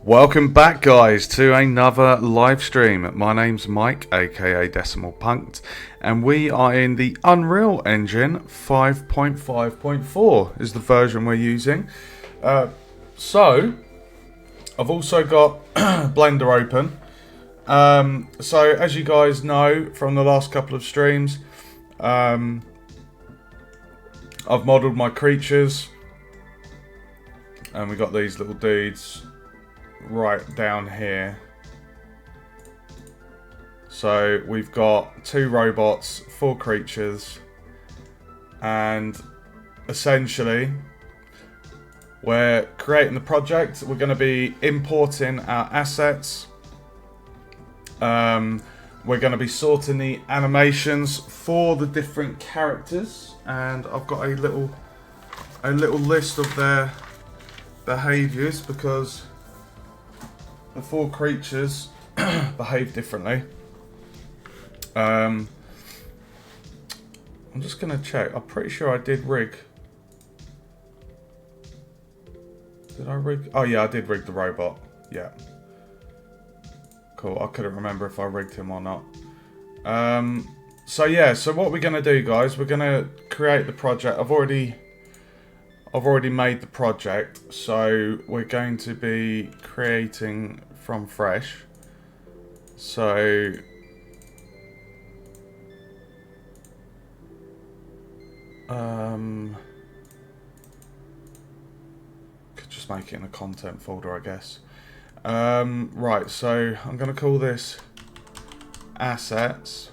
Welcome back, guys, to another live stream. My name's Mike, aka Decimal Punked, and we are in the Unreal Engine 5.5.4 is the version we're using. So, I've also got Blender open. So, as you guys know from the last couple of streams, I've modelled my creatures, and we got these little dudes right down here. So we've got 2 robots, 4 creatures, and essentially we're creating the project. We're going to be importing our assets. We're going to be sorting the animations for the different characters, and I've got a little list of their behaviours because the 4 creatures behave differently. I'm just going to check. I'm pretty sure I did rig. Did I rig? Oh yeah, I did rig the robot. Yeah. Cool. I couldn't remember if I rigged him or not. So yeah, so what we're going to do, guys, we're going to create the project. I've already made the project, so we're going to be creating from fresh. So could just make it in a content folder, I guess. Right, so I'm going to call this assets.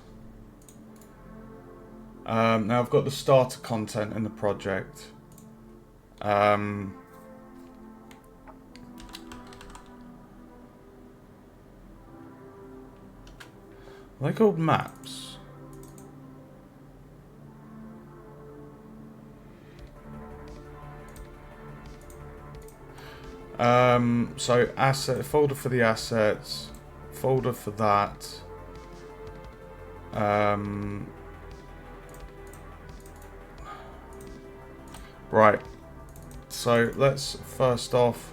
Now I've got the starter content in the project. Are they called maps? So asset folder for the assets, folder for that. Right. So let's first off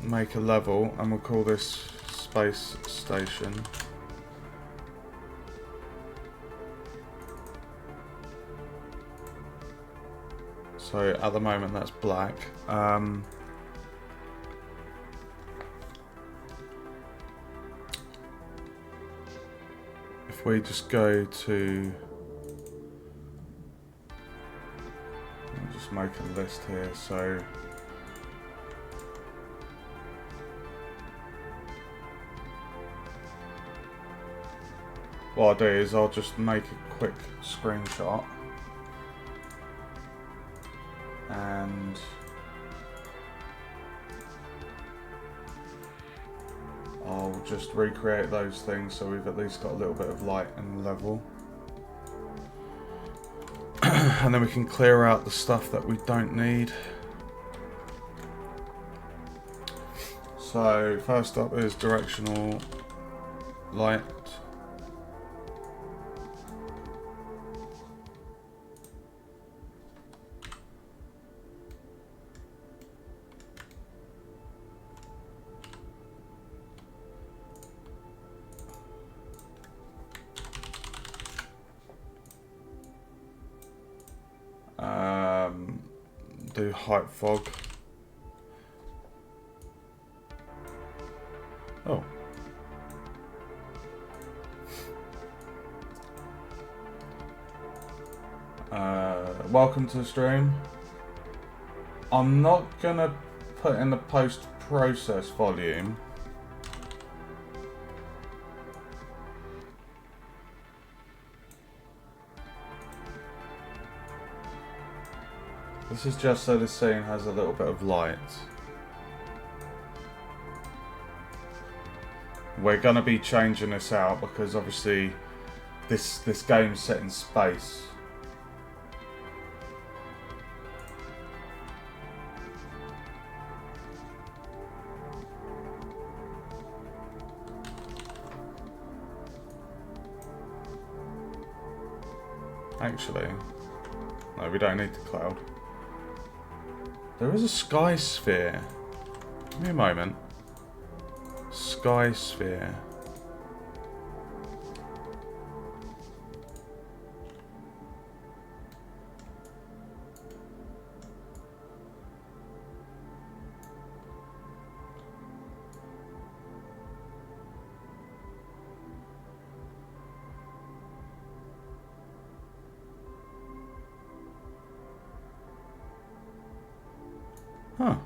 make a level, and we'll call this space station. So at the moment that's black. If we just go to, I'll just make a list here. So what I'll do is I'll just make a quick screenshot. And I'll just recreate those things so we've at least got a little bit of light and level. And then we can clear out the stuff that we don't need. So first up is directional light. Do height fog. Oh. Welcome to the stream. I'm not gonna put in the post-process volume. This is just so the scene has a little bit of light. We're going to be changing this out because obviously this game's set in space. Actually, no, we don't need the cloud. There is a sky sphere. Give me a moment. Sky sphere. Huh.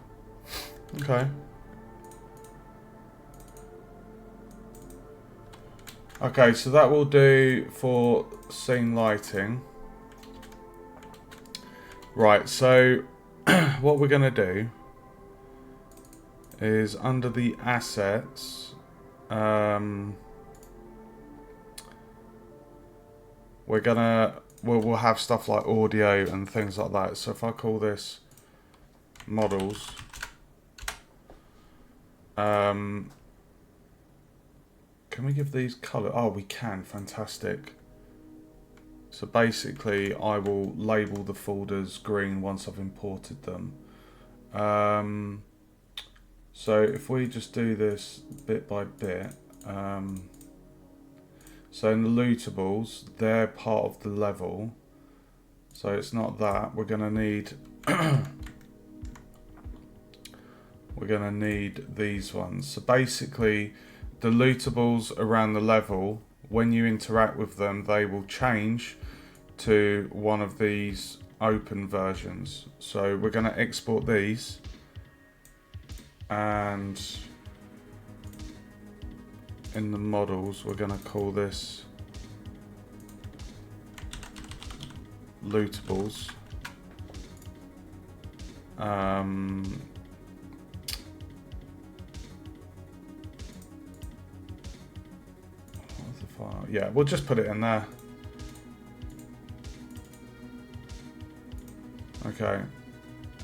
Okay. Okay, so that will do for scene lighting. Right, so what we're going to do is under the assets, we'll have stuff like audio and things like that. So if I call this models, can we give these color? Oh, we can. Fantastic. So basically, I will label the folders green once I've imported them. So if we just do this bit by bit, so in the lootables, they're part of the level. So it's not that. We're going to need we're going to need these ones. So basically, the lootables around the level, when you interact with them, they will change to one of these open versions. So we're going to export these, and in the models, we're going to call this lootables. Yeah, we'll just put it in there. Okay,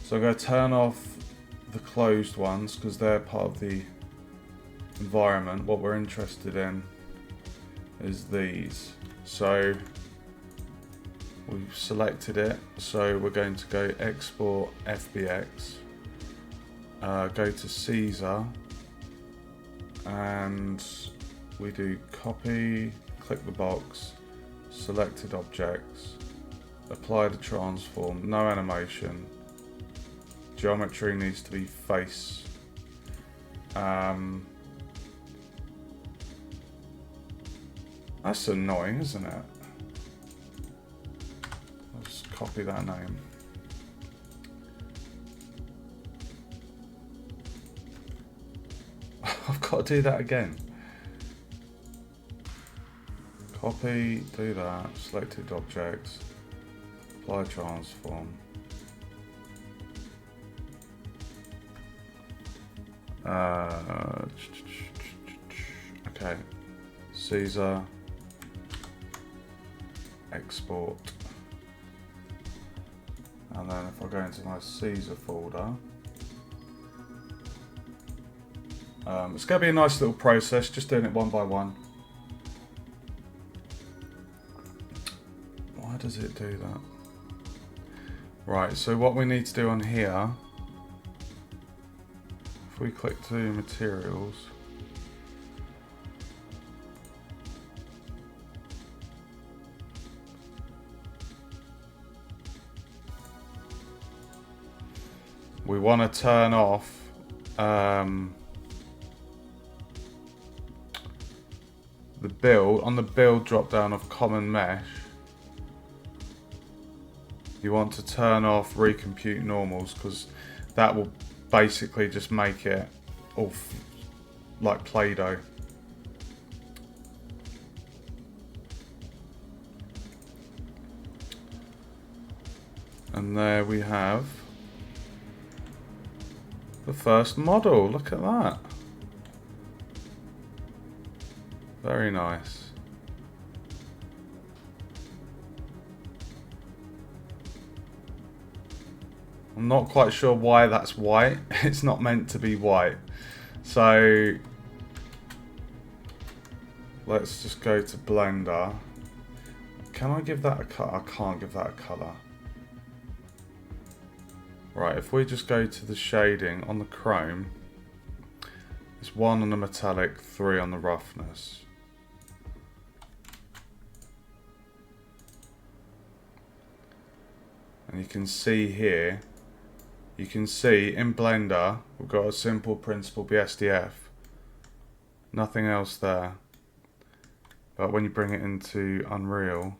so I'm going to turn off the closed ones because they're part of the environment. What we're interested in is these. So we've selected it, so we're going to go export FBX, go to Caesar, and we do copy, click the box, selected objects, apply the transform, no animation, geometry needs to be face. That's annoying, isn't it? Let's copy that name. I've got to do that again. Copy, do that, selected objects, apply transform. Okay, Caesar, export, and then if I go into my Caesar folder, it's going to be a nice little process, just doing it one by one. Why does it do that? Right, so what we need to do on here, if we click to materials, we want to turn off the build. On the build drop down of common mesh, you want to turn off recompute normals, because that will basically just make it all like Play-Doh. And there we have the first model. Look at that. Very nice. I'm not quite sure why that's white. It's not meant to be white. So let's just go to Blender. Can I give that a color? I can't give that a color. Right, if we just go to the shading on the chrome, It's 1 on the metallic, 3 on the roughness. And you can see here, you can see in Blender, we've got a simple principal BSDF. Nothing else there. But when you bring it into Unreal,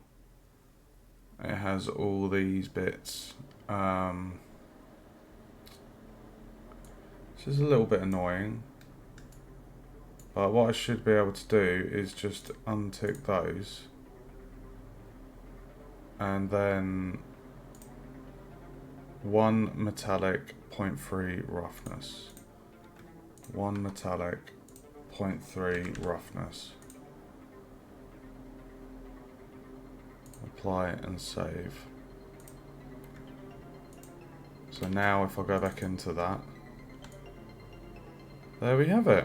it has all these bits. This is a little bit annoying. But what I should be able to do is just untick those. And then 1 metallic, 0.3 roughness. 1 metallic, 0.3 roughness. Apply and save. So now if I go back into that, there we have it.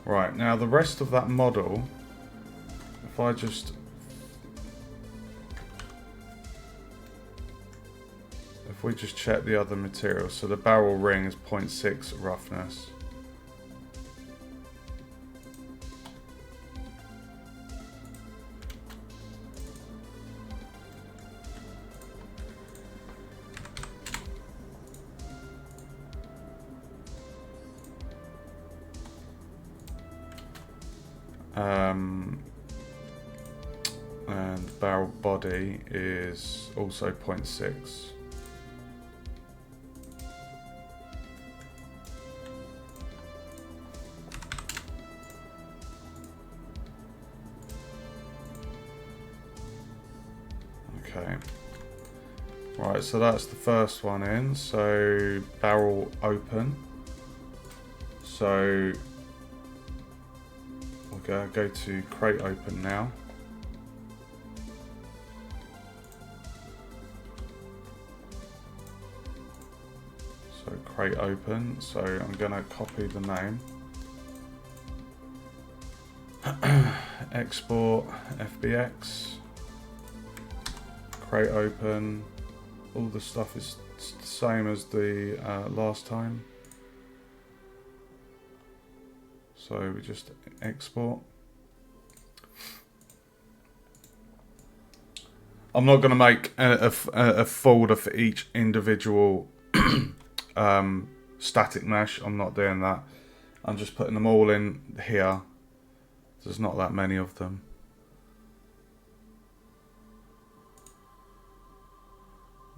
Right, now the rest of that model, if we just check the other materials, so the barrel ring is 0.6 roughness. And barrel body is also 0.6. Okay. Right, so that's the first one in. So barrel open. So we'll go to crate open now. So crate open. So I'm gonna copy the name. Export FBX. Crate open. All the stuff is the same as the last time. So we just export. I'm not going to make a folder for each individual static mesh. I'm not doing that. I'm just putting them all in here. There's not that many of them.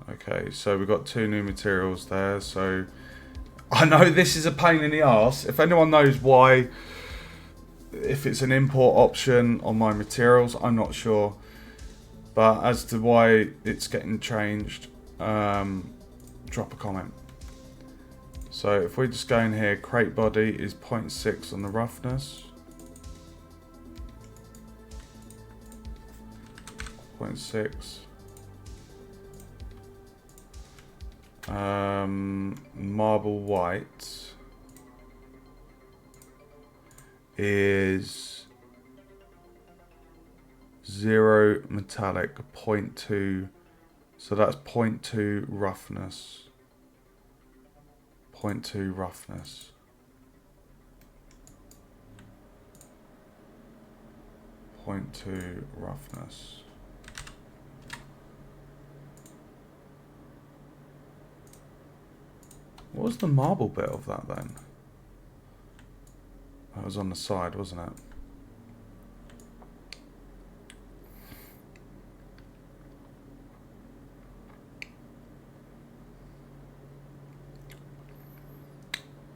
Okay, so we've got 2 new materials there. So I know this is a pain in the arse. If anyone knows why, if it's an import option on my materials, I'm not sure. But as to why it's getting changed, drop a comment. So if we just go in here, crate body is 0.6 on the roughness. 0.6. Marble white is 0 metallic, 0.2, so that's 0.2 roughness. 0.2 roughness. 0.2 roughness. What was the marble bit of that then? That was on the side, wasn't it?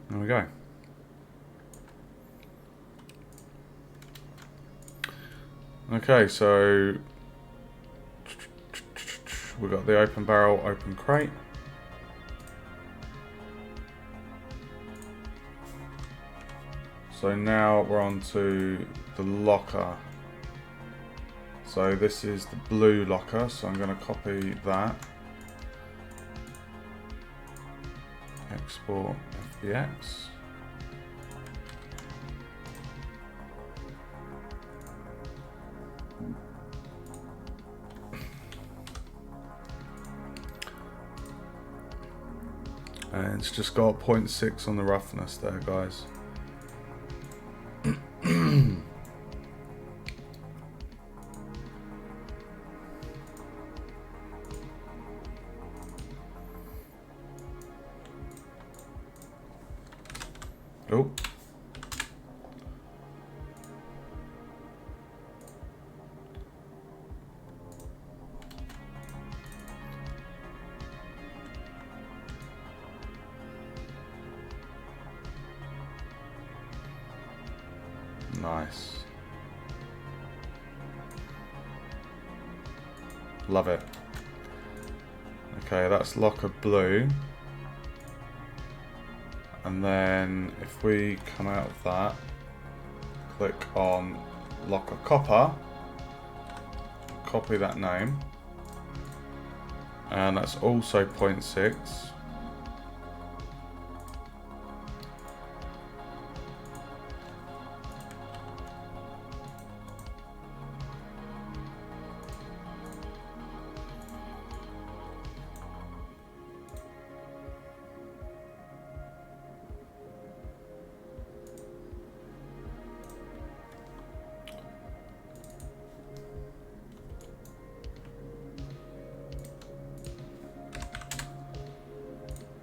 There we go. Okay, so we've got the open barrel, open crate. So now we're on to the locker. So this is the blue locker, so I'm going to copy that. Export FBX. It's just got 0.6 on the roughness there, guys. Oh. Nice. Love it. Okay, that's locker blue. And then if we come out of that, click on locker copper, copy that name, and that's also 0.6.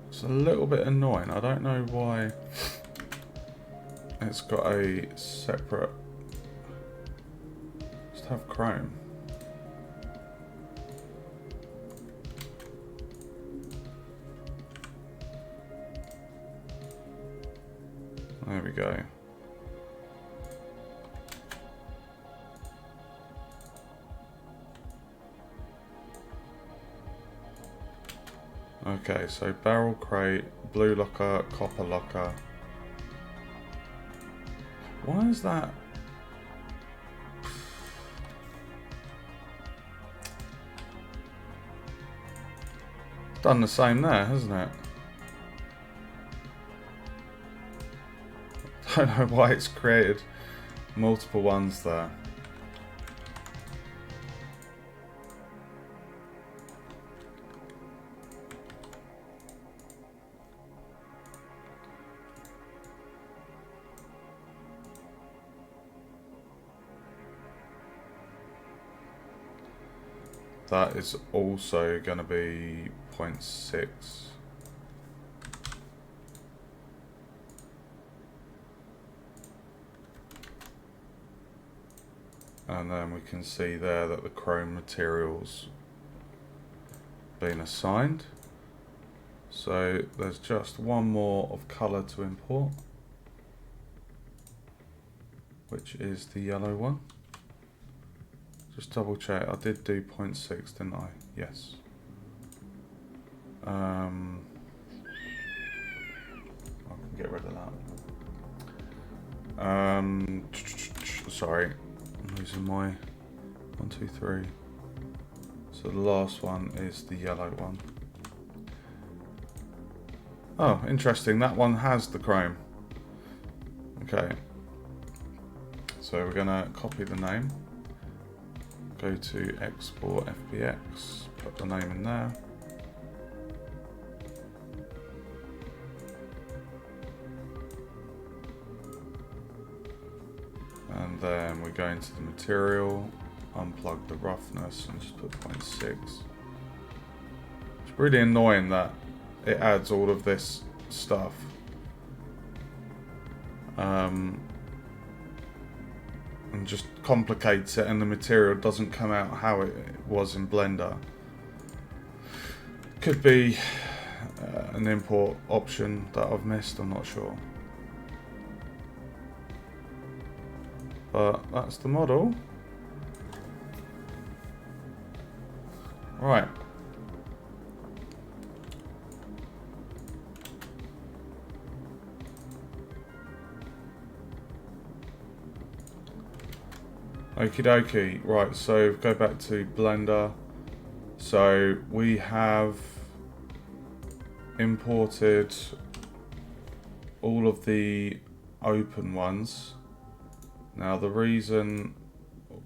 It's a little bit annoying. I don't know why it's got a separate. Just have Chrome. There we go. Okay, so barrel crate, blue locker, copper locker. Why is that? Done the same there, hasn't it? Don't know why it's created multiple ones there. That is also going to be 0.6. And then we can see there that the chrome material's been assigned. So there's just one more of colour to import, which is the yellow one. Just double check, I did do 0.6, didn't I? Yes. I can get rid of that. Sorry, I'm losing my 1, 2, 3. So the last one is the yellow one. Oh, interesting, that one has the chrome. Okay. So we're gonna copy the name. Go to export FBX, put the name in there. And then we go into the material, unplug the roughness and just put 0.6. It's really annoying that it adds all of this stuff. And just complicates it, and the material doesn't come out how it was in Blender. Could be an import option that I've missed, I'm not sure. But that's the model. Right. Okie dokie. Right, so go back to Blender. So we have imported all of the open ones. Now the reason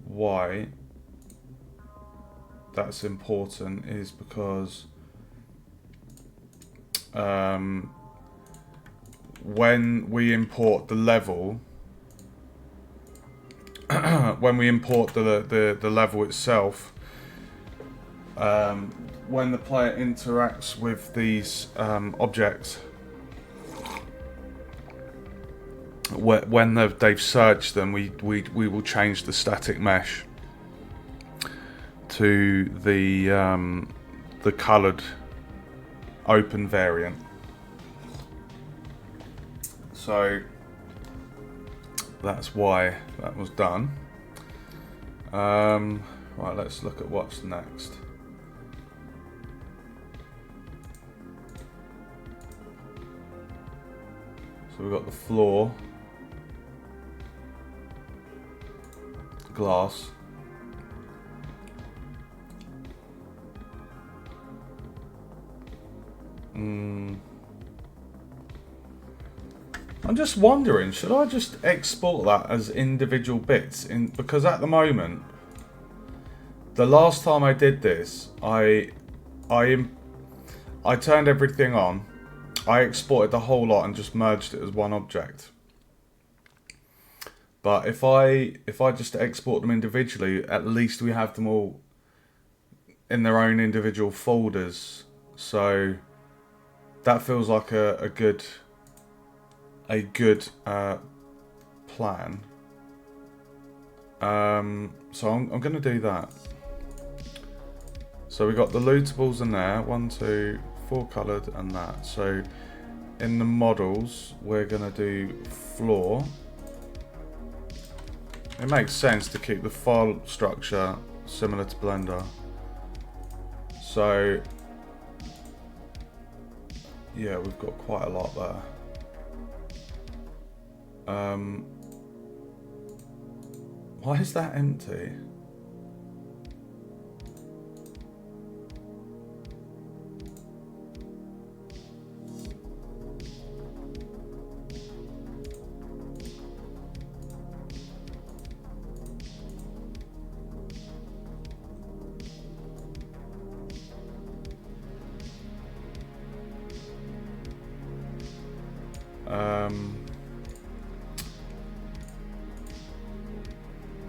why that's important is because when we import the level, when we import the level itself, when the player interacts with these objects, when they've searched them, we will change the static mesh to the coloured open variant. So that's why that was done. Right, let's look at what's next. So we've got the floor, glass, I'm just wondering, should I just export that as individual bits? Because at the moment, the last time I did this, I turned everything on, I exported the whole lot and just merged it as one object. But if I just export them individually, at least we have them all in their own individual folders. So that feels like a good plan. So I'm going to do that. So we got the lootables in there, 1, 2, 4 coloured and that. So in the models, we're going to do floor. It makes sense to keep the file structure similar to Blender. So yeah, we've got quite a lot there. Why is that empty?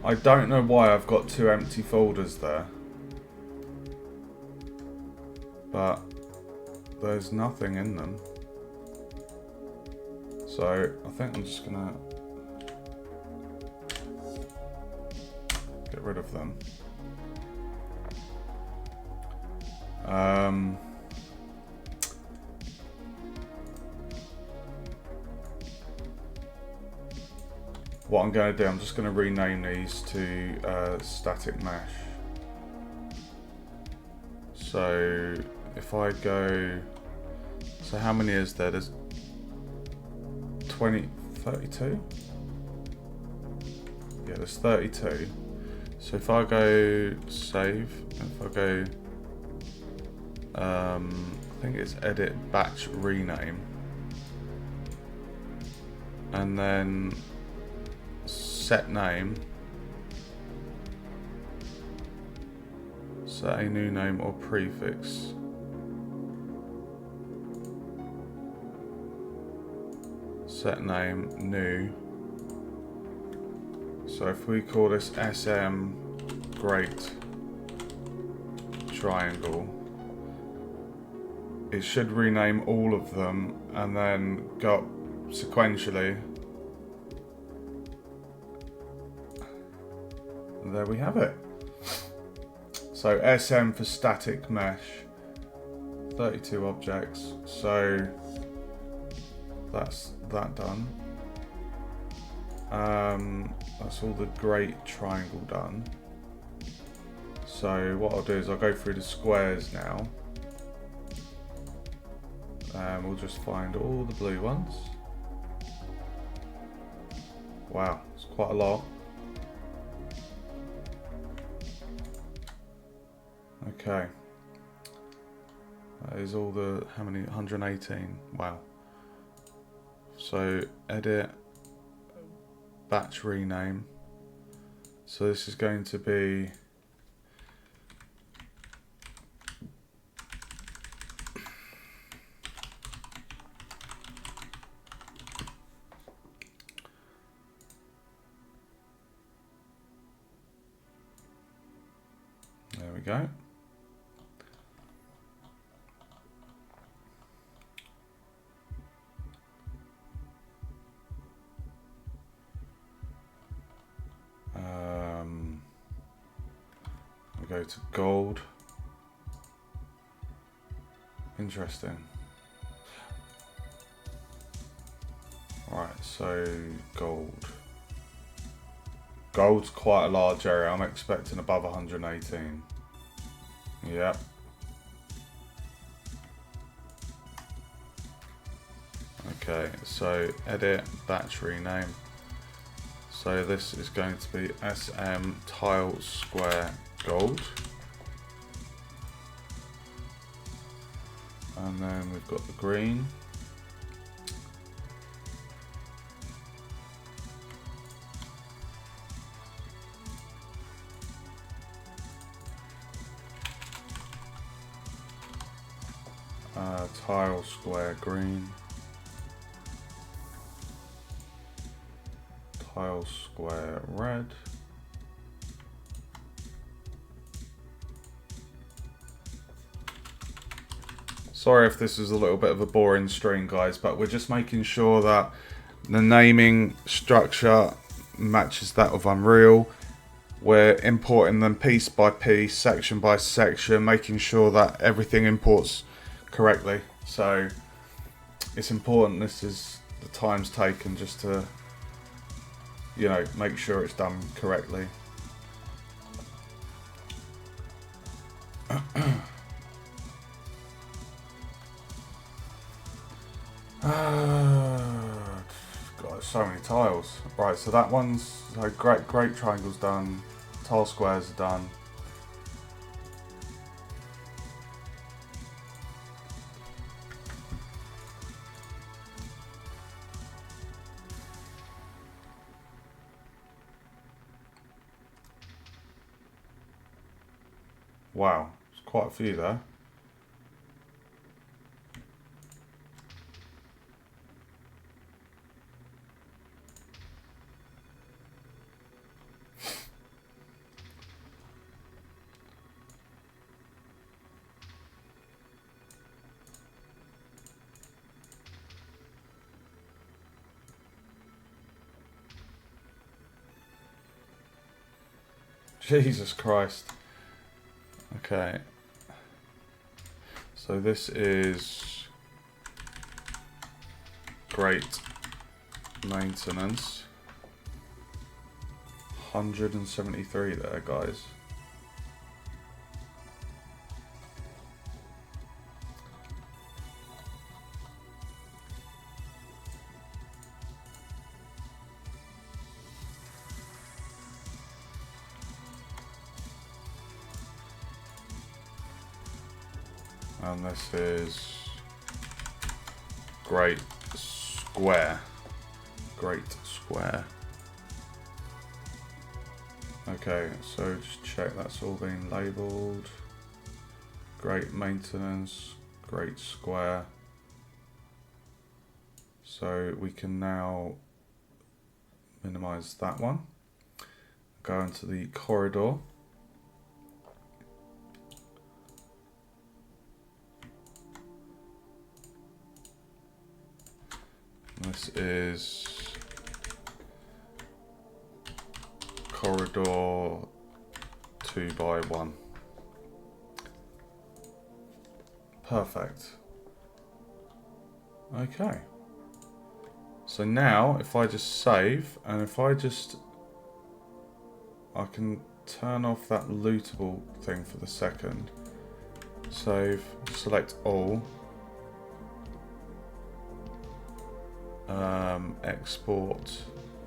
I don't know why I've got 2 empty folders there, but there's nothing in them. So I think I'm just gonna get rid of them. What I'm going to do, I'm just going to rename these to static mesh. So if I go, so how many is there? There's 32? Yeah, there's 32. So if I go save, if I go, I think it's edit batch rename, and then set name, set a new name or prefix. Set name new. So if we call this SM Great Triangle, it should rename all of them and then go up sequentially. And there we have it. So SM for static mesh, 32 objects. So that's that done. That's all the great triangle done. So what I'll do is I'll go through the squares now. We'll just find all the blue ones. Wow, it's quite a lot. Okay. That is all the, how many? 118. Wow. So edit, batch rename. So this is going to be go. We go to gold. Interesting. Right, so gold. Gold's quite a large area. I'm expecting above 118. Yep. Okay, so edit battery name. So this is going to be SM tile square gold. And then we've got the green. Tile square green. Tile square red. Sorry if this is a little bit of a boring stream, guys, but we're just making sure that the naming structure matches that of Unreal. We're importing them piece by piece, section by section, making sure that everything imports correctly. So it's important this is the time's taken just to, you know, make sure it's done correctly. God, so many tiles. Right, so that one's so great triangle's done. Tile squares are done. Wow, there's quite a few there. Jesus Christ. Okay. So this is great maintenance. 173 there, guys. And this is great square. Great square. Okay, so just check that's all been labelled. Great maintenance, great square. So we can now minimize that one. Go into the corridor. This is corridor 2x1. Perfect. Okay. So now if I just save and if I can turn off that lootable thing for the second. Save, select all. Export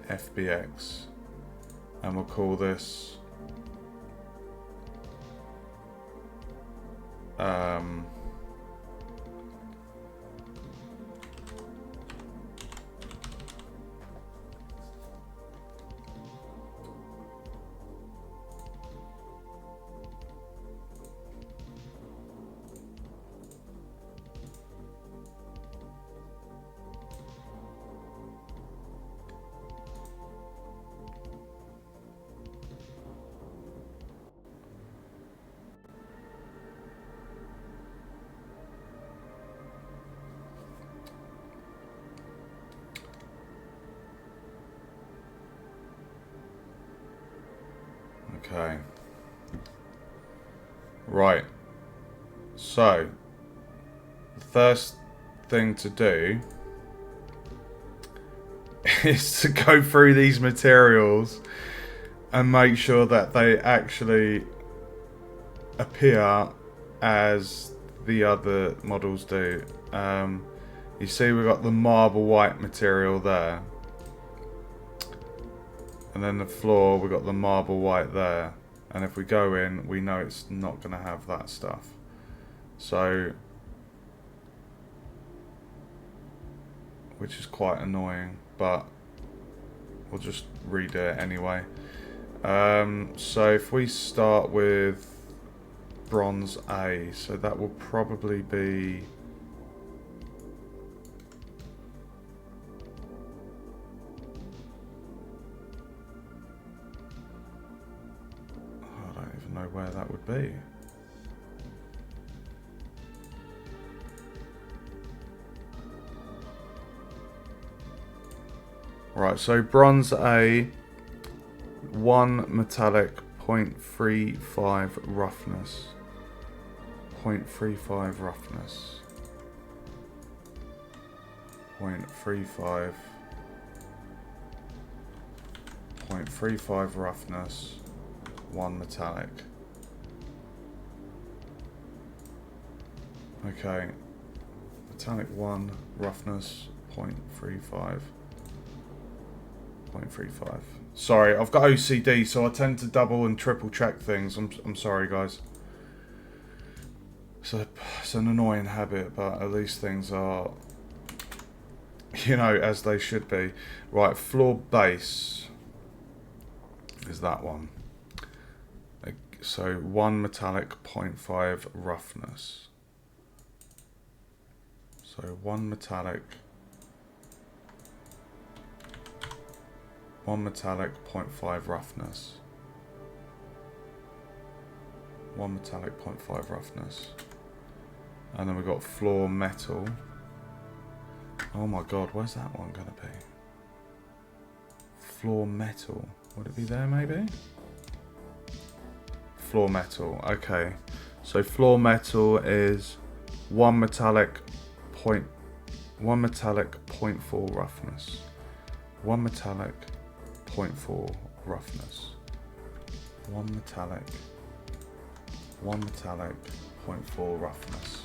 FBX, and we'll call this Okay. Right. So, the first thing to do is to go through these materials and make sure that they actually appear as the other models do. You see we've got the marble white material there. And then the floor, we've got the marble white there. And if we go in, we know it's not going to have that stuff. So, which is quite annoying, but we'll just redo it anyway. So if we start with bronze A, so that will probably be... I don't even know where that would be. Right, so bronze A, 1 metallic, 0.35 roughness. 0.35 roughness. 0.35. 0.35 roughness. 1 metallic. Okay. Metallic 1, roughness 0.35. 0.35. Sorry, I've got OCD, so I tend to double and triple check things. I'm sorry, guys. It's an annoying habit, but at least things are, you know, as they should be. Right, floor base is that one. So 1 metallic, 0.5 roughness. So 1 metallic, 0.5 roughness. 1 metallic, 0.5 roughness. And then we've got floor metal. Oh my god, where's that one gonna be? Floor metal. Would it be there maybe? Floor metal, okay. So floor metal is 1 metallic, 0.4 roughness. 1 metallic, 0.4 roughness. 1 metallic, 0.4 roughness.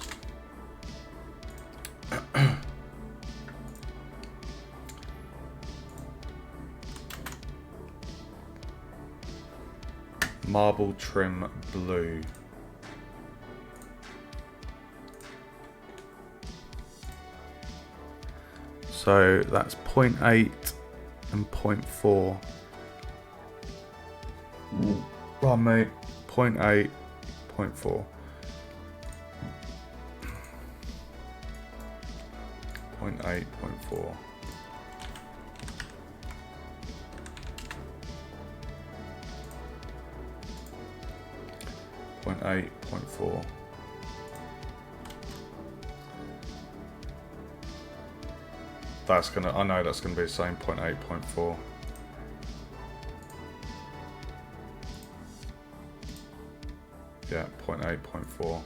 Marble trim blue. So that's 0.8 and 0.4. Run mate. 0.8, 0.4. 0.8, 0.4. 0.8, 0.4. That's gonna, I know that's gonna be the same, 0.8, 0.4. Yeah, 0.8, 0.4.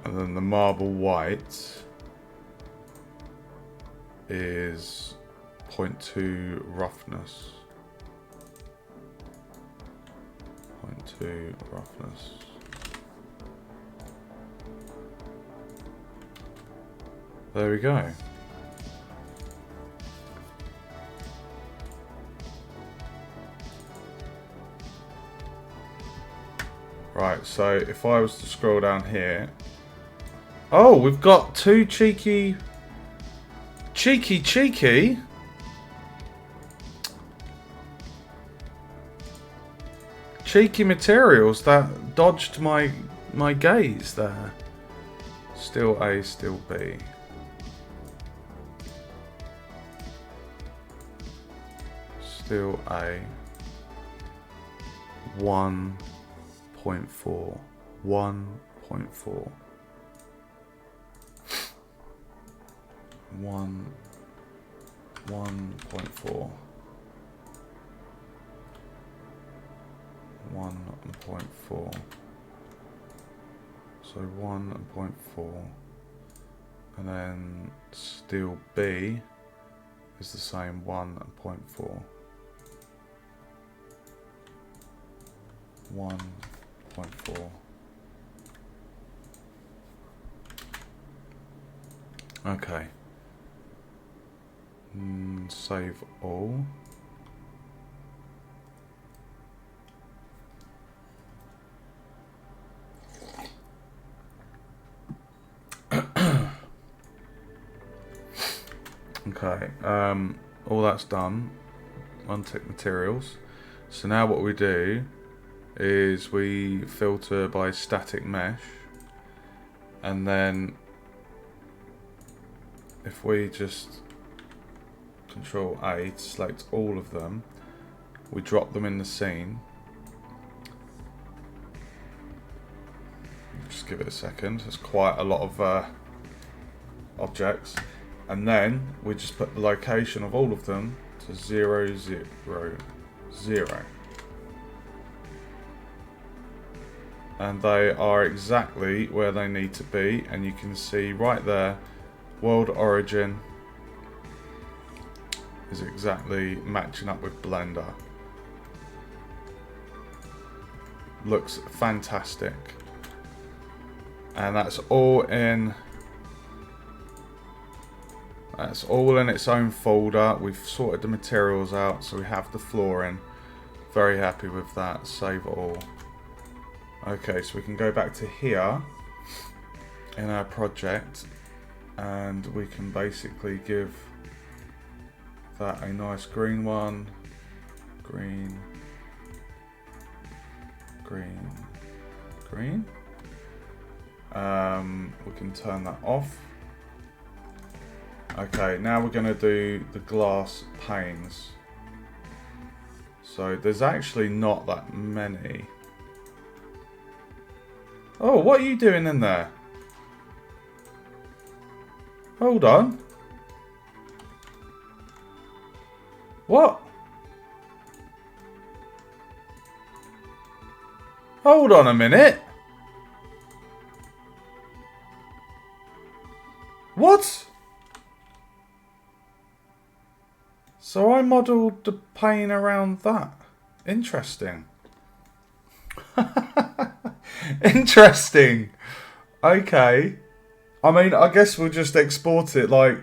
And then the marble white is 0.2 roughness. 0.2 roughness. There we go. Right, so if I was to scroll down here. Oh, we've got two cheeky. Cheeky materials that dodged my gaze there. Still A, still B. Still A. 1.4. 1.4. 1.4. 1.4. So 1.4. And then still B is the same 1.4. 1.4. Okay. Save all. Okay, all that's done. Untick materials. So now what we do is we filter by static mesh, and then if we just Control A to select all of them, we drop them in the scene. Just give it a second. There's quite a lot of objects. And then we just put the location of all of them to 0, 0, 0. And they are exactly where they need to be. And you can see right there, world origin is exactly matching up with Blender. Looks fantastic. And that's all in its own folder. We've sorted the materials out, so we have the floor in. Very happy with that. Save all. Okay, so we can go back to here in our project, and we can basically give that a nice green one. Green. Green. Green. We can turn that off. Okay, now we're going to do the glass panes. So there's actually not that many. Oh, what are you doing in there? Hold on. What? Hold on a minute. What? So I modelled the pane around that. Interesting. Interesting. Okay. I mean, I guess we'll just export it like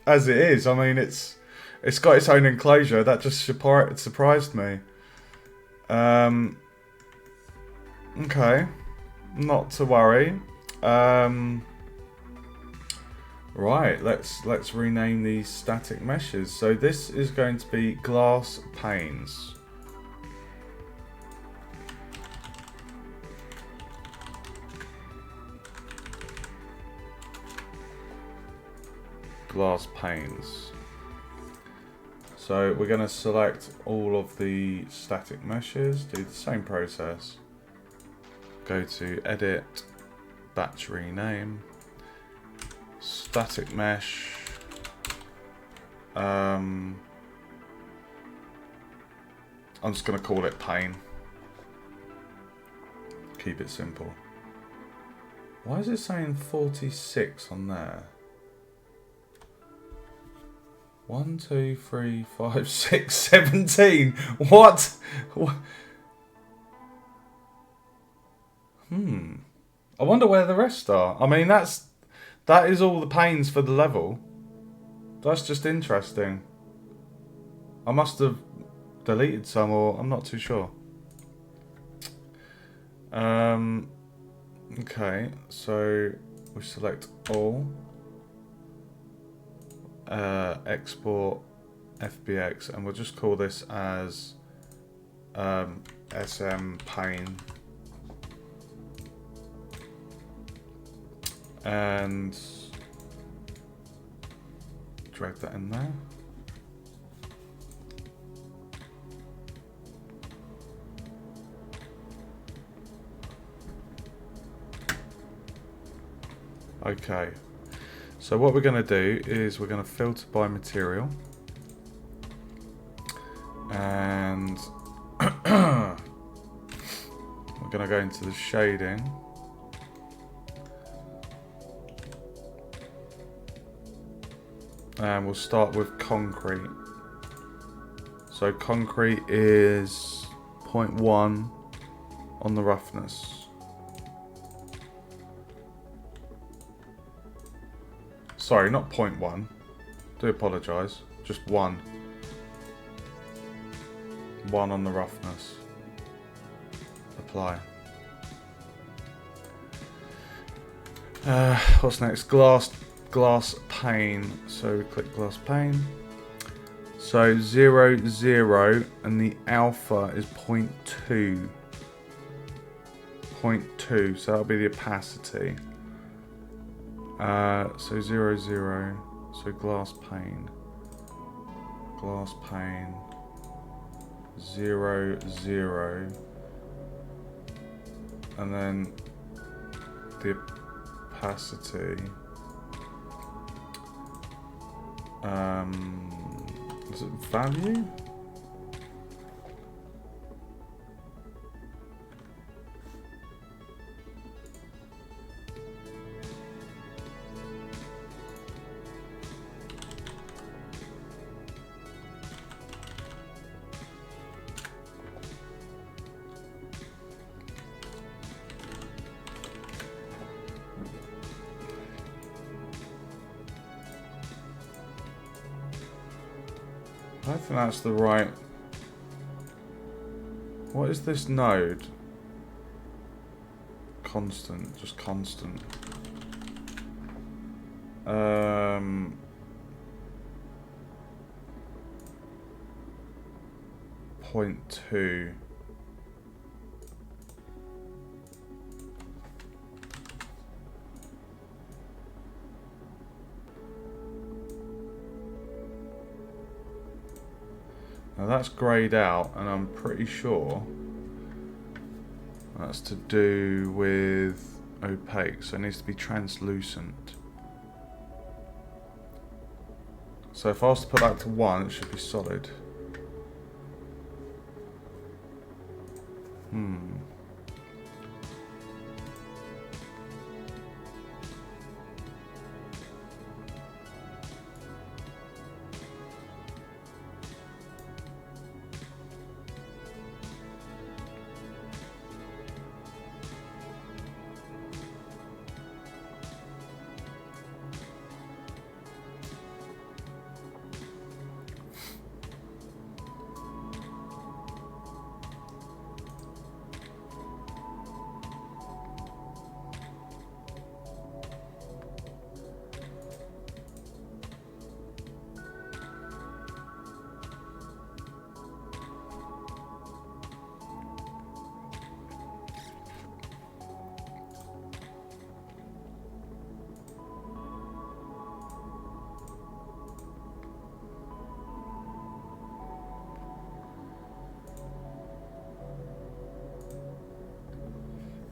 as it is. I mean, it's got its own enclosure. That just surprised me. Okay. Not to worry. Right, let's rename these static meshes. So this is going to be glass panes. Glass panes. So we're going to select all of the static meshes, do the same process. Go to Edit, Batch Rename. Static mesh. I'm just going to call it pane. Keep it simple. Why is it saying 46 on there? 1, 2, 3, 5, 6, 17. What? I wonder where the rest are. I mean, that is all the panes for the level. That's just interesting. I must have deleted some, or I'm not too sure. Okay, so we select all. Export FBX, and we'll just call this as SM pane. And drag that in there. Okay, so what we're going to do is we're going to filter by material, and we're going to go into the shading, and we'll start with concrete. So concrete is 0.1 on the roughness. Sorry, not 0.1. Do apologise. Just 1. 1 on the roughness. Apply. What's next? Glass pane. So we click glass pane. So 0, 0, and the alpha is 0.2. 0.2. So that'll be the opacity. So 0, 0, so glass pane, 0, 0, and then the opacity, is it value? I don't think that's the right... What is this node? Constant, just constant. 0.2. Now that's greyed out, and I'm pretty sure that's to do with opaque, so it needs to be translucent. So if I was to put that to 1, it should be solid.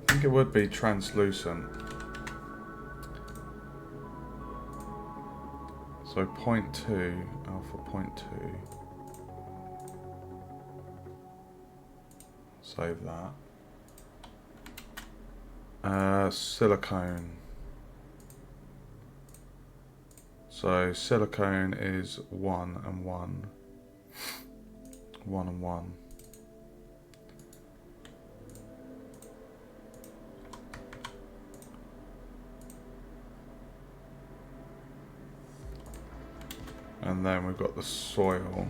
I think it would be translucent. So 0.2, alpha 0.2. Save that. Silicone. So silicone is 1 and 1. 1 and 1. And then we've got the soil.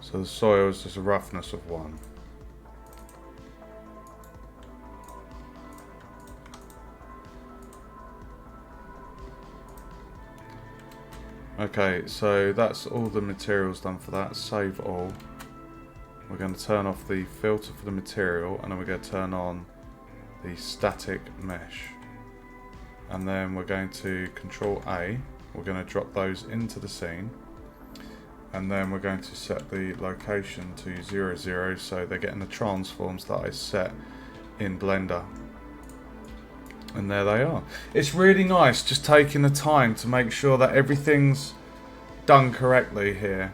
So the soil is just a roughness of 1. Okay, so that's all the materials done for that. Save all. we're going to turn off the filter for the material, and then we're going to turn on the static mesh. And then we're going to Control A, we're going to drop those into the scene. And then we're going to set the location to 0, 0, so they're getting the transforms that I set in Blender. And there they are. It's really nice just taking the time to make sure that everything's done correctly here.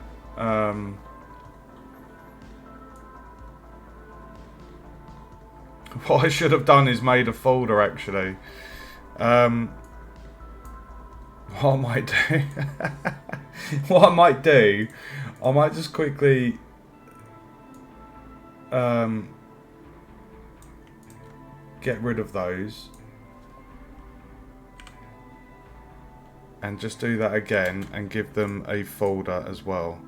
What I should have done is made a folder actually. What I might do, what I might do, I might just quickly get rid of those and just do that again and give them a folder as well.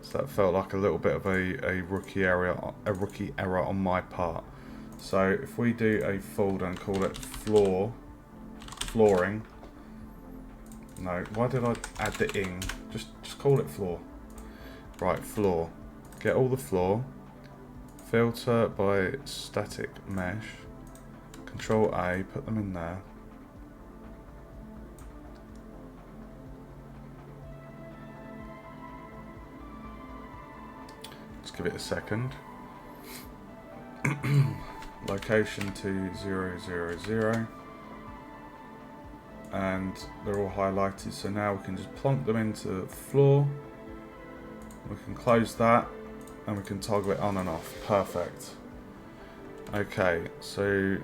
So that felt like a little bit of a rookie error on my part. So if we do a folder and call it flooring. No, why did I add the ing? Just call it floor. Right, floor. Get all the floor. Filter by static mesh. Control A, put them in there. Let's give it a second. Location to 0, 0, 0. And they're all highlighted, so now we can just plonk them into the floor. We can close that and we can toggle it on and off. Perfect. Okay, so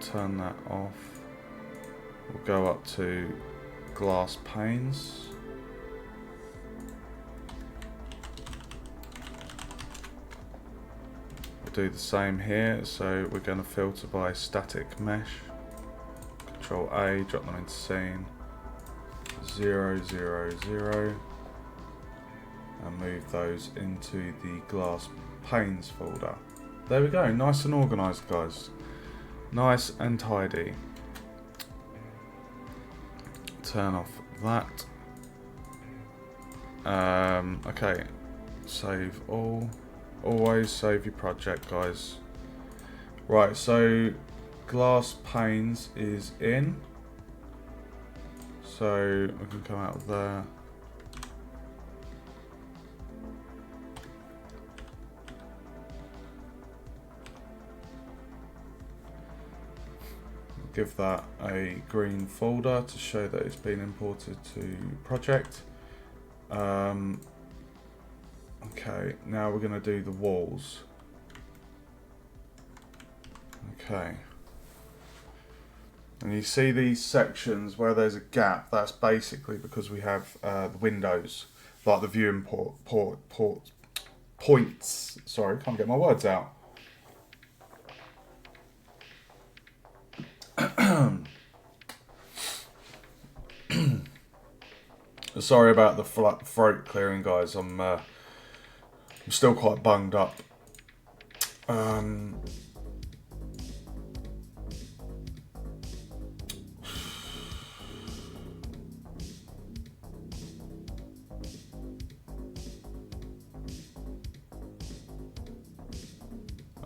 turn that off. We'll go up to glass panes. We'll do the same here, so we're going to filter by static mesh. Control A, drop them into scene, 0, 0, 0, and move those into the glass panes folder. There we go, nice and organised guys, nice and tidy. Turn off that. Okay, save all, always save your project guys. Right, so glass panes is in, so we can come out of there. Give that a green folder to show that it's been imported to project. Okay, now we're going to do the walls. Okay. And you see these sections where there's a gap, that's basically because we have the windows, like the viewing points. Sorry, can't get my words out. Sorry about the throat clearing, guys. I'm still quite bunged up.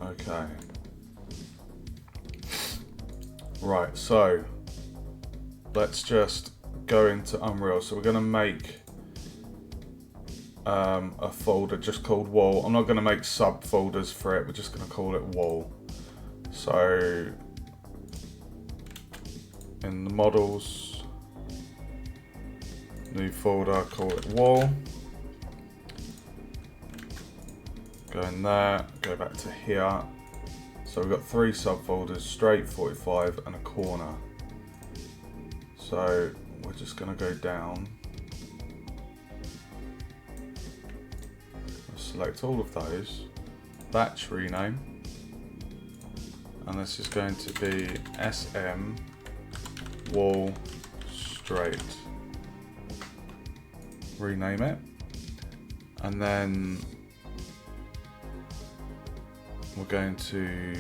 Okay. Right, so let's just go into Unreal. So we're going to make a folder just called wall. I'm not going to make subfolders for it. We're just going to call it wall. So in the models, new folder, call it wall. Go in there, go back to here. So we've got 3 subfolders, straight, 45 and a corner. So we're just going to go down. Select all of those. Batch rename. And this is going to be SM wall straight. Rename it. And then we're going to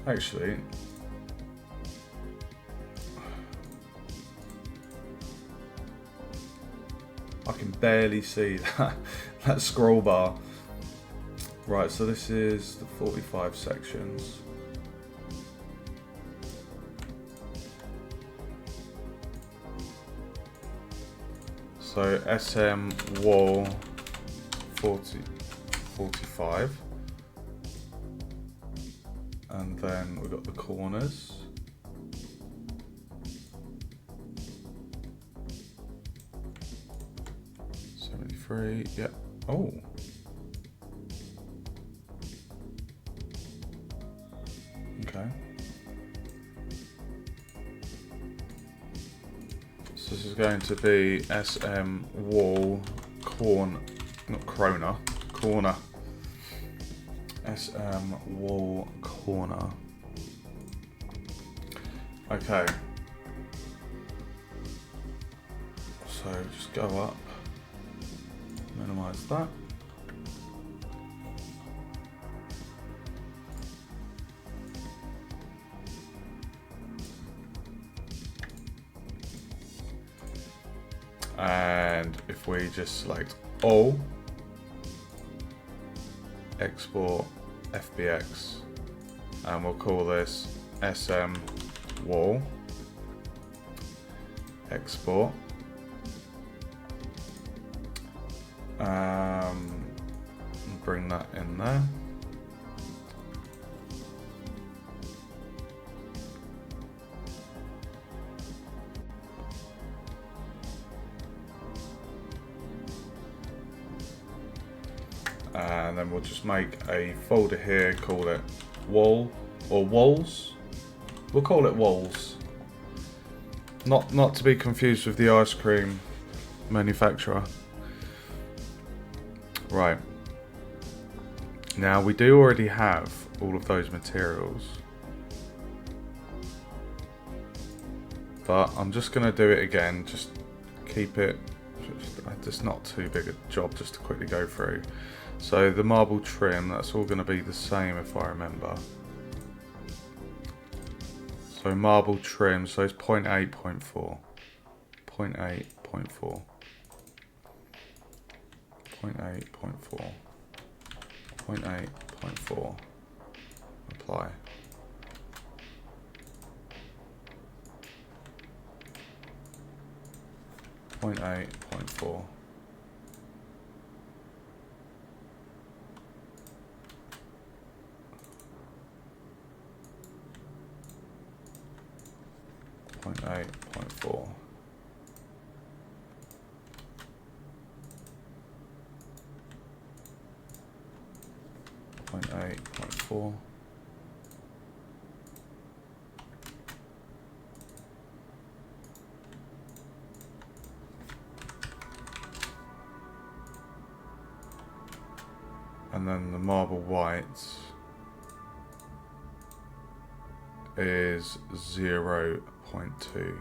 actually can barely see that scroll bar. Right, so this is the 45 sections. So SM wall 45. And then we've got the corners. Yep. Oh. Okay. So this is going to be SM wall corner. SM wall corner. Okay. So just go up. Minimize that. And if we just select all, export FBX, and we'll call this SM wall, export. Bring that in there. And then we'll just make a folder here, call it wall or walls. We'll call it walls. Not to be confused with the ice cream manufacturer. Right. Now we do already have all of those materials. But I'm just going to do it again, just keep it, just not too big a job just to quickly go through. So the marble trim, that's all going to be the same if I remember. So marble trim, so it's 0.8, 0.4. 0.8, 0.4. 0.8, 0.4. 0.8, 0.4. Apply. Point 0.4. Point 0.4. Point 0.4. And then the marble whites is 0.2. 0.2.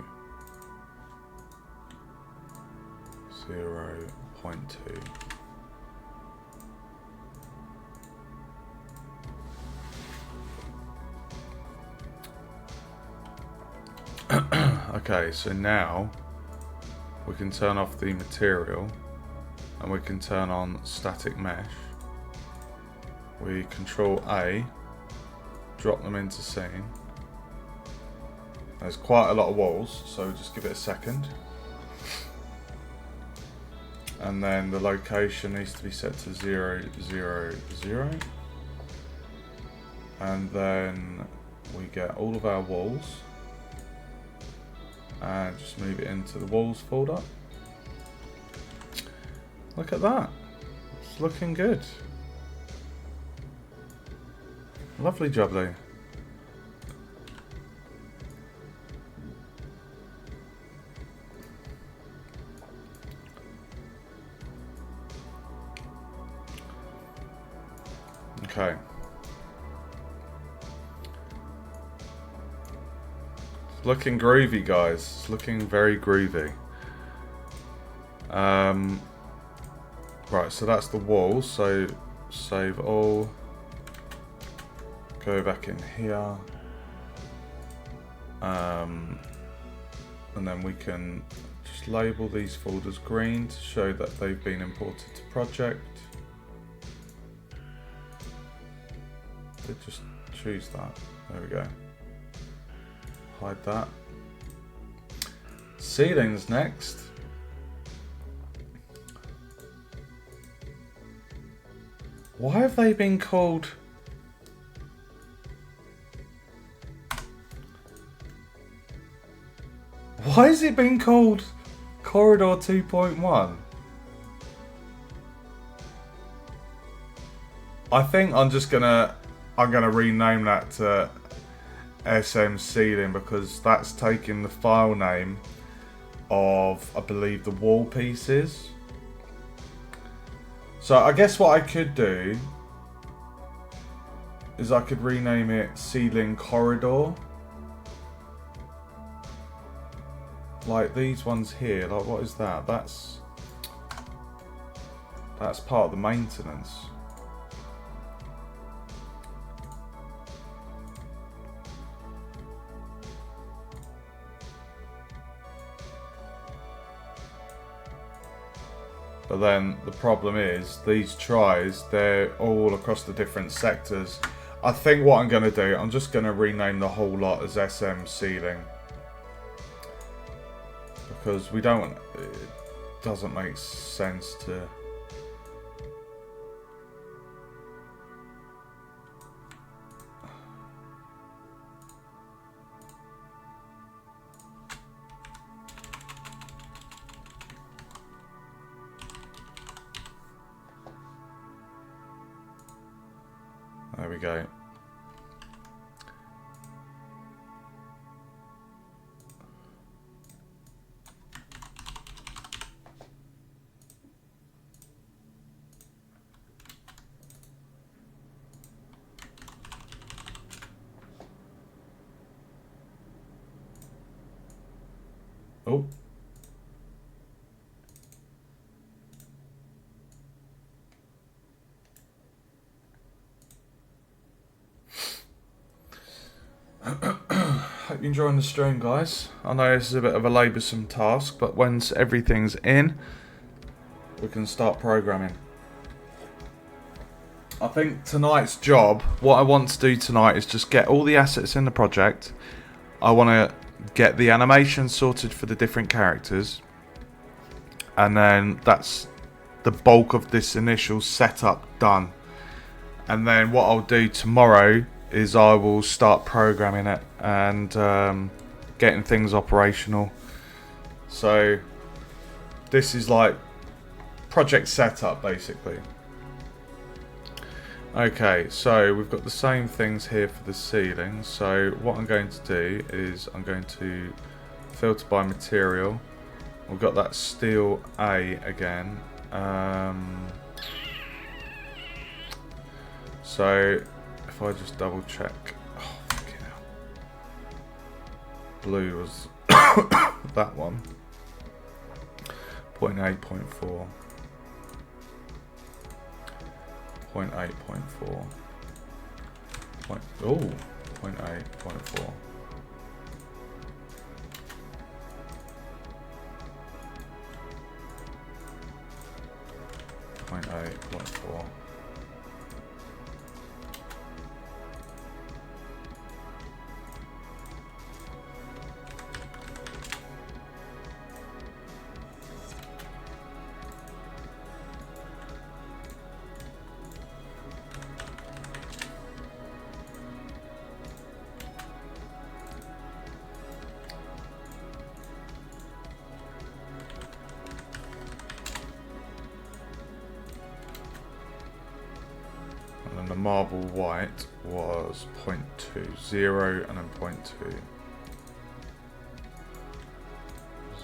Okay, so now we can turn off the material and we can turn on static mesh. We Control A, drop them into scene. There's quite a lot of walls, so just give it a second. And then the location needs to be set to 0, 0, 0. And then we get all of our walls and just move it into the walls folder. Look at that, it's looking good. Lovely job there. Okay. It's looking groovy, guys. It's looking very groovy. Right, so that's the wall. So save all. Go back in here. And then we can just label these folders green to show that they've been imported to project. Just choose that. There we go. Hide that. Ceilings next. Why have they been called? Why has it been called Corridor 2.1? I think I'm gonna rename that to SM Ceiling because that's taking the file name of, I believe, the wall pieces. So I guess what I could do is I could rename it Ceiling Corridor. Like these ones here, like what is that? That's part of the maintenance. But then the problem is these tries, they're all across the different sectors. I think what I'm going to do, I'm just going to rename the whole lot as SM Ceiling. Because we don't, it doesn't make sense to... There we go. Oh. Hope you're enjoying the stream, guys. I know this is a bit of a laboursome task, but once everything's in, we can start programming. I think tonight's job, what I want to do tonight is just get all the assets in the project. I want to get the animation sorted for the different characters. And then that's the bulk of this initial setup done. And then what I'll do tomorrow is I will start programming it and getting things operational. So this is like project setup basically. Okay, so we've got the same things here for the ceiling. So what I'm going to do is I'm going to filter by material. We've got that steel A again. So if I just double check, oh fucking hell. Blue was that one. 0.8.4. 0.8.4. Oh, 0.8.4. Point 8.4. The marble white was 0.2, 0 and then 0.2,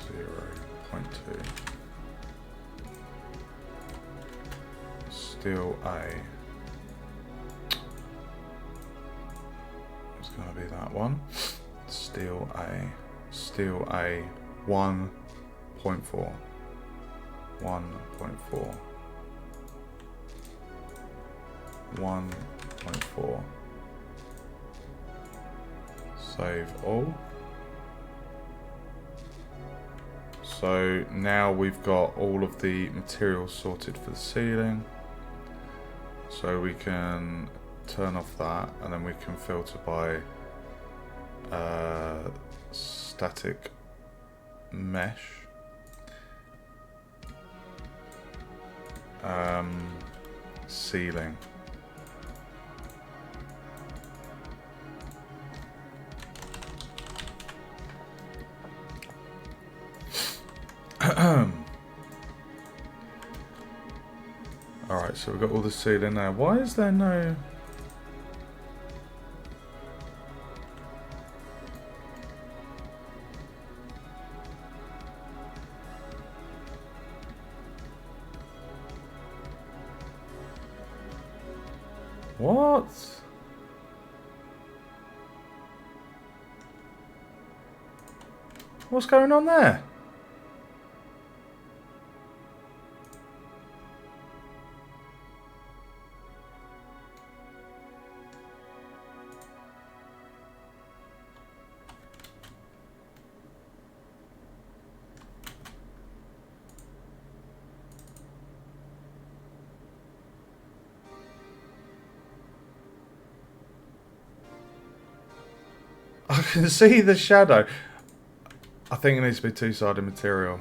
0.2. Steel A. It's going to be that one. Steel A. Steel A 1.4. 1.4. 1.4. Save all. So now we've got all of the materials sorted for the ceiling. So we can turn off that, and then we can filter by static mesh. Ceiling. Alright, so we've got all the ceiling there. Why is there no... What? What's going on there? I can see the shadow. I think it needs to be two-sided material.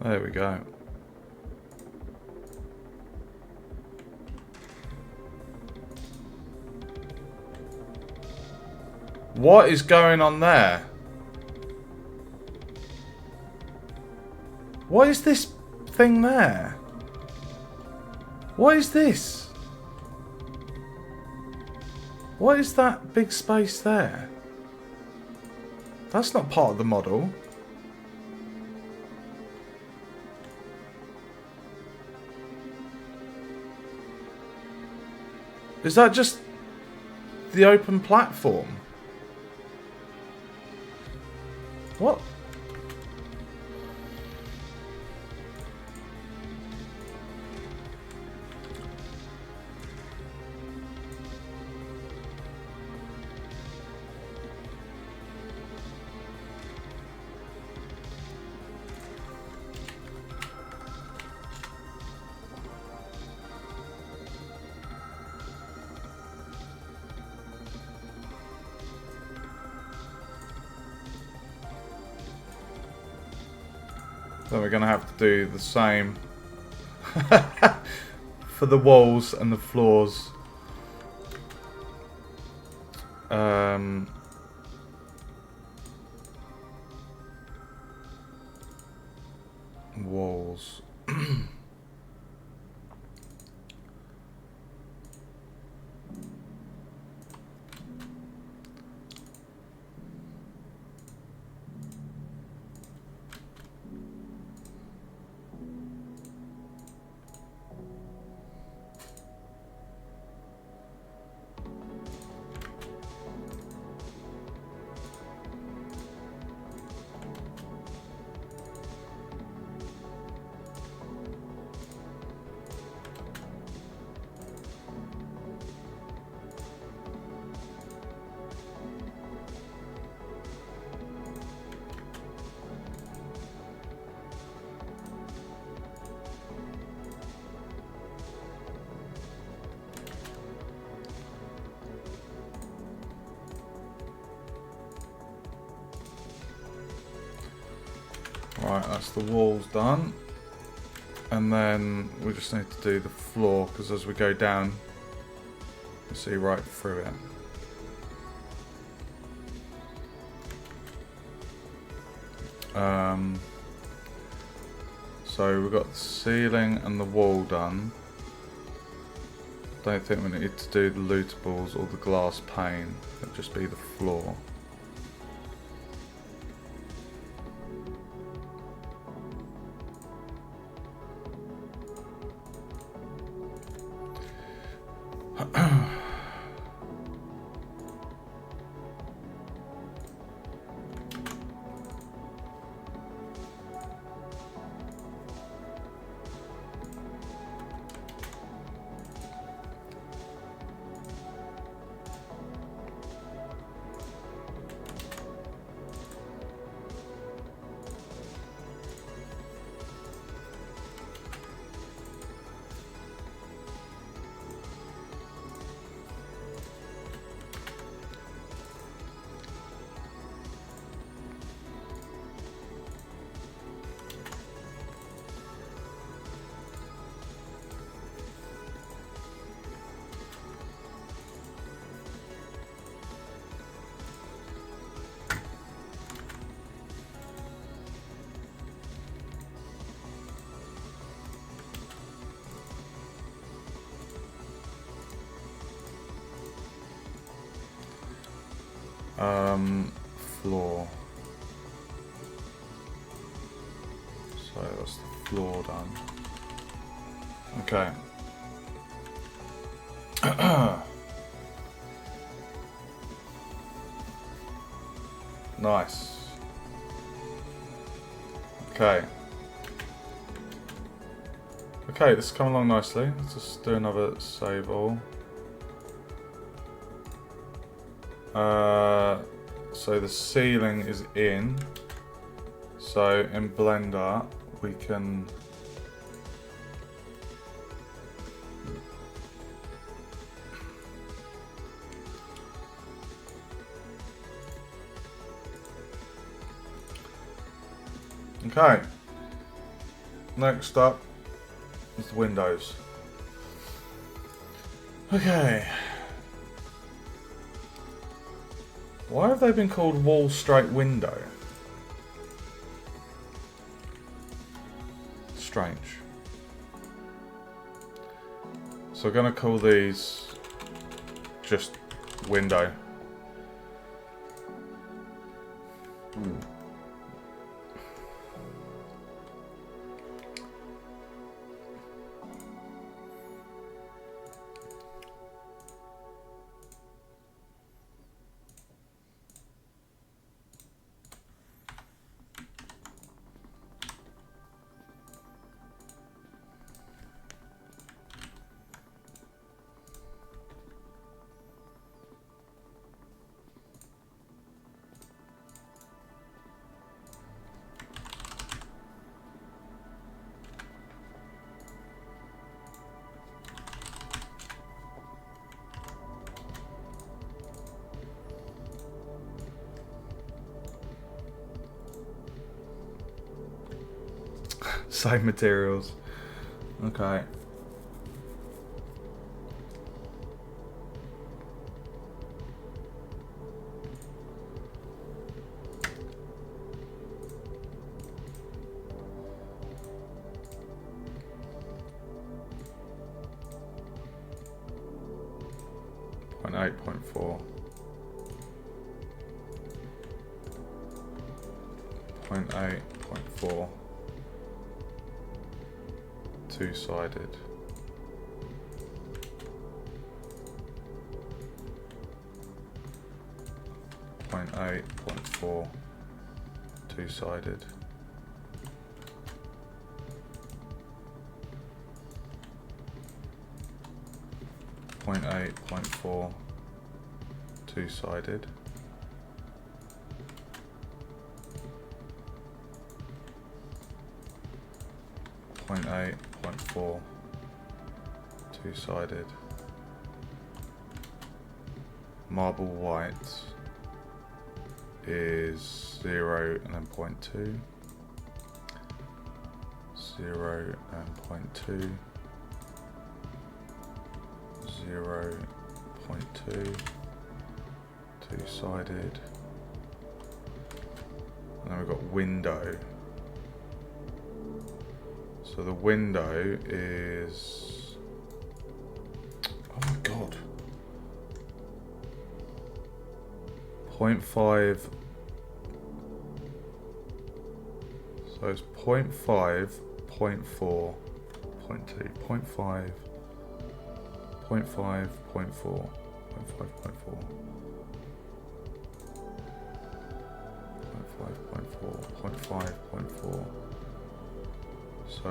There we go. What is going on there? What is this thing there? What is this? What is that big space there? That's not part of the model. Is that just the open platform? What? So we're going to have to do the same for the walls and the floors. Walls. Right, that's the walls done. And then we just need to do the floor, because as we go down, you see right through it. So we've got the ceiling and the wall done. Don't think we need to do the lootables or the glass pane. It'll just be the floor. Floor. So that's the floor done. Okay. Nice. Okay. Okay, this is coming along nicely. Let's just do another save all. So the ceiling is in. So in Blender we can okay. Next up is the windows. Okay. Why have they been called wall straight window? Strange. So we're going to call these just window. Same materials. Okay. Point 8.4. 0.8.4. Two-sided. Point 8.4. Two-sided. Point 8.4. Two-sided. 0.8, 0.4, two-sided. Marble white is 0 and then 0.2. 0 and 0.2, 0, 0.2, two-sided, and then we've got window. So the window is, oh my god, 0.5. So it's 0.5, 0.4, 0.2, 0.5, 0.5, 0.4, 0.5, 0.4, 0.5, 0.4, 0.5, 0.4. So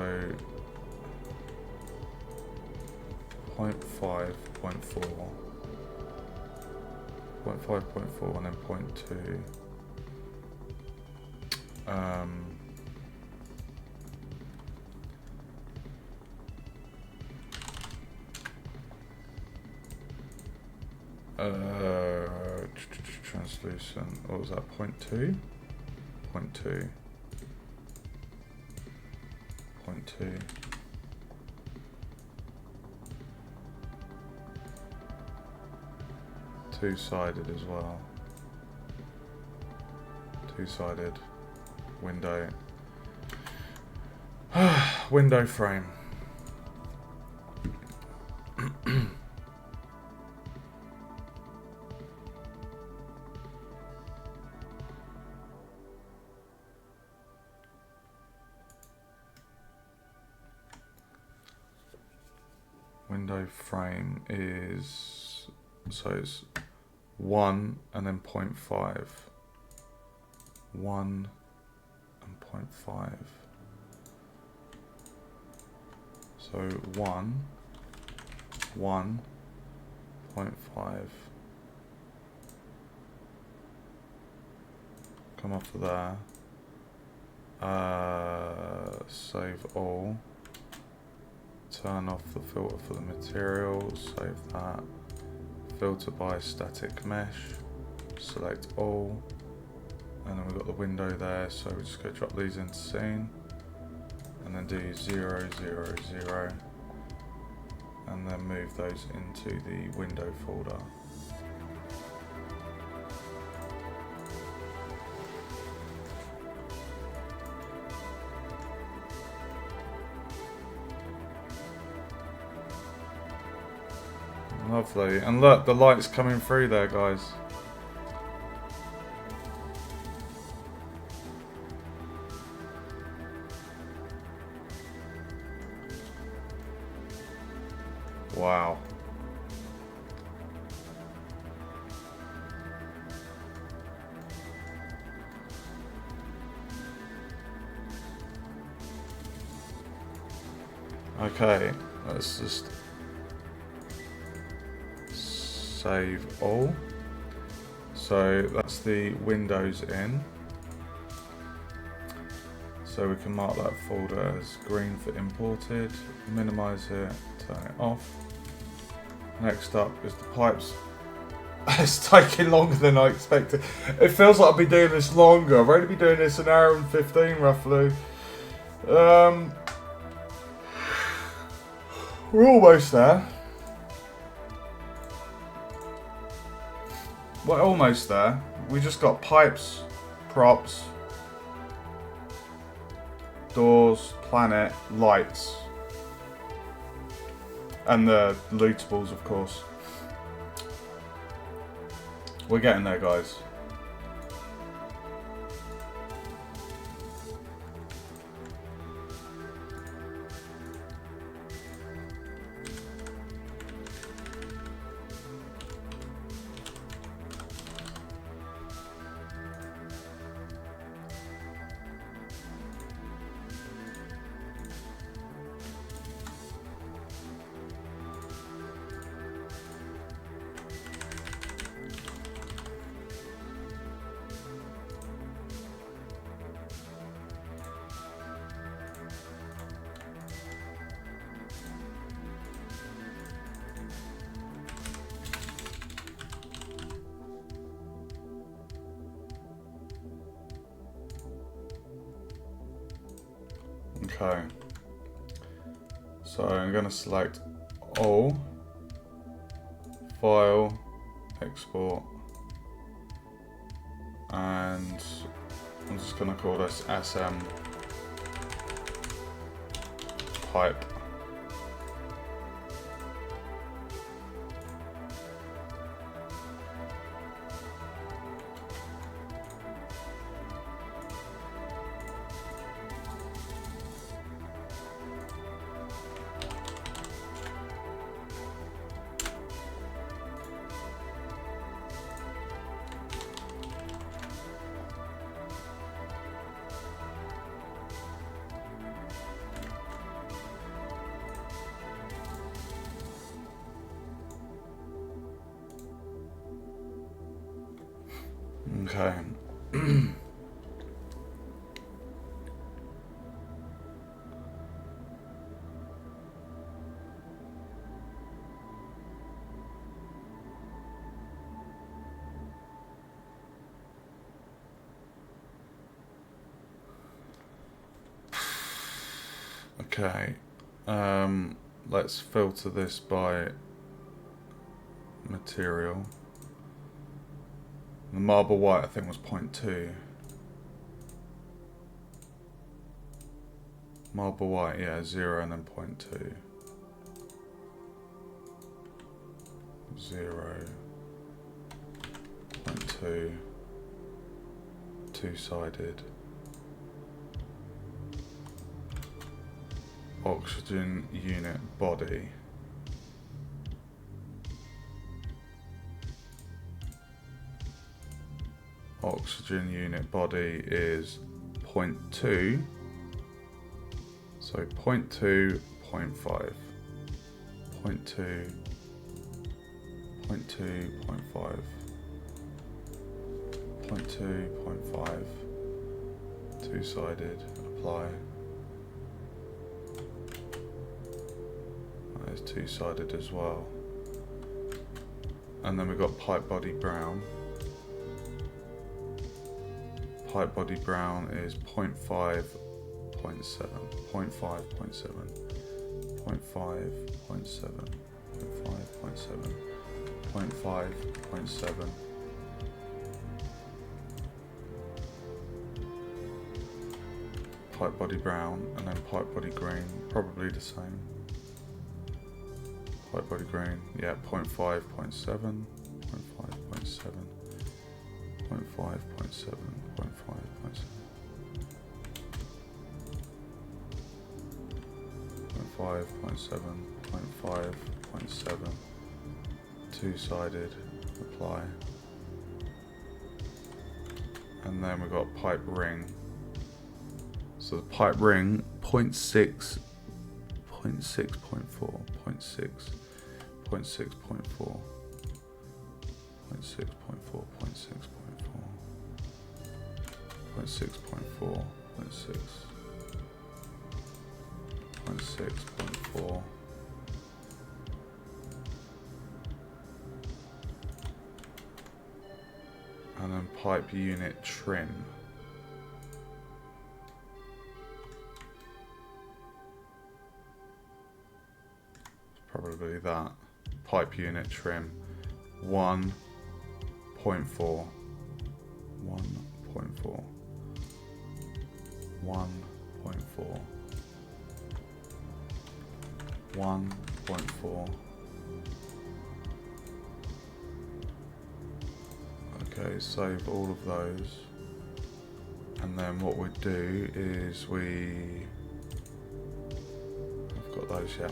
0.5, 0.4, 0.5, 0.4, and then 0.2. Translucent. What was that? 0.2? 0.2. 0.2. Two-sided as well. Two-sided window. Window frame. Window frame is, so it's 1 and then 0.5. 1 and 0.5. So 1, 1.5. Come off of there. Save all. Turn off the filter for the material. Save that. Filter by static mesh. Select all. And then we've got the window there. So we're just going to drop these into scene. And then do 0, 0, 0. And then move those into the window folder. Lovely. And look, the light's coming through there, guys. Wow. Okay, let's just save all. So that's the windows in. So we can mark that folder as green for imported, minimize it, turn it off. Next up is the pipes. It's taking longer than I expected. It feels like I've been doing this longer. I've only been doing this an hour and 15 roughly. We're almost there. We're almost there. We just got pipes, props, doors, planet, lights, and the lootables, of course. We're getting there, guys. Okay. So I'm going to select all, file, export, and I'm just going to call this SM pipe. Okay. Okay. Let's filter this by material. The marble white, I think, was 0.2. Marble white, yeah, 0 and then 0.2. 0, 0.2, two-sided. Oxygen unit body. Oxygen unit body is 0.2, so 0.2, 0.5, 0.2, 0.2, 0.5, 0.2, 0.5, two-sided, apply. That is two-sided as well. And then we've got pipe body brown. Pipe body brown is 0.5, 0.7, 0.5, 0.7, 0.5, 0.7, 0.5, 0.7, 0.5, 0.7. Pipe body brown, and then pipe body green, probably the same. Pipe body green, yeah, 0.5, 0.7, 0.5, 0.7, 0.5, 0.7, 0.5, 0.7, 0.5, 0.7, 0.5, 0.7, two-sided, apply. And then we've got pipe ring. So the pipe ring, 0.6, 0.6, 0.4, 0.6, 0.6, 0.4, 0.6, 0.4, 0.6, 0.6, 0.4, 0.6, 0.6, 0.4. And then pipe unit trim. It's probably that. Pipe unit trim. 1.4. 1.4. 1.4. 1.4. Okay, save all of those. And then what we do is I've got those, yeah.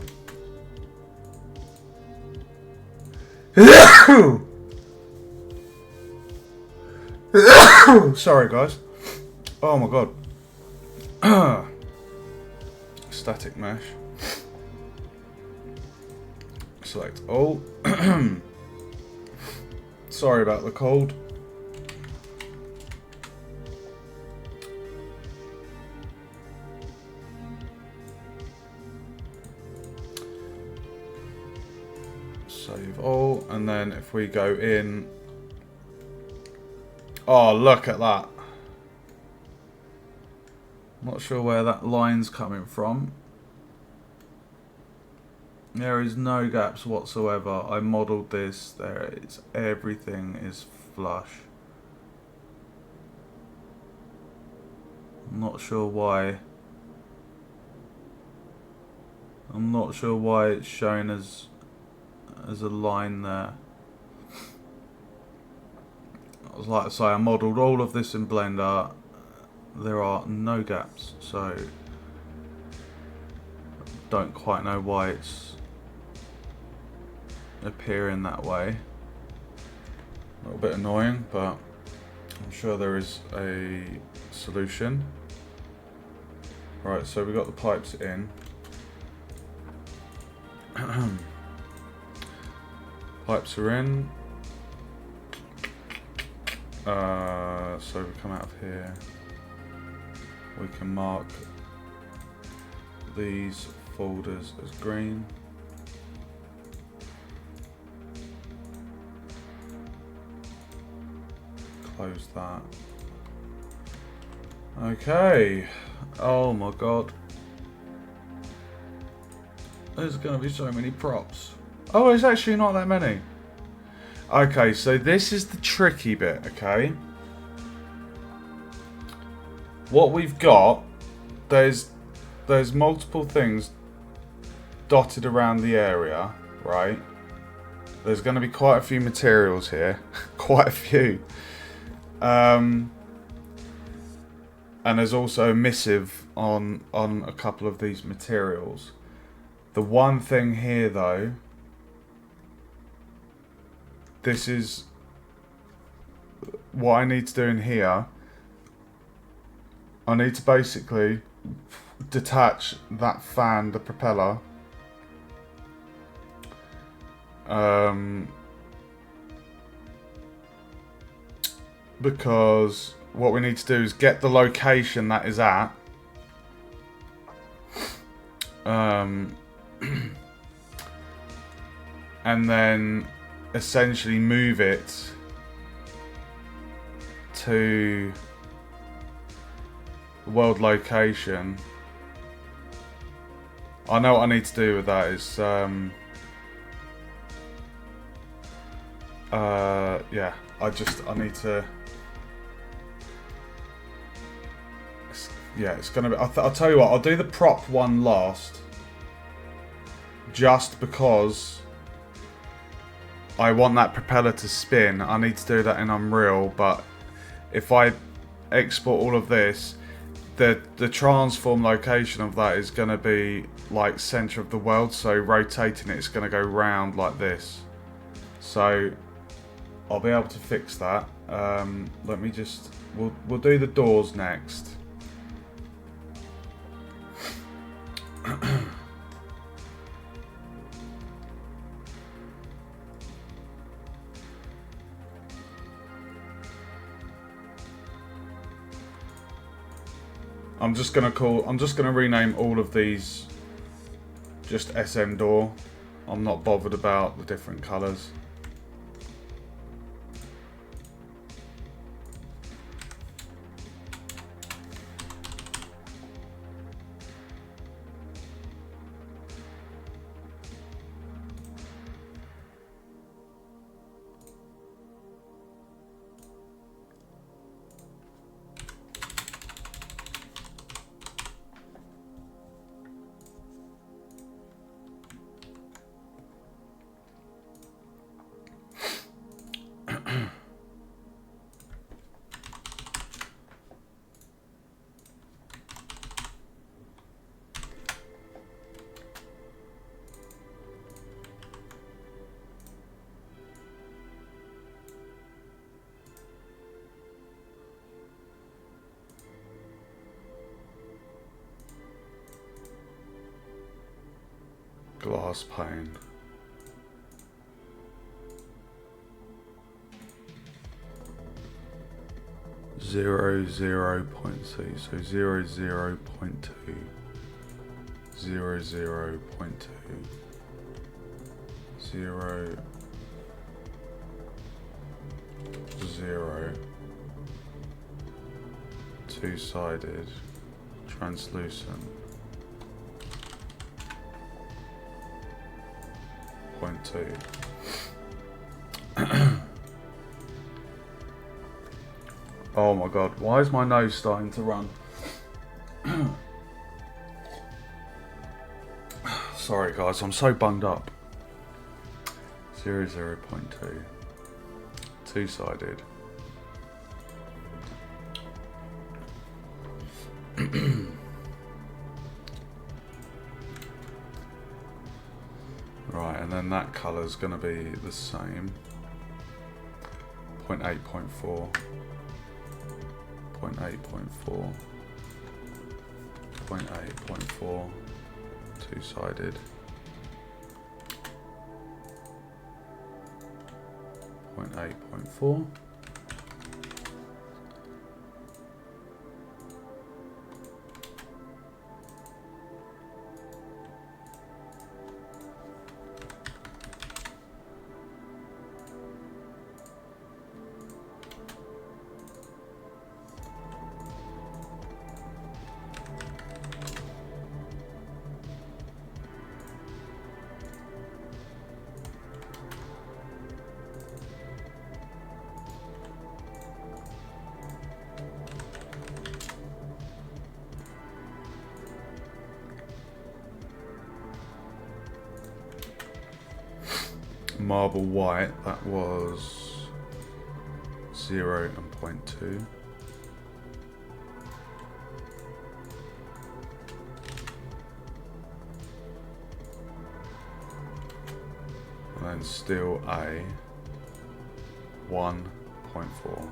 Sorry guys. Oh my god. Static mesh. Select all. Sorry about the cold. Save all, and then if we go in, oh look at that. Not sure where that line's coming from. There is no gaps whatsoever. I modelled this. There is, everything is flush. I'm not sure why. I'm not sure why it's shown as a line there. Like I say, I modelled all of this in Blender. There are no gaps, so don't quite know why it's appearing that way. A little bit annoying, but I'm sure there is a solution. Right, so we got the pipes in. Pipes are in. So we come out of here. We can mark these folders as green. Close that. Okay. Oh my god. There's going to be so many props. Oh, it's actually not that many. Okay, so this is the tricky bit, okay? What we've got, there's multiple things dotted around the area, right? There's going to be quite a few materials here. Quite a few. And there's also a missive on a couple of these materials. The one thing here, though, this is what I need to do in here. I need to basically detach that fan, the propeller, because what we need to do is get the location that is at, and then essentially move it to the world location. I know what I need to do with that is yeah, I need to, yeah, it's gonna be, I'll tell you what, I'll do the prop one last, just because I want that propeller to spin. I need to do that in Unreal, but if I export all of this, the transform location of that is going to be like center of the world, so rotating it's going to go round like this. So I'll be able to fix that. Let me just, we'll do the doors next. I'm just gonna rename all of these just SM door. I'm not bothered about the different colours. Glass pane. Zero 0.2, so 0.2, 0.2, 0, 0, two-sided, translucent. 0.2. Oh my god, why is my nose starting to run? Sorry guys, I'm so bunged up. 0.2. Two-sided. Right, and then that colour's going to be the same. 0.8, 0.4. 0.8, 0.4. 0.8, 0.4. Two-sided. 0.8, 0.4. Marble white, that was 0 and 0.2. And then steel A, 1.4.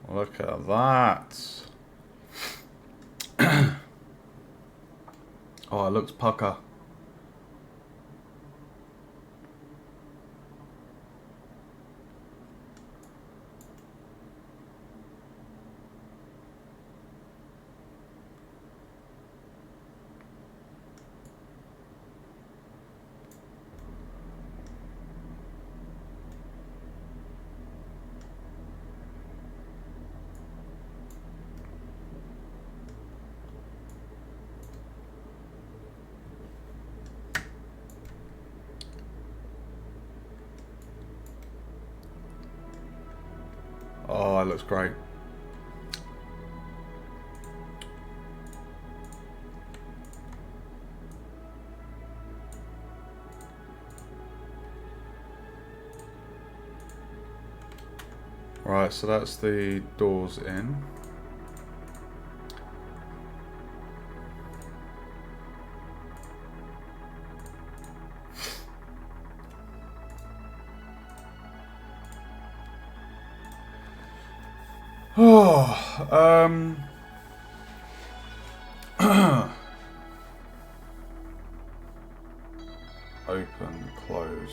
Look at that. Oh, it looks pucker. Oh, it looks great. Right, so that's the doors in. Oh, open, closed.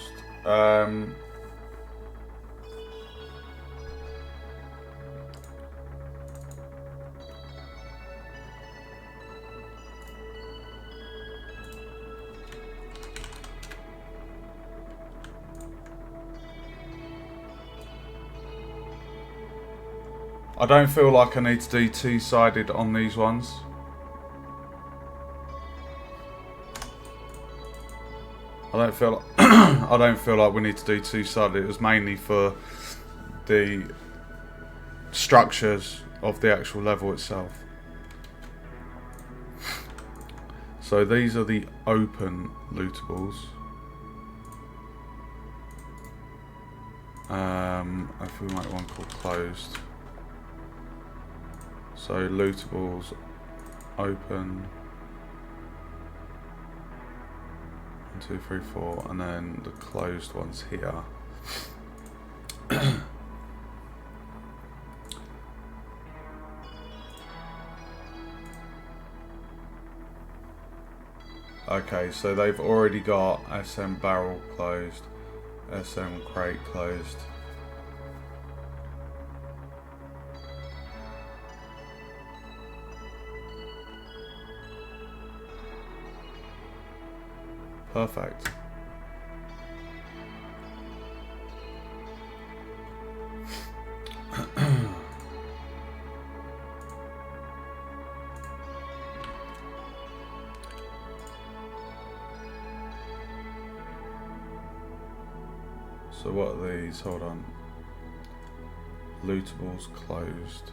I don't feel like I need to do two-sided on these ones. I don't feel I don't feel like we need to do two-sided. It was mainly for the structures of the actual level itself. So these are the open lootables. If we make one called closed. So lootables open. 1, 2, 3, 4, and then the closed ones here. Okay, so they've already got SM barrel closed, SM crate closed. Perfect. So what are these? Hold on. Lootables closed.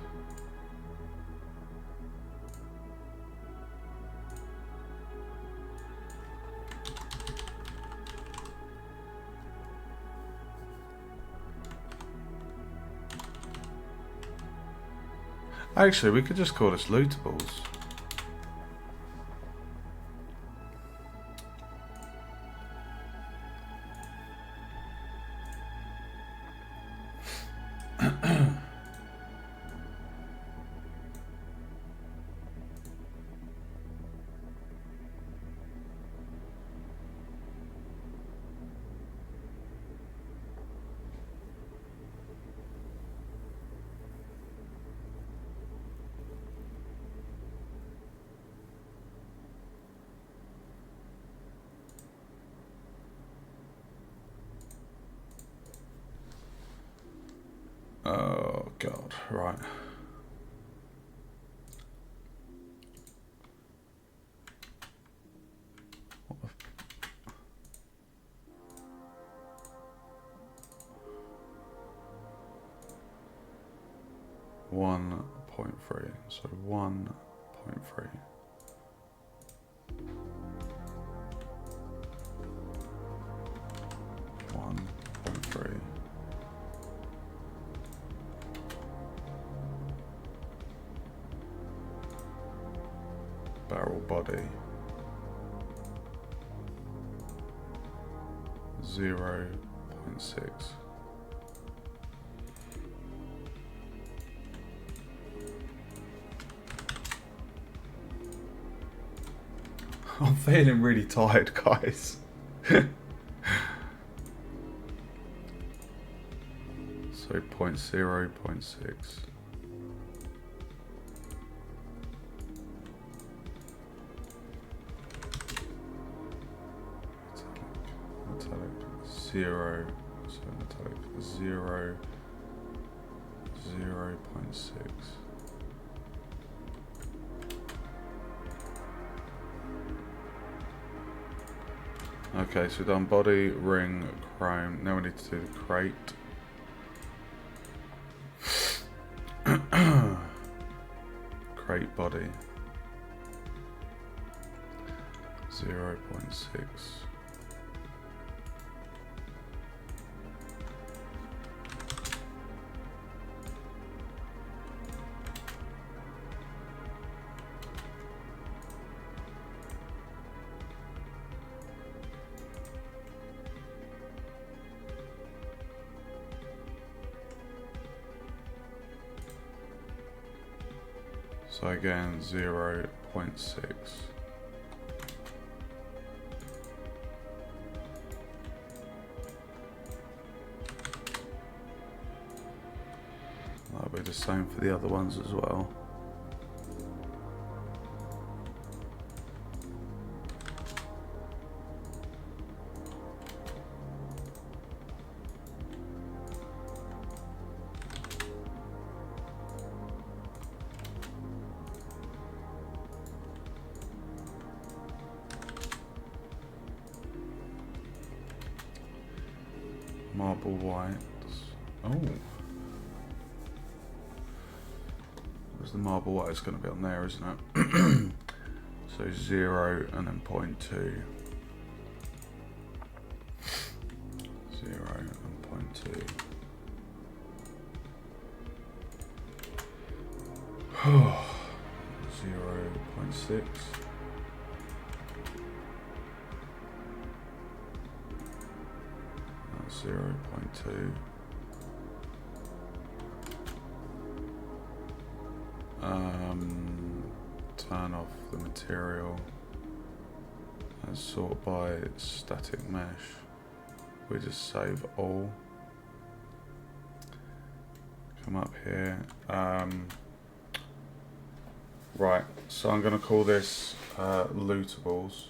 Actually, we could just call this lootables. Oh god, right. One 1.3, so 1.3. Barrel body 0.6. I'm feeling really tired, guys. So 0.6. Metallic 0, so metallic 0, 0.6. Okay, so we've done body, ring, chrome. Now we need to do the crate. Crate body 0.6. So again, 0.6. That'll be the same for the other ones as well. Marble whites. Oh. Where's the marble white? It's going to be on there, isn't it? So 0 and then 0.2. 0 and 0.2. 0.6. 0.2. Turn off the material. Let's sort by static mesh. We just save all. Come up here. Right, so I'm going to call this lootables.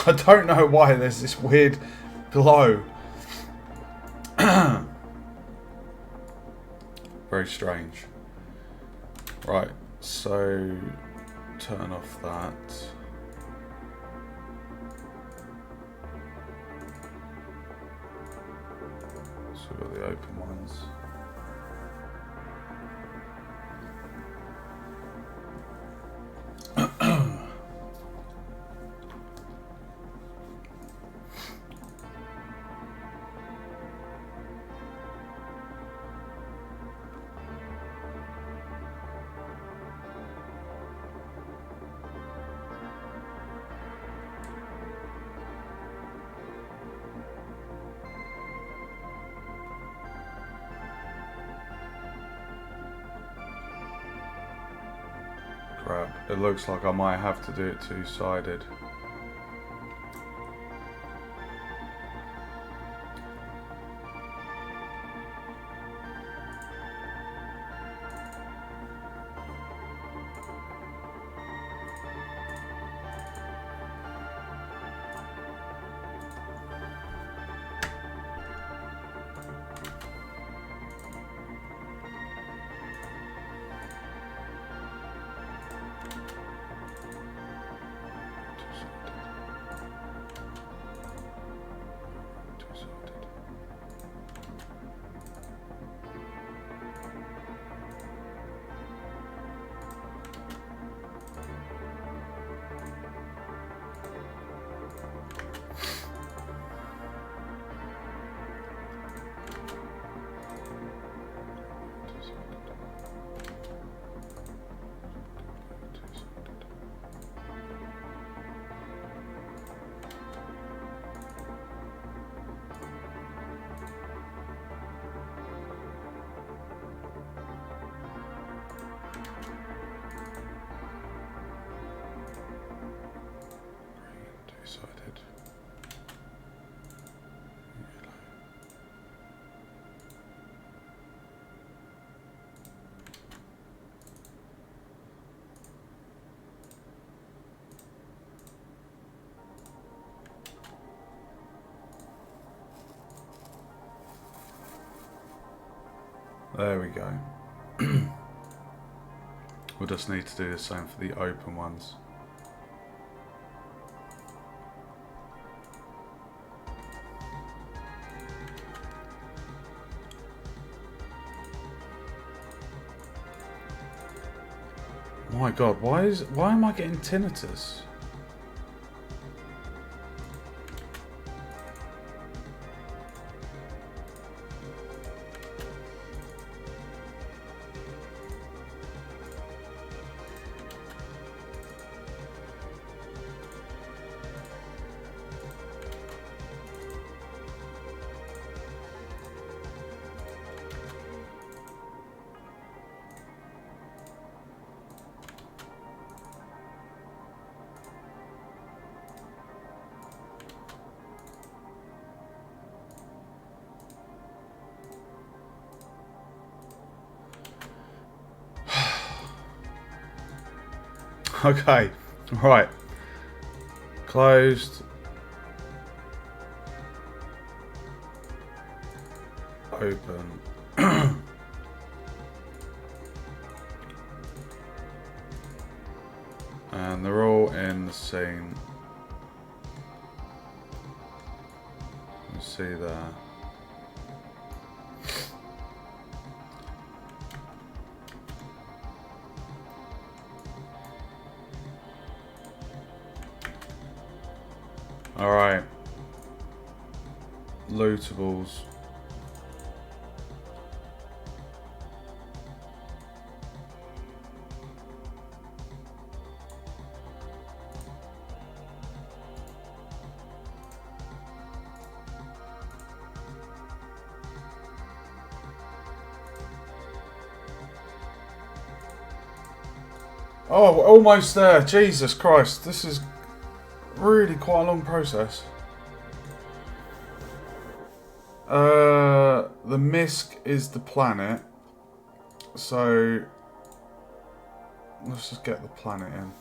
I don't know why there's this weird glow. Very strange. Right, so turn off that. So we've got the open ones. Crap, it looks like I might have to do it two-sided. Two-sided. There we go. We'll just need to do the same for the open ones. My God, why am I getting tinnitus? Okay, right. Closed. Open. And they're all in the same can see there. Alright. Lootables. Oh, we're almost there. Jesus Christ. This is really quite a long process. The Misk is the planet. So let's just get the planet in.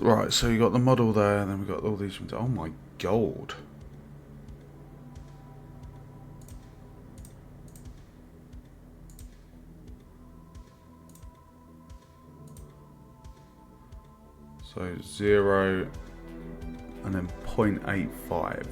Right, so you got the model there, and then we got all these. Oh my god. So 0 and then 0.85.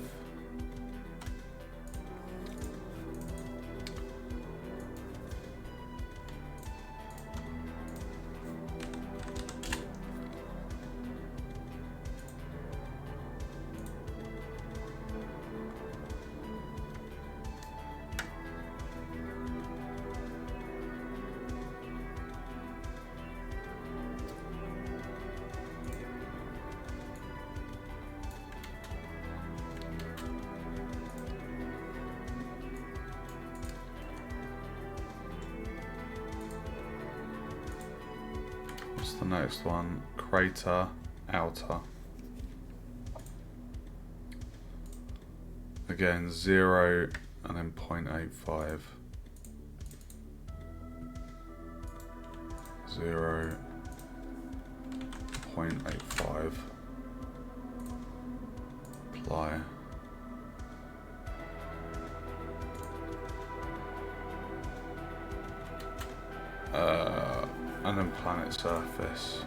What's the next one? Crater outer. Again, 0 and then 0.85. 0, 0.85. Apply. And then planet surface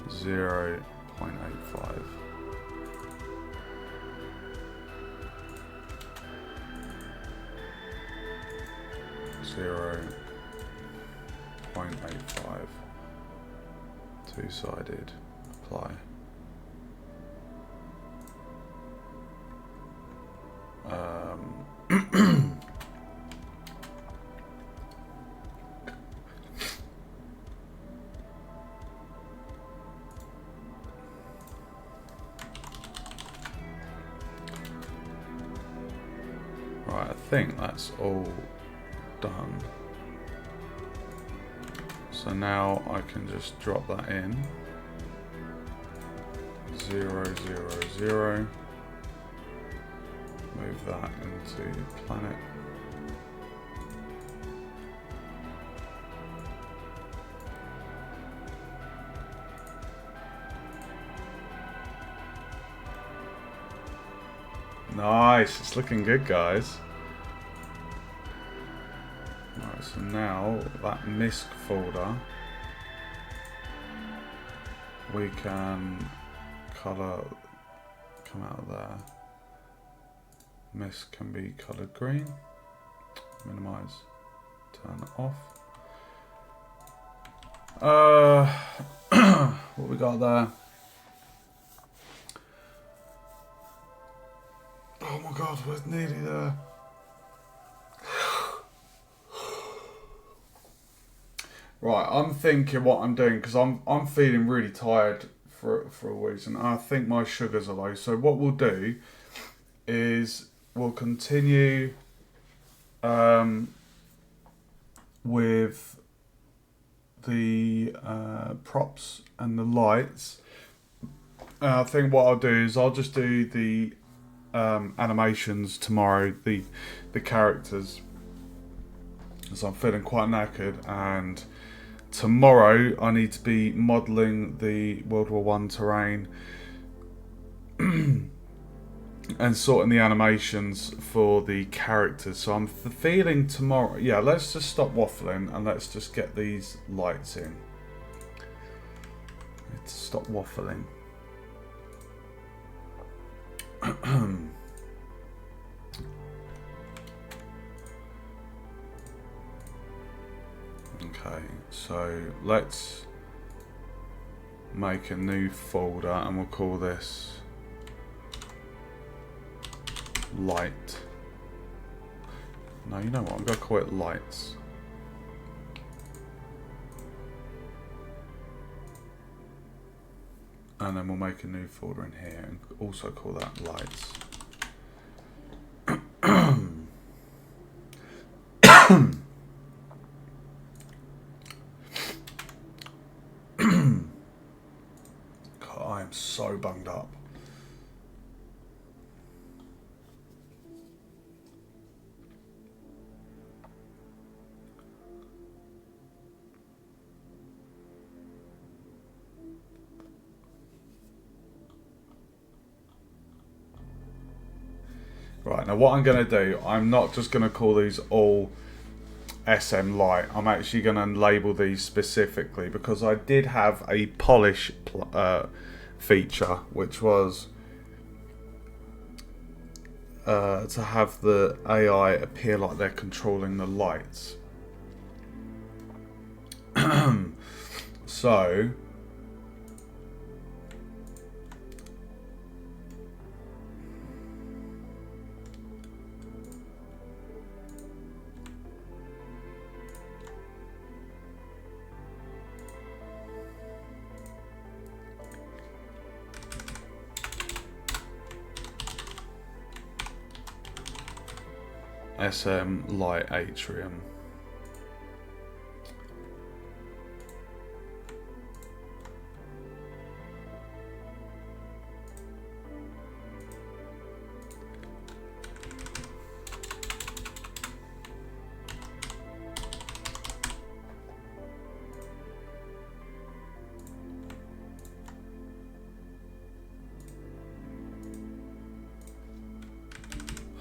0.85. Zero 0.85. Two-sided. Apply. Right, I think that's all done. So now I can just drop that in. 0, 0, 0. Move that into planet. Nice, it's looking good, guys. Right, so now that Misk folder, we can color, come out of there. Misk can be colored green. Minimize, turn off. What we got there? Oh my god, we're nearly there. Right, I'm thinking what I'm doing because I'm feeling really tired for a reason. I think my sugars are low. So what we'll do is we'll continue with the props and the lights. I think what I'll do is I'll just do the animations tomorrow, the characters, because I'm feeling quite knackered. And tomorrow I need to be modelling the World War One terrain and sorting the animations for the characters. So I'm feeling tomorrow. Yeah, let's just stop waffling and let's just get these lights in. Let's stop waffling. Okay, so let's make a new folder and we'll call this light. No, you know what? I'm going to call it lights. And then we'll make a new folder in here and also call that lights. God, I am so bunged up. Right, now what I'm going to do, I'm not just going to call these all SM Light. I'm actually going to label these specifically because I did have a polish feature, which was to have the AI appear like they're controlling the lights. So SM Light Atrium.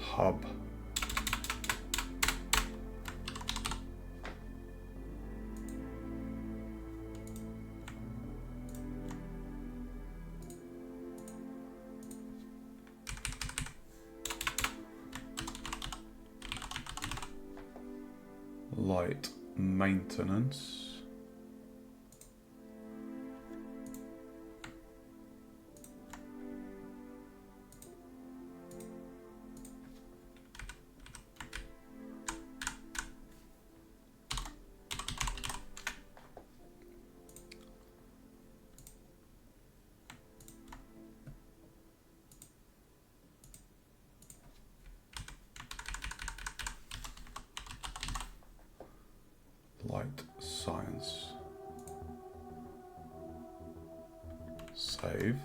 Hub. Light maintenance. Light science. Save.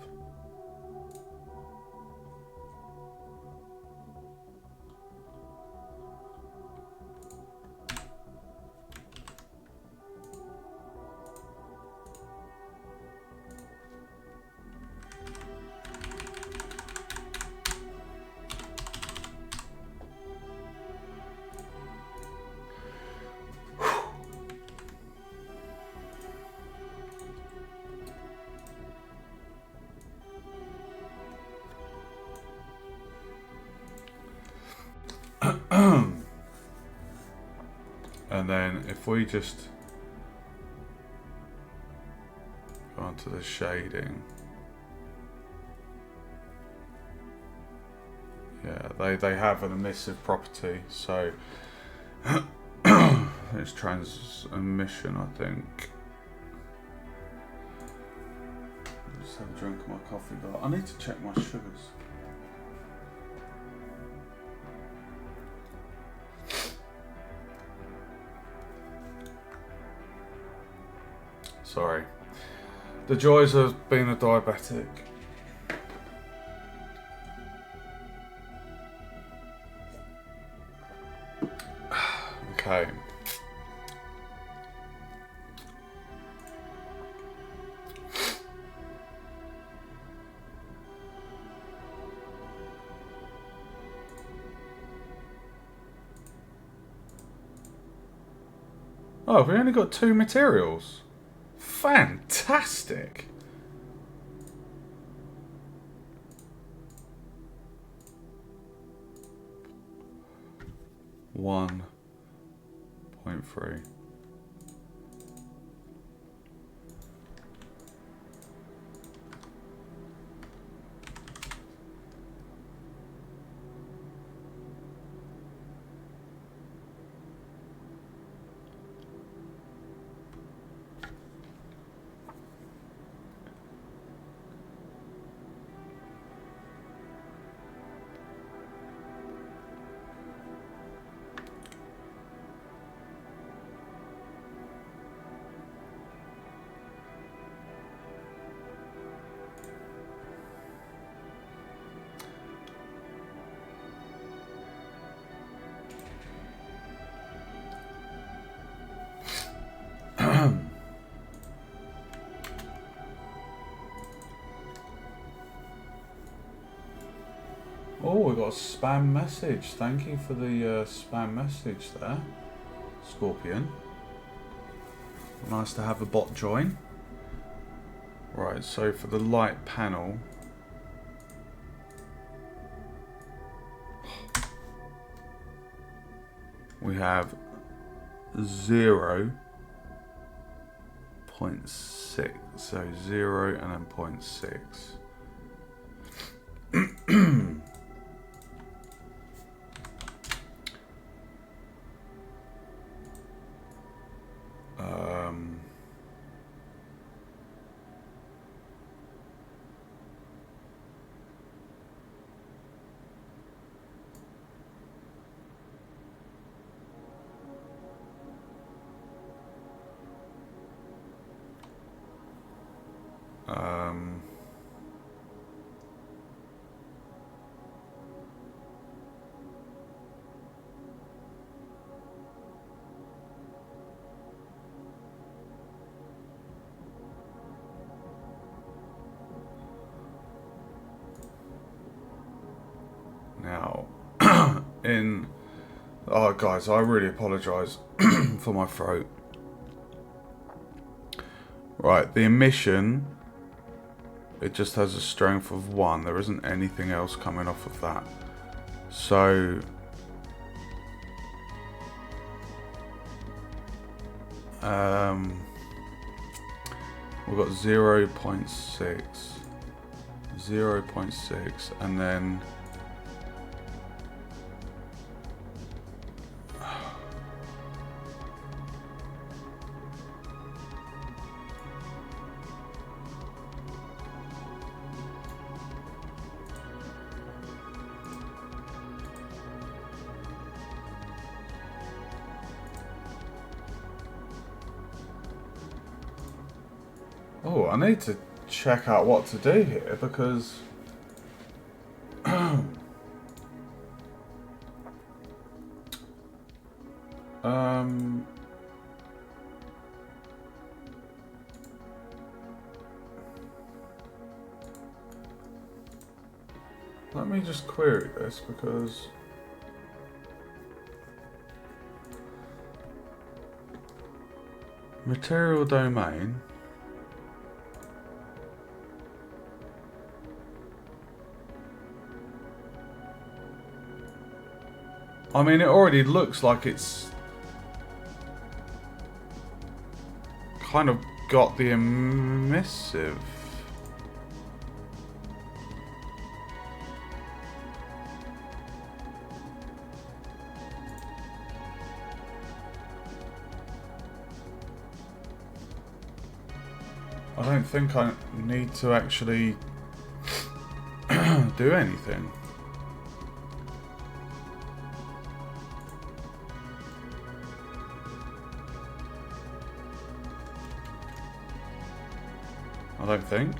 And then if we just go onto the shading, Yeah, they have an emissive property, so it's transmission, I think. Just have a drink of my coffee, but I need to check my sugars. Sorry. The joys of being a diabetic. Okay. Oh, we only got 2 materials. Fantastic. One. 0.3. Oh, we got a spam message. Thank you for the spam message there, Scorpion. Nice to have a bot join. Right, so for the light panel, we have 0.6, so 0 and then 0.6. Now, oh guys, I really apologise for my throat. Right, the emission, it just has a strength of 1. There isn't anything else coming off of that. So, we've got 0.6, 0.6, and then oh, I need to check out what to do here because let me just query this because material domain. I mean, it already looks like it's kind of got the emissive. I don't think I need to actually do anything. I don't think.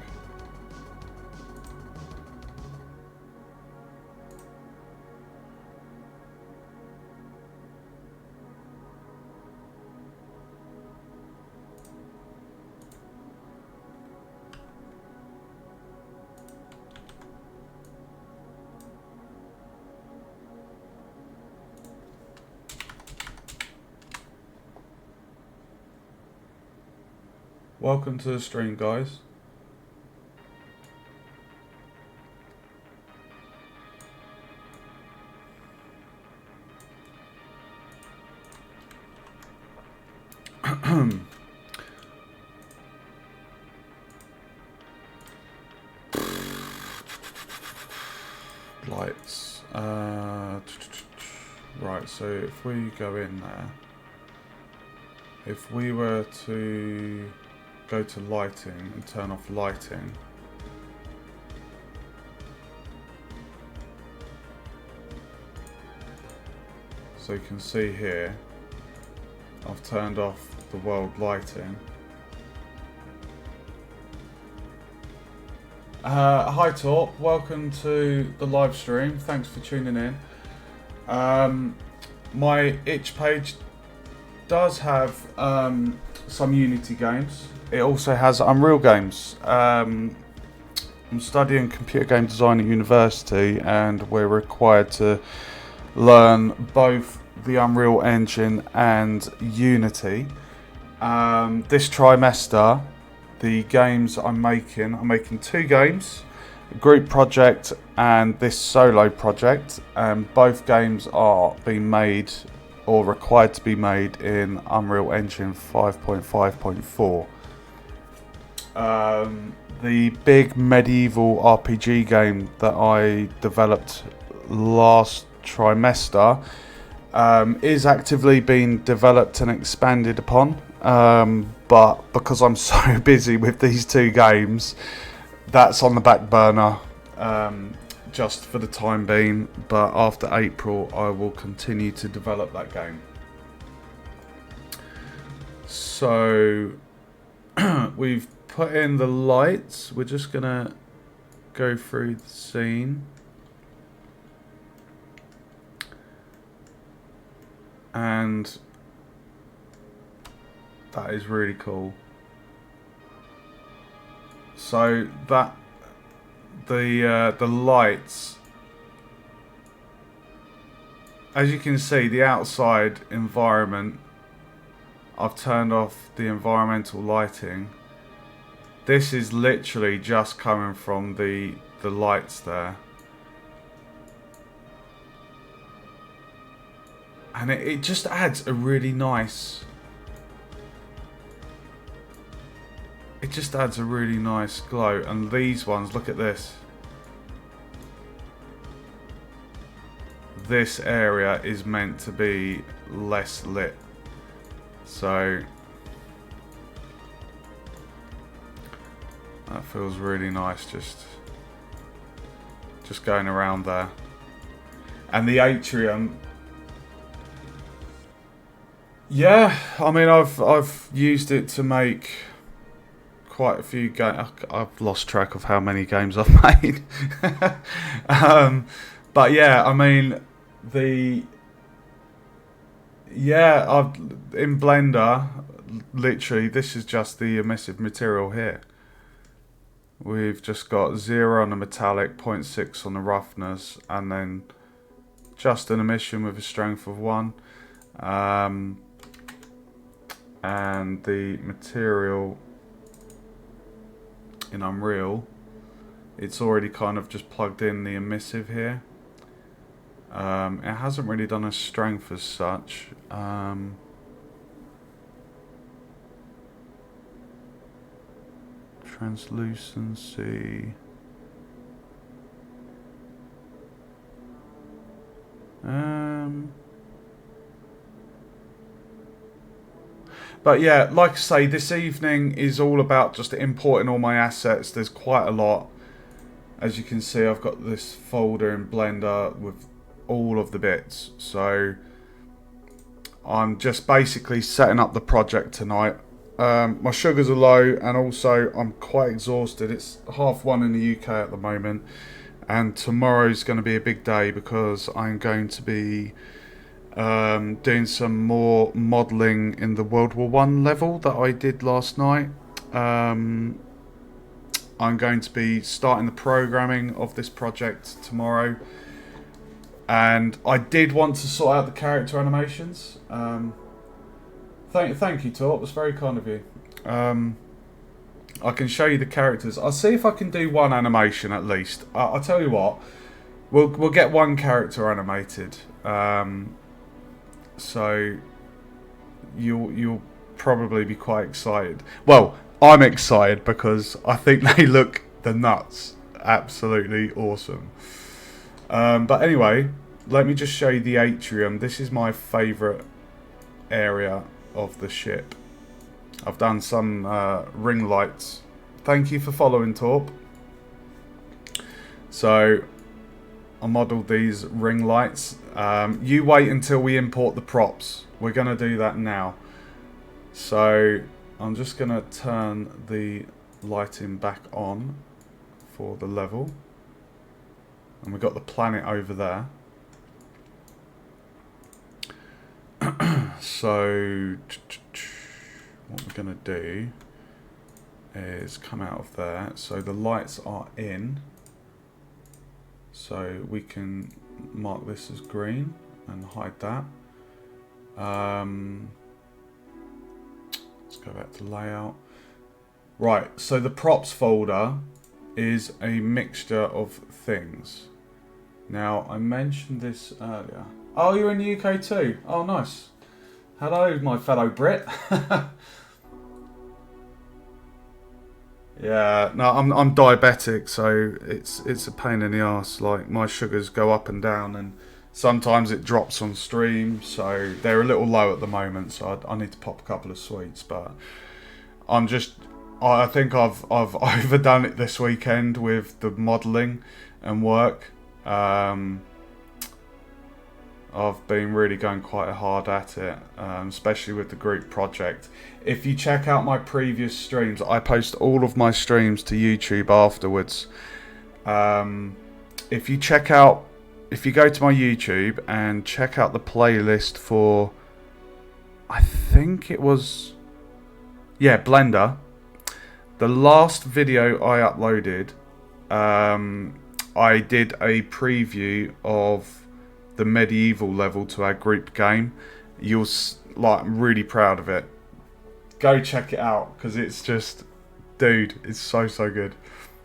Welcome to the stream, guys. Lights. Right, so if we go in there, if we were to go to lighting and turn off lighting, so you can see here, I've turned off the world lighting. Hi Torp, welcome to the live stream. Thanks for tuning in. My itch page does have some Unity games. It also has Unreal games. I'm studying computer game design at university, and we're required to learn both the Unreal Engine and Unity. This trimester, the games I'm making 2 games, a group project and this solo project, and both games are being made or required to be made in Unreal Engine 5.5.4. The big medieval RPG game that I developed last trimester is actively being developed and expanded upon, but because I'm so busy with these 2 games, that's on the back burner just for the time being. But after April I will continue to develop that game. So we've put in the lights. We're just gonna go through the scene. And that is really cool. So that the lights, as you can see, the outside environment, I've turned off the environmental lighting. This is literally just coming from the lights there. And it just adds a really nice... It just adds a really nice glow. And these ones, look at this. This area is meant to be less lit. So that feels really nice, just going around there. And the atrium, yeah, I mean I've used it to make quite a few games. I've lost track of how many games I've made. But yeah, I mean I've in Blender, literally this is just the emissive material here. We've just got 0 on the metallic, 0.6 on the roughness, and then just an emission with a strength of 1. And the material in Unreal, it's already kind of just plugged in the emissive here. It hasn't really done a strength as such. Translucency. But yeah, like I say, this evening is all about just importing all my assets. There's quite a lot. As you can see, I've got this folder in Blender with all of the bits. So I'm just basically setting up the project tonight. My sugars are low, and also I'm quite exhausted. It's 1:30 in the UK at the moment, and tomorrow's going to be a big day because I'm going to be doing some more modelling in the World War One level that I did last night. I'm going to be starting the programming of this project tomorrow, and I did want to sort out the character animations. Thank you, Torp. That's very kind of you. I can show you the characters. I'll see if I can do one animation at least. I'll tell you what. We'll get one character animated. So you'll probably be quite excited. Well, I'm excited because I think they look the nuts. Absolutely awesome. But anyway, let me just show you the atrium. This is my favourite area of the ship. I've done some ring lights. Thank you for following, Torp. So I modelled these ring lights. You wait until we import the props. We're going to do that now. So I'm just going to turn the lighting back on for the level. And we've got the planet over there. So what we're going to do is come out of there. So the lights are in. So we can mark this as green and hide that. Let's go back to layout. Right, so the props folder is a mixture of things. Now, I mentioned this earlier. Oh, you're in the UK too? Oh, nice. Hello, my fellow Brit. Yeah, no, I'm diabetic, so it's a pain in the arse. Like, my sugars go up and down, and sometimes it drops on stream, so they're a little low at the moment. So I need to pop a couple of sweets, but I think I've overdone it this weekend with the modelling and work. I've been really going quite hard at it, especially with the group project. If you check out my previous streams, I post all of my streams to YouTube afterwards. If you go to my YouTube and check out the playlist for, I think it was, yeah, Blender. The last video I uploaded, I did a preview of the medieval level to our group game. I'm really proud of it. Go check it out because it's just, dude, it's so good.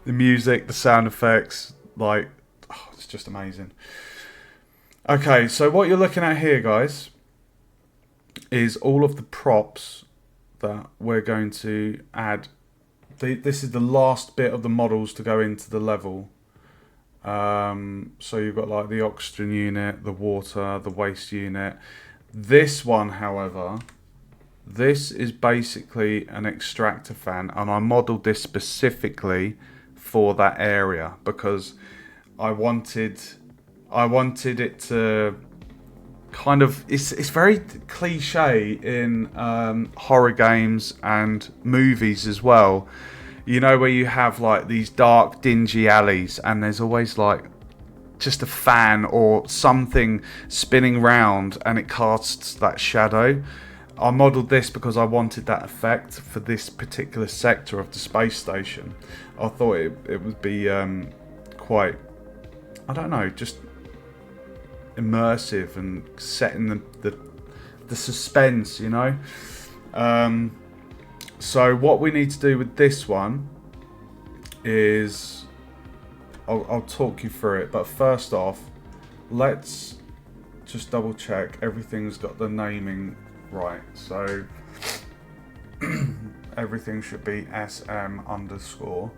The music, the sound effects, it's just amazing. Okay, so what you're looking at here, guys, is all of the props that we're going to add. This is the last bit of the models to go into the level. So you've got like the oxygen unit, the water, the waste unit. This one, however, this is basically an extractor fan, and I modelled this specifically for that area because I wanted it to kind of, it's very cliche in horror games and movies as well. You know, where you have like these dark, dingy alleys, and there's always like just a fan or something spinning round, and it casts that shadow. I modelled this because I wanted that effect for this particular sector of the space station. I thought it would be quite, I don't know, just immersive and setting the suspense, you know. So what we need to do with this one is, I'll talk you through it, but first off, let's just double check everything's got the naming right. So everything should be SM_.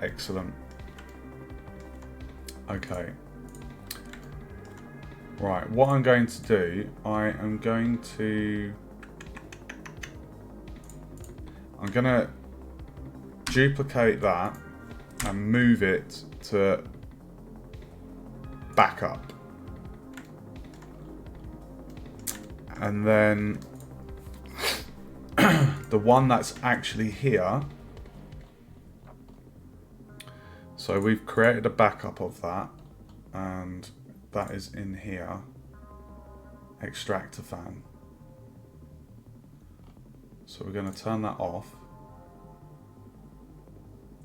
Excellent. Okay, Right, what I'm going to do, I'm going to duplicate that and move it to backup. And then the one that's actually here, so we've created a backup of that, and that is in here, extractor fan. So we're going to turn that off.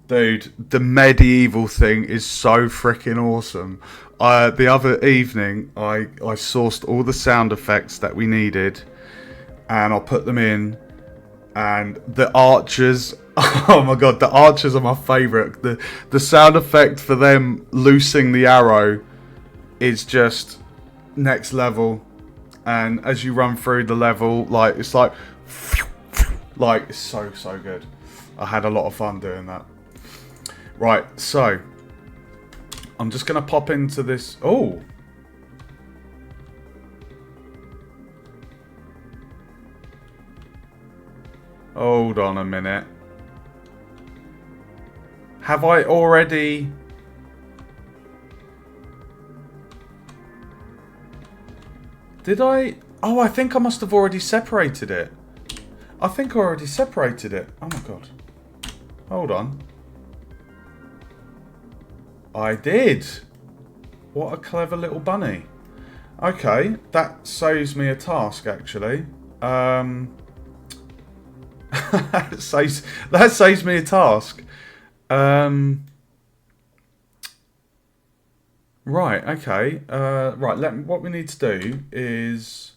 Dude, the medieval thing is so freaking awesome. The other evening, I sourced all the sound effects that we needed, and I put them in. And the archers, oh my god, the archers are my favourite. The sound effect for them loosing the arrow is just next level. And as you run through the level, like it's like it's so good. I had a lot of fun doing that. Right, so I'm just gonna pop into this. Oh, hold on a minute. Have I already? Did I? Oh, I think I must have already separated it. I think I already separated it. Oh my god. Hold on. I did. What a clever little bunny. Okay, that saves me a task actually. That saves me a task. Right, okay. Right, what we need to do is...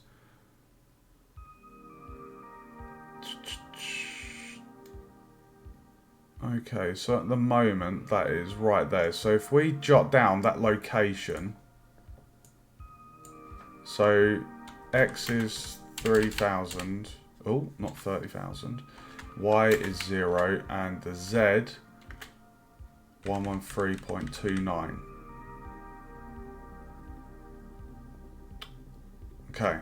Okay, so at the moment that is right there. So if we jot down that location... So X is 3,000. Oh, not 30,000. Y is 0 and the Z 113.29. Okay.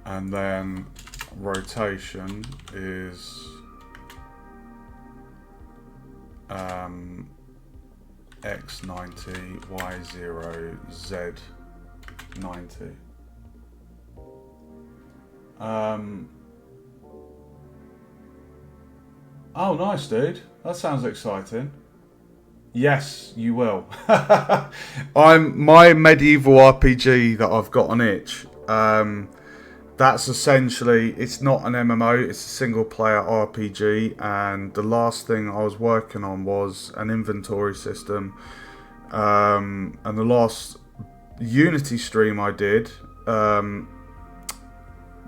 And then rotation is X 90, Y 0, Z 90. Oh, nice, dude. That sounds exciting. Yes, you will. My medieval RPG that I've got on itch. That's essentially, it's not an MMO, it's a single player RPG, and the last thing I was working on was an inventory system. And the last Unity stream I did, I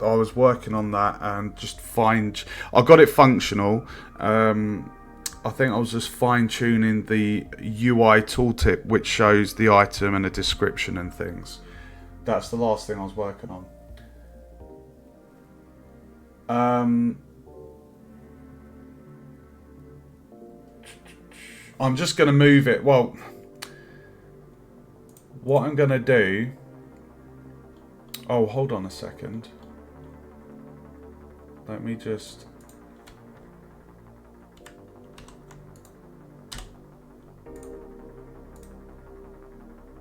was working on that and just I got it functional. I think I was just fine-tuning the UI tooltip, which shows the item and a description and things. That's the last thing I was working on. I'm just going to move it. Well, what I'm going to do... Oh, hold on a second. Let me just...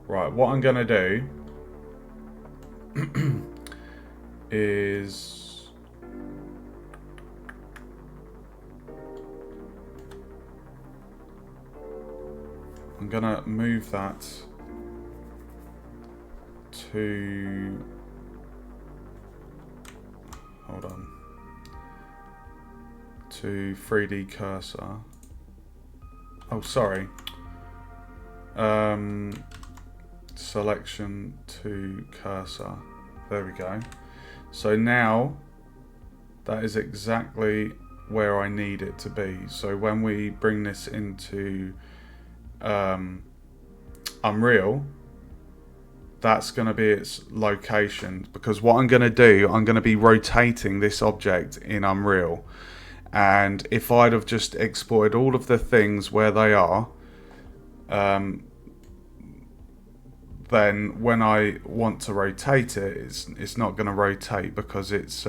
Right, what I'm going to do is... I'm going to move that to... Hold on. To 3D cursor. Oh, sorry. Selection to cursor. There we go. So now that is exactly where I need it to be. So when we bring this into Unreal, that's going to be its location, because what I'm going to do, I'm going to be rotating this object in Unreal. And if I'd have just exported all of the things where they are, then when I want to rotate it, it's not going to rotate because its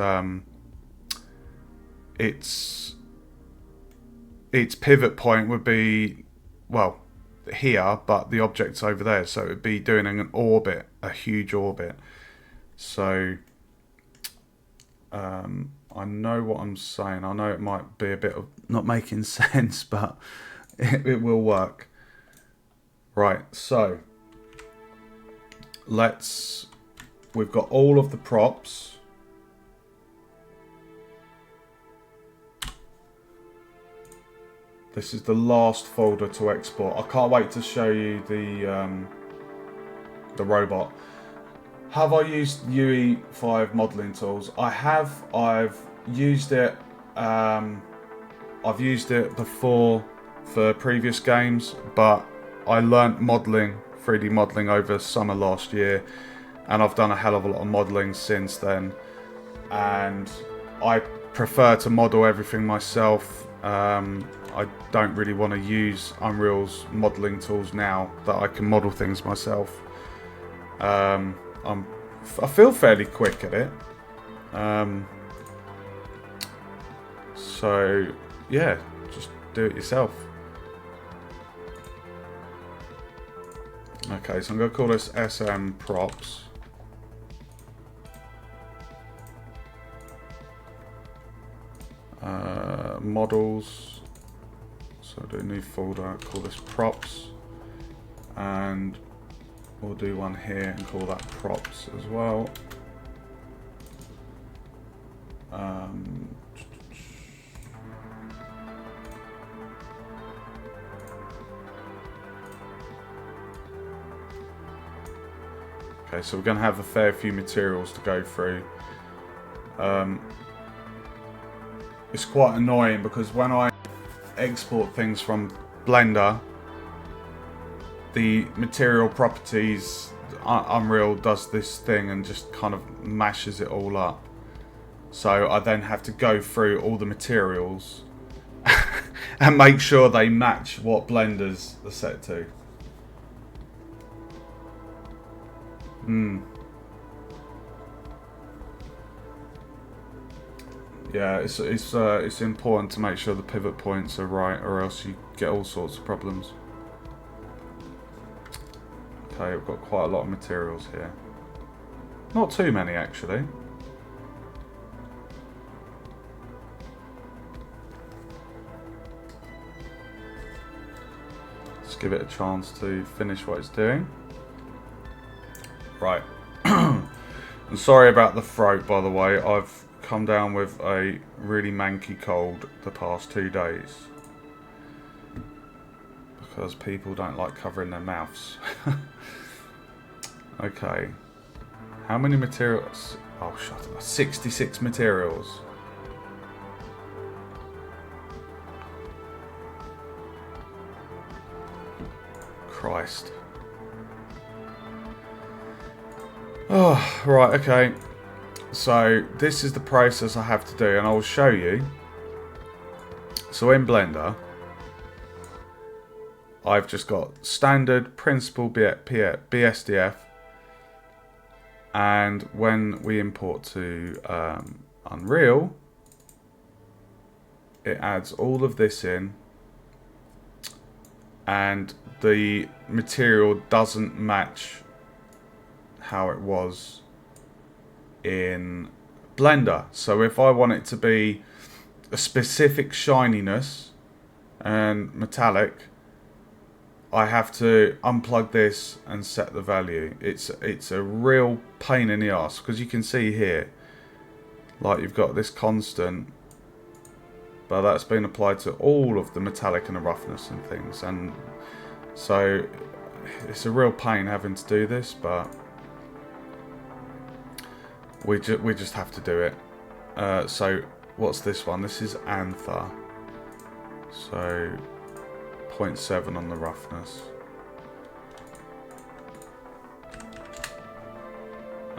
pivot point would be, well, here, but the object's over there, so it would be doing an orbit, a huge orbit. So I know what I'm saying. I know it might be a bit of not making sense, but it will work. Right, so we've got all of the props. This is the last folder to export. I can't wait to show you the robot. Have I used UE5 modeling tools? I have. I've used it. I've used it before for previous games, but I learnt modeling, 3D modeling, over summer last year, and I've done a hell of a lot of modeling since then. And I prefer to model everything myself. I don't really want to use Unreal's modeling tools now that I can model things myself. I feel fairly quick at it. So yeah, just do it yourself. Okay, so I'm going to call this SM Props. Models. So I'll do a new folder, call this Props. And we'll do one here and call that Props as well. Okay, so we're going to have a fair few materials to go through. It's quite annoying because when I export things from Blender, the material properties, Unreal does this thing and just kind of mashes it all up. So I then have to go through all the materials and make sure they match what Blender's are set to. Yeah, it's important to make sure the pivot points are right, or else you get all sorts of problems. Okay, we've got quite a lot of materials here. Not too many, actually. Let's give it a chance to finish what it's doing. Right. I'm sorry about the throat, by the way. I've come down with a really manky cold the past 2 days. Because people don't like covering their mouths. Okay. How many materials? Oh, shut up. 66 materials. Christ. Oh, right, okay. So, this is the process I have to do, and I will show you. So, in Blender, I've just got standard principal BSDF, and when we import to Unreal, it adds all of this in, and the material doesn't match how it was in Blender. So if I want it to be a specific shininess and metallic, I have to unplug this and set the value. It's a real pain in the arse, because you can see here, like, you've got this constant, but that's been applied to all of the metallic and the roughness and things, and so it's a real pain having to do this, but we just have to do it. So what's this one? This is Anther. So 0.7 on the roughness.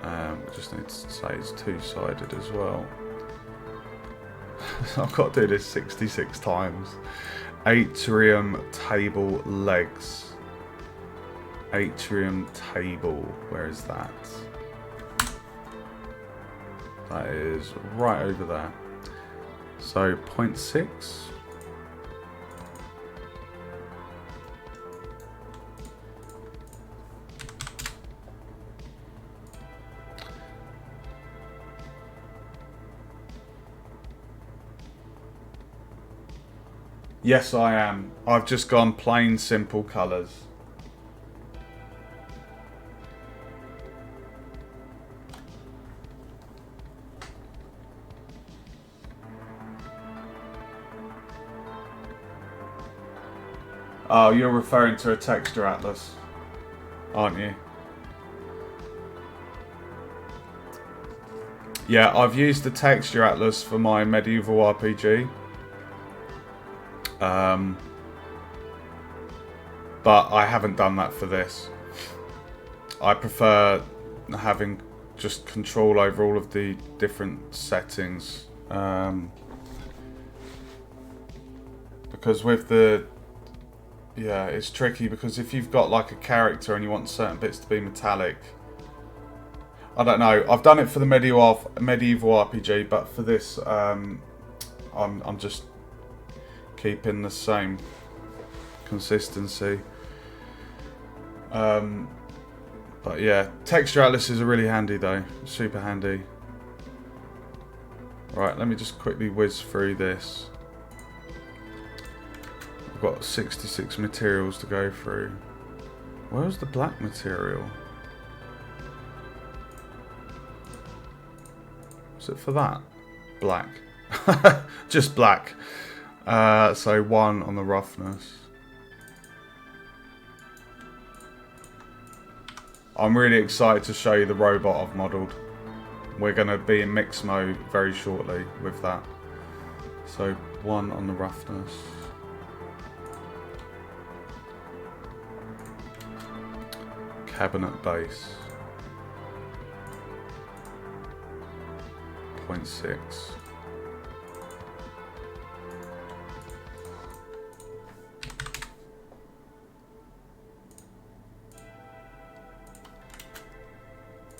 We just need to say it's two-sided as well. I've got to do this 66 times. Atrium table legs. Atrium table. Where is that? That is right over there. So 0.6. Yes, I am. I've just gone plain simple colours. Oh, you're referring to a texture atlas, aren't you? Yeah, I've used the texture atlas for my medieval RPG. But I haven't done that for this. I prefer having just control over all of the different settings. Because with the... Yeah, it's tricky because if you've got like a character and you want certain bits to be metallic... I don't know. I've done it for the medieval RPG, but for this, I'm just keeping the same consistency. But yeah, texture atlases are really handy though. Super handy. Right, let me just quickly whiz through this. I've got 66 materials to go through. Where's the black material? Is it for that? Black. Just black. So 1 on the roughness. I'm really excited to show you the robot I've modelled. We're going to be in mix mode very shortly with that. So 1 on the roughness. Cabinet base. 0.6.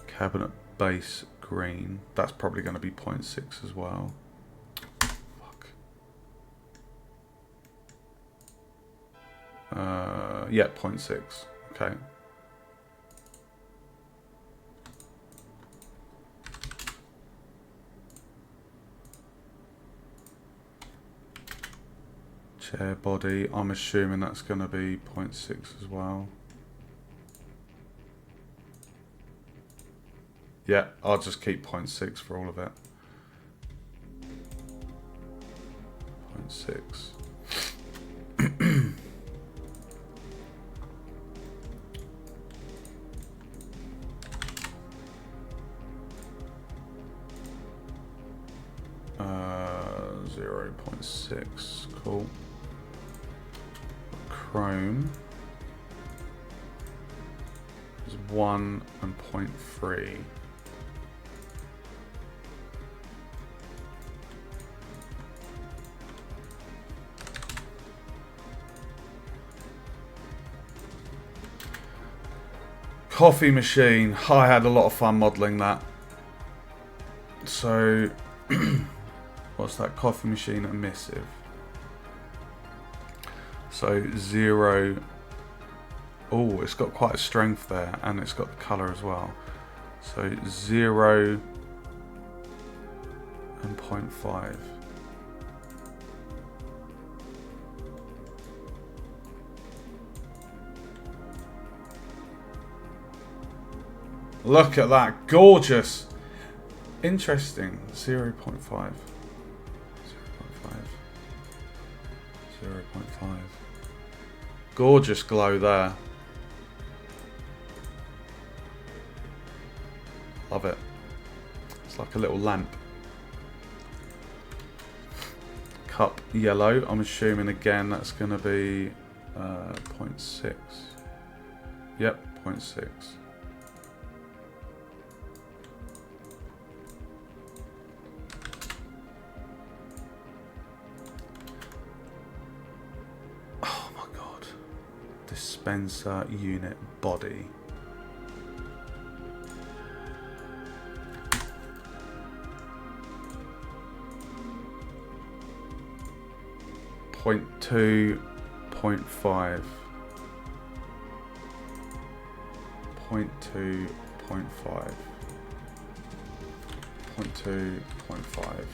Cabinet base green. That's probably going to be 0.6 as well. Fuck. Yeah, 0.6. Okay. Chair body, I'm assuming that's going to be 0.6 as well. Yeah, I'll just keep 0.6 for all of it. 0.6. Uh, 0.6, cool. Chrome is 1 and 0.3. Coffee machine. I had a lot of fun modelling that. So, what's that? Coffee machine emissive. So 0. Oh, it's got quite a strength there, and it's got the colour as well. So 0 and 0.5. Look at that, gorgeous. Interesting. 0.5. 0.5. 0.5. Gorgeous glow there. Love it. It's like a little lamp. Cup yellow. I'm assuming again that's going to be 0.6. Yep, 0.6. dispenser unit body. Point 2, 0.5. 0.2, 0.5. 0.2, 0.5.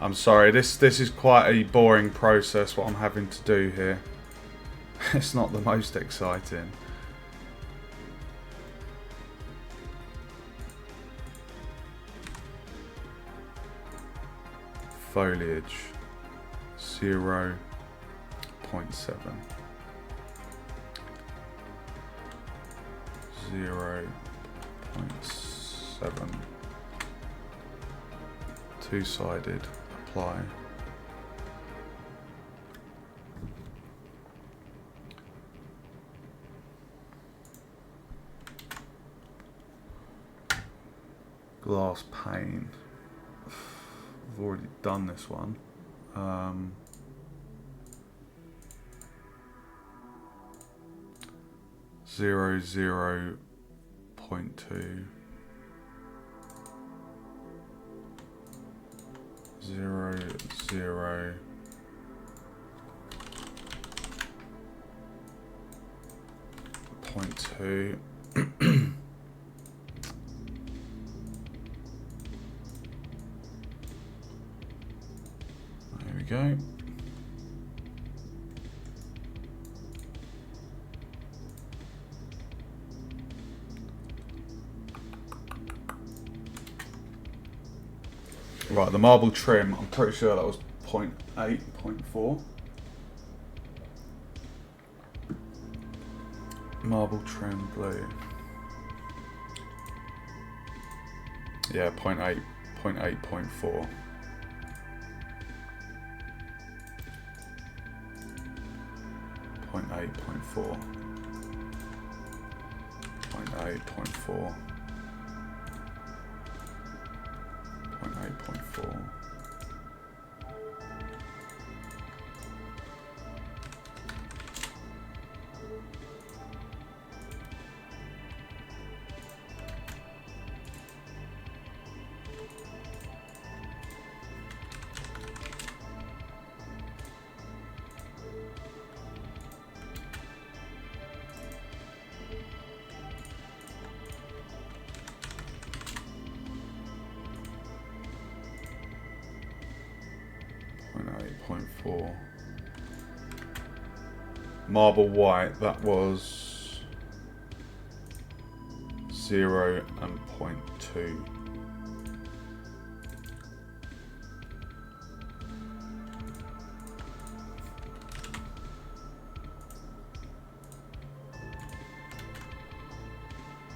I'm sorry, this is quite a boring process what I'm having to do here. It's not the most exciting. Foliage 0.7. 0.7. Two-sided. Apply. Glass pane. I've already done this one. 0.2. 0.2. There we go. Right, the marble trim, I'm pretty sure that was 0.8, 0.4. Marble trim blue. Yeah, 0.8, 0.8, 0.4. 0.8, 0.4. 0.8, 0.4. 0.8.4. Marble white, that was 0 and 0.2.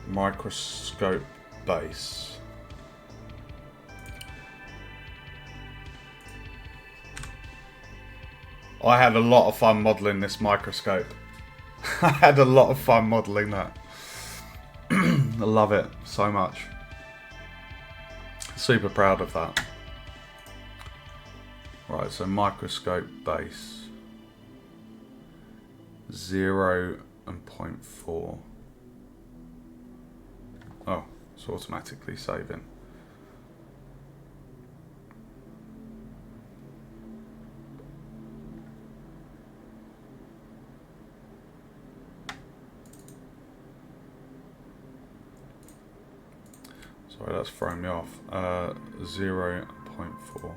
Microscope base. I had a lot of fun modelling this microscope. I had a lot of fun modelling that. I love it so much. Super proud of that. Right, so microscope base. 0 and 0.4. Oh, it's automatically saving. Sorry, that's thrown me off. 0.4.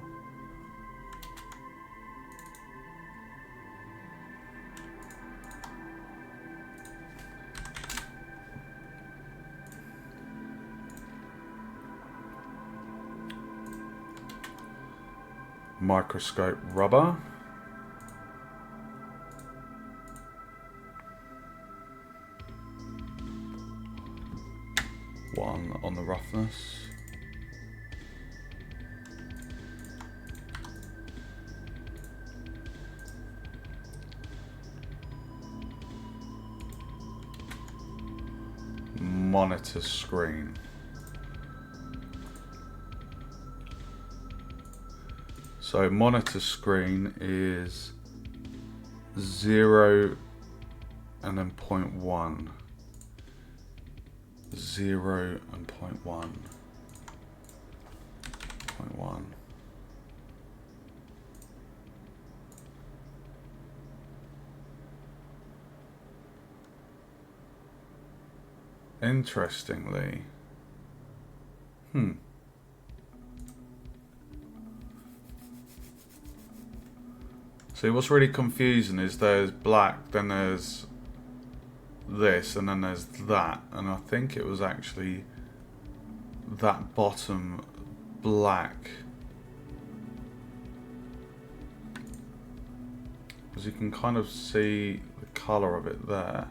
Microscope rubber. One on the roughness. Monitor screen. So monitor screen is 0 and then 0.1. 0 and 0.1. 0.1. Interestingly, see, what's really confusing is there's black, then there's this, and then there's that, and I think it was actually that bottom black, because you can kind of see the colour of it there.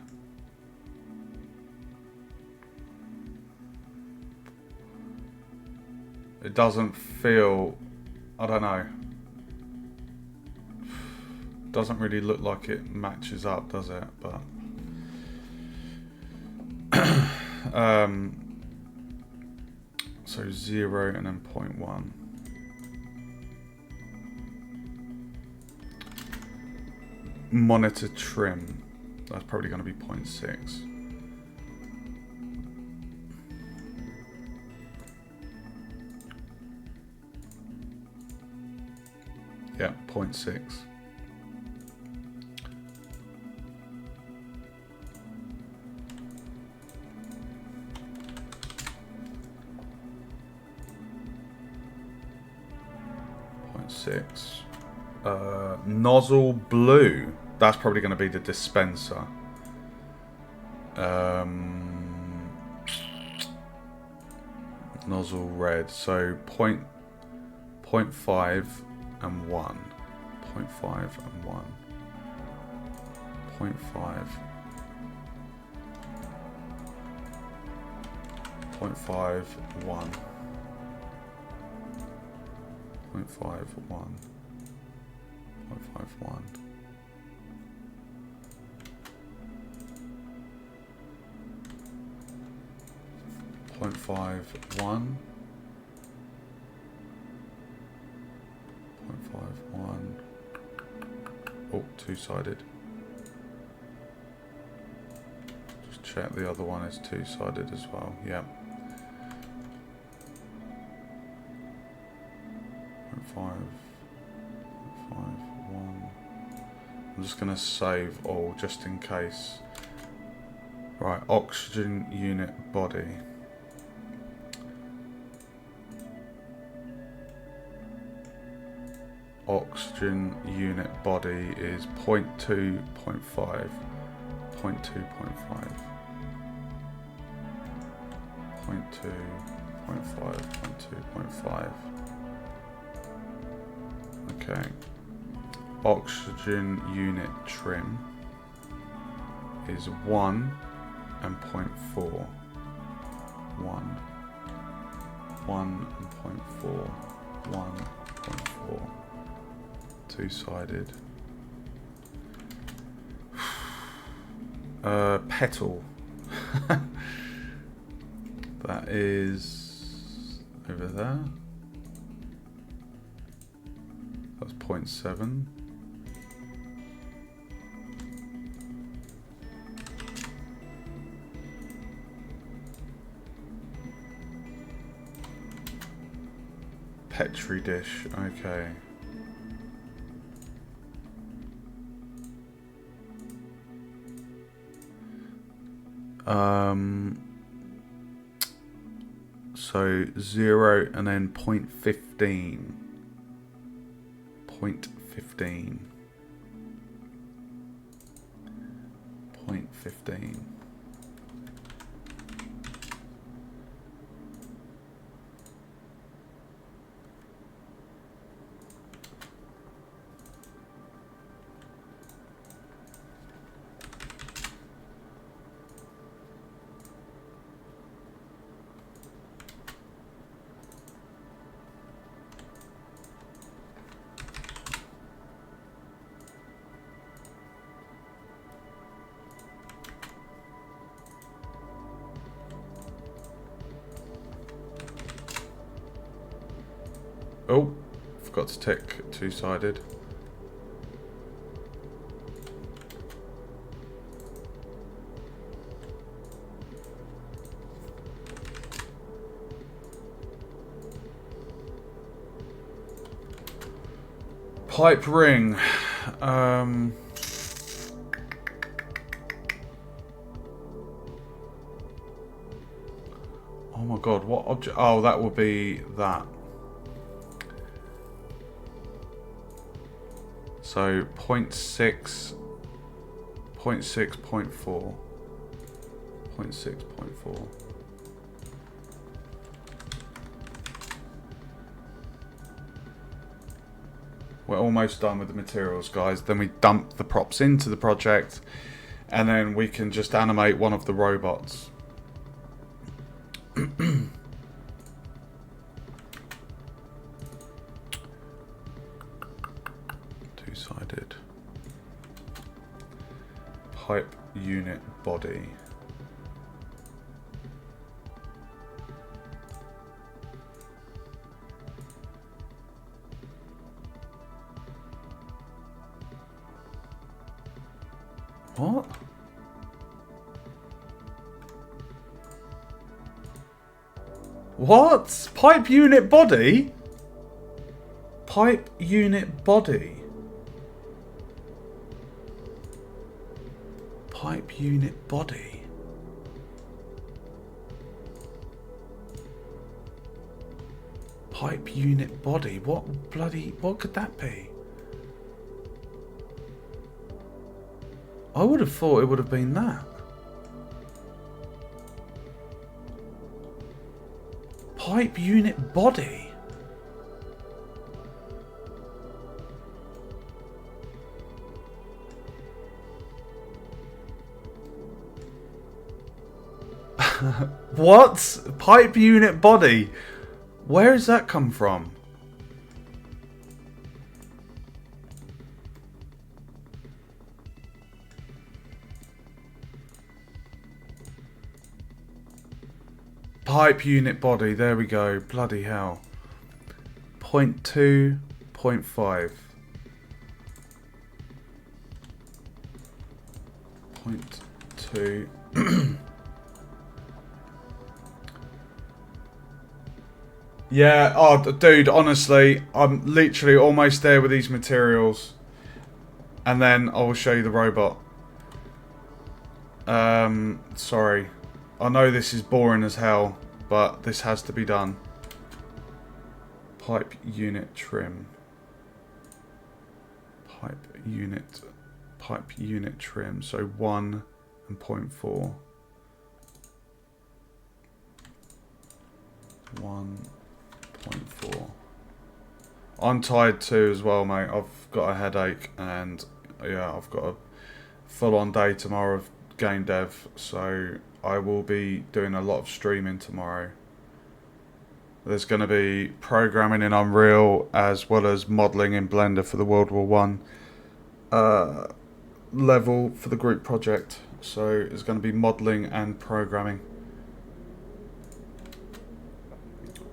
It doesn't feel, I don't know, doesn't really look like it matches up, does it? But so 0 and then 0.1. Monitor trim, that's probably going to be 0.6. Yeah, 0.6. Nozzle blue. That's probably going to be the dispenser. Nozzle red. So 0.5 and 1. 0.5 and 1. 0.5. 0.5, 1. 0.5, 1. 0.5, 1. 0.5, 1. 0.5, 1. Oh, two-sided. Just check the other one is two-sided as well. Yeah. 0.5, 0.5, 1. I'm just going to save all just in case. Right, oxygen unit body. Oxygen unit body is 0.2, 0.5, 0.2, 0.5, 0.2, 0.5, 0.2, 0.5. Okay. Oxygen unit trim is 1 and 0.4. 1. 1 and 0.4. 1.4. Two-sided. Petal. That is over there. That's 0.7. Petri dish. Okay. So 0 and then 0.15. 0.15. 0.15. Oh, forgot to tick two-sided. Pipe ring. Oh my god, what object? Oh, that will be that. So 0.6, 0.6, 0.4, 0.6, 0.4. We're almost done with the materials, guys. Then we dump the props into the project, and then we can just animate one of the robots. Two-sided. Pipe unit body. What? What? Pipe unit body? Pipe unit body. Pipe unit body. Pipe unit body. What bloody... What could that be? I would have thought it would have been that. Pipe unit body. What? Pipe unit body? Where has that come from? Pipe unit body, there we go. Bloody hell. 0.2, 0.5. 0.2. Yeah, oh, dude, honestly, I'm literally almost there with these materials. And then I will show you the robot. Sorry. I know this is boring as hell, but this has to be done. Pipe unit trim. Pipe unit trim. So 1 and 0.4. 1.4. I'm tired too as well, mate. I've got a headache and yeah, I've got a full-on day tomorrow of game dev, so I will be doing a lot of streaming tomorrow. There's going to be programming in Unreal as well as modelling in Blender for the World War One level for the group project. So it's going to be modelling and programming.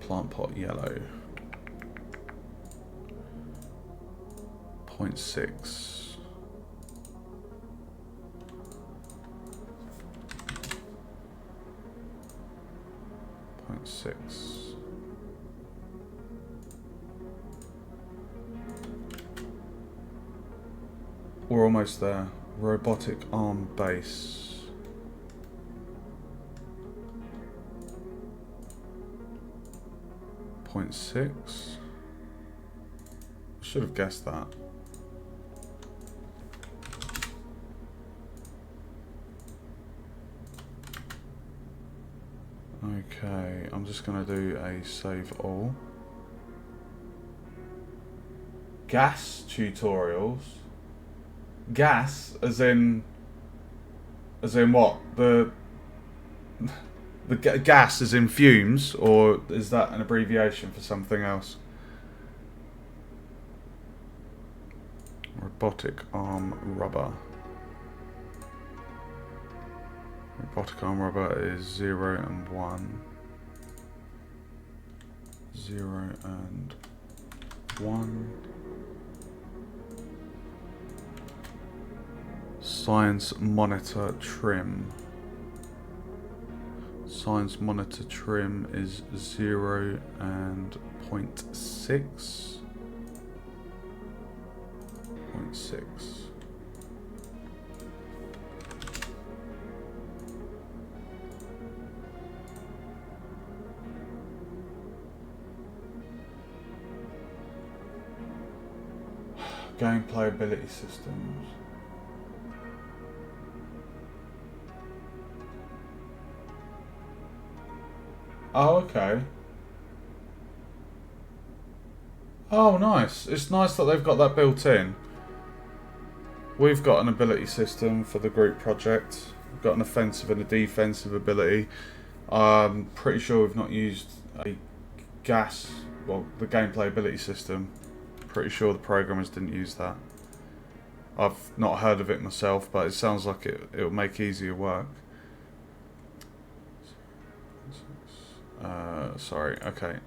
Plant pot yellow. 0.6. 0.6. We're almost there. Robotic arm base. 0.6. Should have guessed that. Okay, I'm just going to do a save all. Gas tutorials. Gas, as in what? The gas as in fumes, or is that an abbreviation for something else? Robotic arm rubber. Robotic arm rubber is 0 and 1. 0 and 1. Science monitor trim. Science monitor trim is 0 and 0.6. 0.6. Gameplay ability systems. Oh, okay. Oh, nice. It's nice that they've got that built in. We've got an ability system for the group project. We've got an offensive and a defensive ability. I'm pretty sure we've not used a gas, well, the gameplay ability system. Pretty sure the programmers didn't use that. I've not heard of it myself, but it sounds like it'll make easier work. Sorry, okay.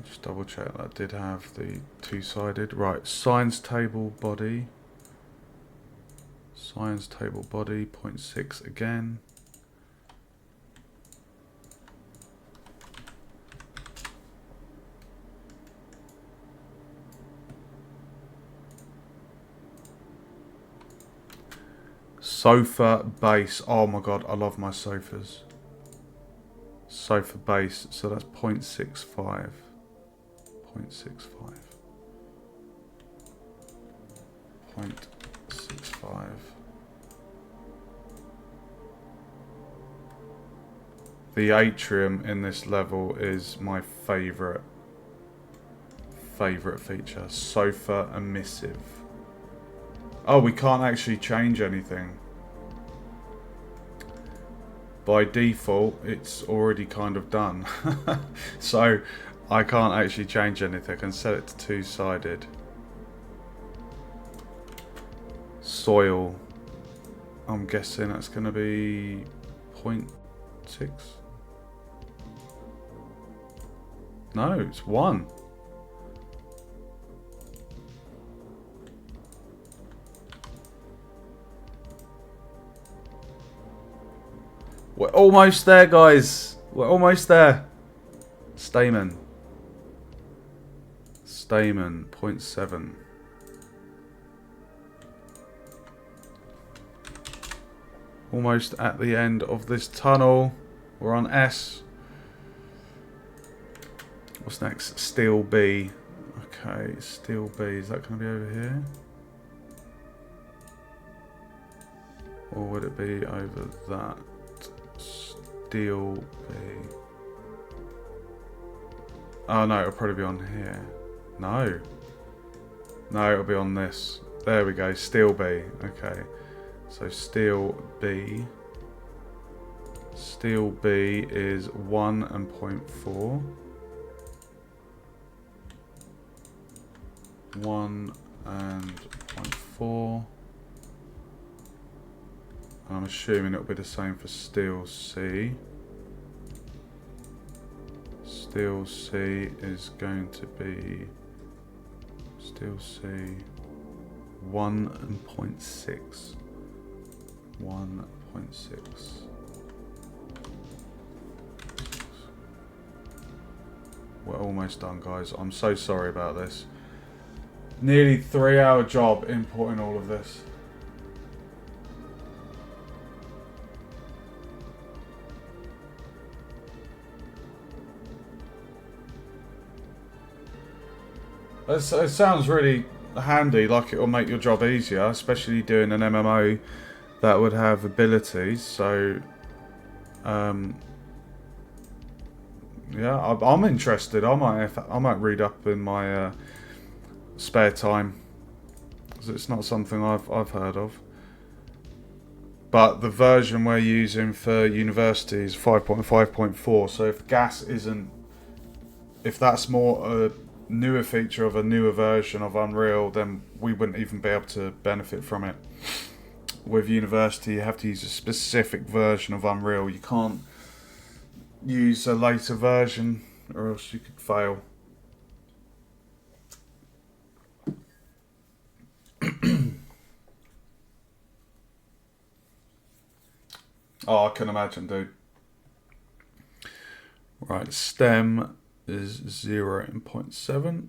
Just double check that did have the two-sided. Right, science table body. Science table body, 0.6 again. Sofa base. Oh my god, I love my sofas. Sofa base, so that's 0.65. 0.65. 0.65. The atrium in this level is my favourite feature. Sofa emissive. Oh, we can't actually change anything. By default, it's already kind of done. So, I can't actually change anything. I can set it to two-sided. Soil. I'm guessing that's going to be 0.6. No, it's 1. We're almost there, guys. We're almost there. Stamen. Stamen, 0.7. Almost at the end of this tunnel. We're on S. What's next? Steel B. Okay, Steel B. Is that going to be over here? Or would it be over that? Steel B. Oh no, it'll probably be on here. No. No, it'll be on this. There we go, Steel B. Okay. So Steel B. Steel B is 1 and 0.4. 1 and 0.4. I'm assuming it'll be the same for Steel C. Steel C is going to be Steel C 1 and 0.6. 1.6. We're almost done, guys. I'm so sorry about this. Nearly 3-hour job importing all of this. It sounds really handy, like it will make your job easier, especially doing an MMO that would have abilities. So, yeah, I'm interested. I might read up in my spare time, because it's not something I've heard of. But the version we're using for university is 5.5.4. So if gas isn't, if that's more a newer feature of a newer version of Unreal, then we wouldn't even be able to benefit from it. With university, you have to use a specific version of Unreal. You can't use a later version, or else you could fail. Oh, I can imagine, dude. Right, STEM is 0.7.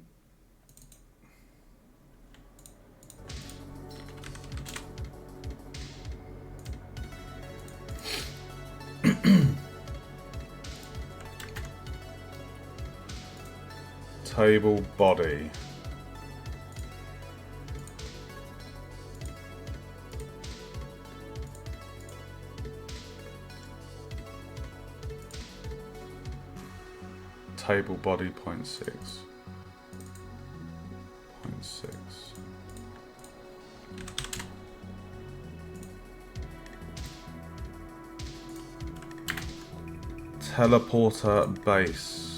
Table body. Table body 0.6. 0.6. Teleporter base.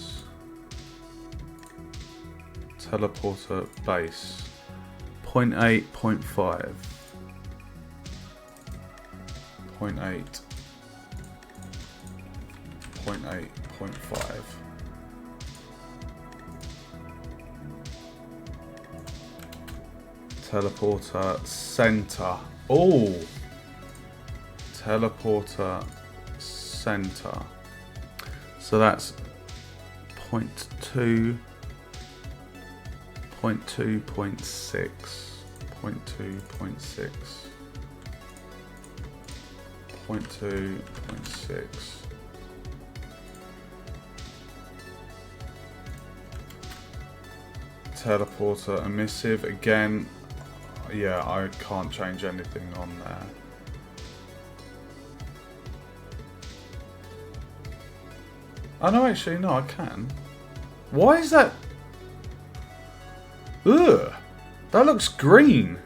Teleporter base. 0.8, 0.5. 0.8. 0.8, 0.5. Teleporter center. Oh! Teleporter center. So that's 0.2, 0.2, 0.6, 0.2, 0.6, 0.2, 0.6. Teleporter emissive again. Yeah, I can't change anything on there. Oh no, actually, no, I can. Why is that? Ugh! That looks green.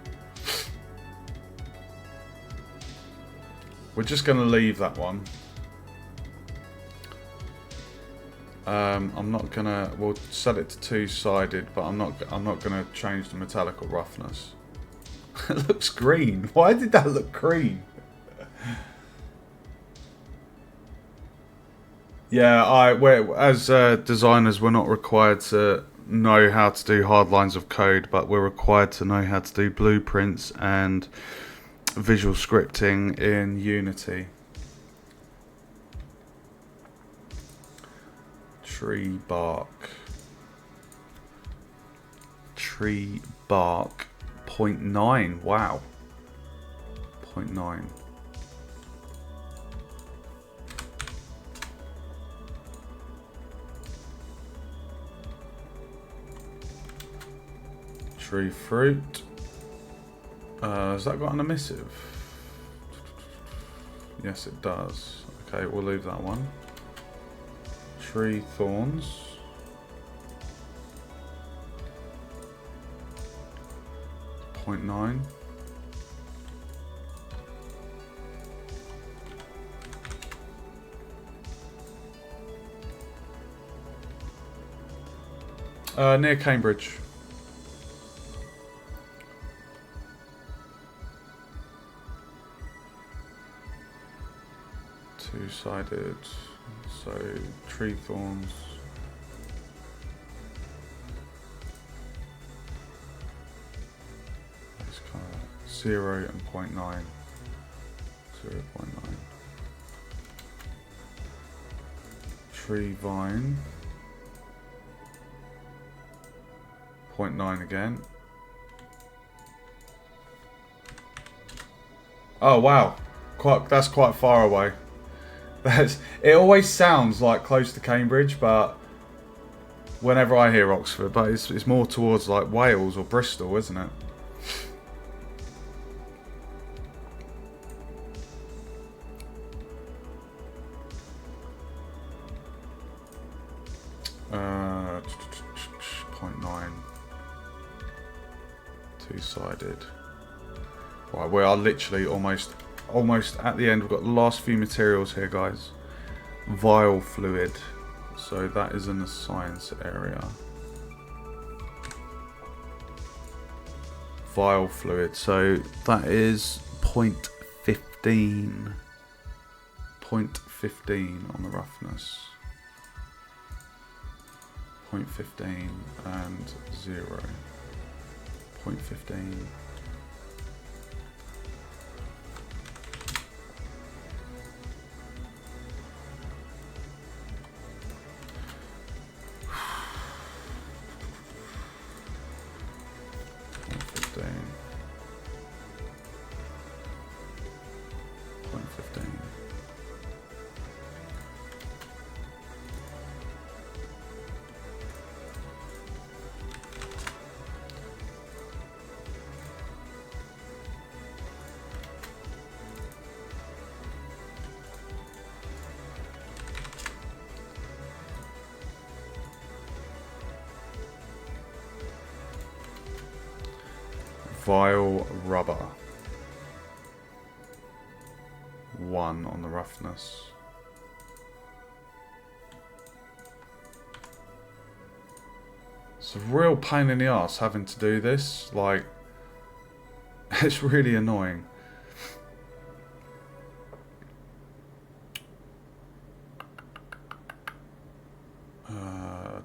We're just going to leave that one. I'm not gonna. We'll set it to two-sided, but I'm not gonna change the metallic or roughness. It looks green. Why did that look green? Yeah, as designers, we're not required to know how to do hard lines of code, but we're required to know how to do blueprints and visual scripting in Unity. Tree bark. Tree bark. 0.9. Wow. 0.9. Tree fruit. Has that got an emissive? Yes, it does. Okay, we'll leave that one. Tree thorns. 0.9. Near Cambridge. Two-sided. So tree thorns. It's kind of 0 and 0.9. 0.9. Tree vine. 0.9 again. Oh wow, that's quite far away. It always sounds like close to Cambridge, but whenever I hear Oxford, but it's more towards like Wales or Bristol, isn't it? Uh, 0.9. Two-sided. Right, we are literally almost at the end. We've got the last few materials here, guys. Vial fluid. So that is in the science area. Vial fluid. So that is 0.15. 0.15 on the roughness. 0.15 and 0. 0.15. Vile rubber. 1 on the roughness. It's a real pain in the arse having to do this. Like, it's really annoying.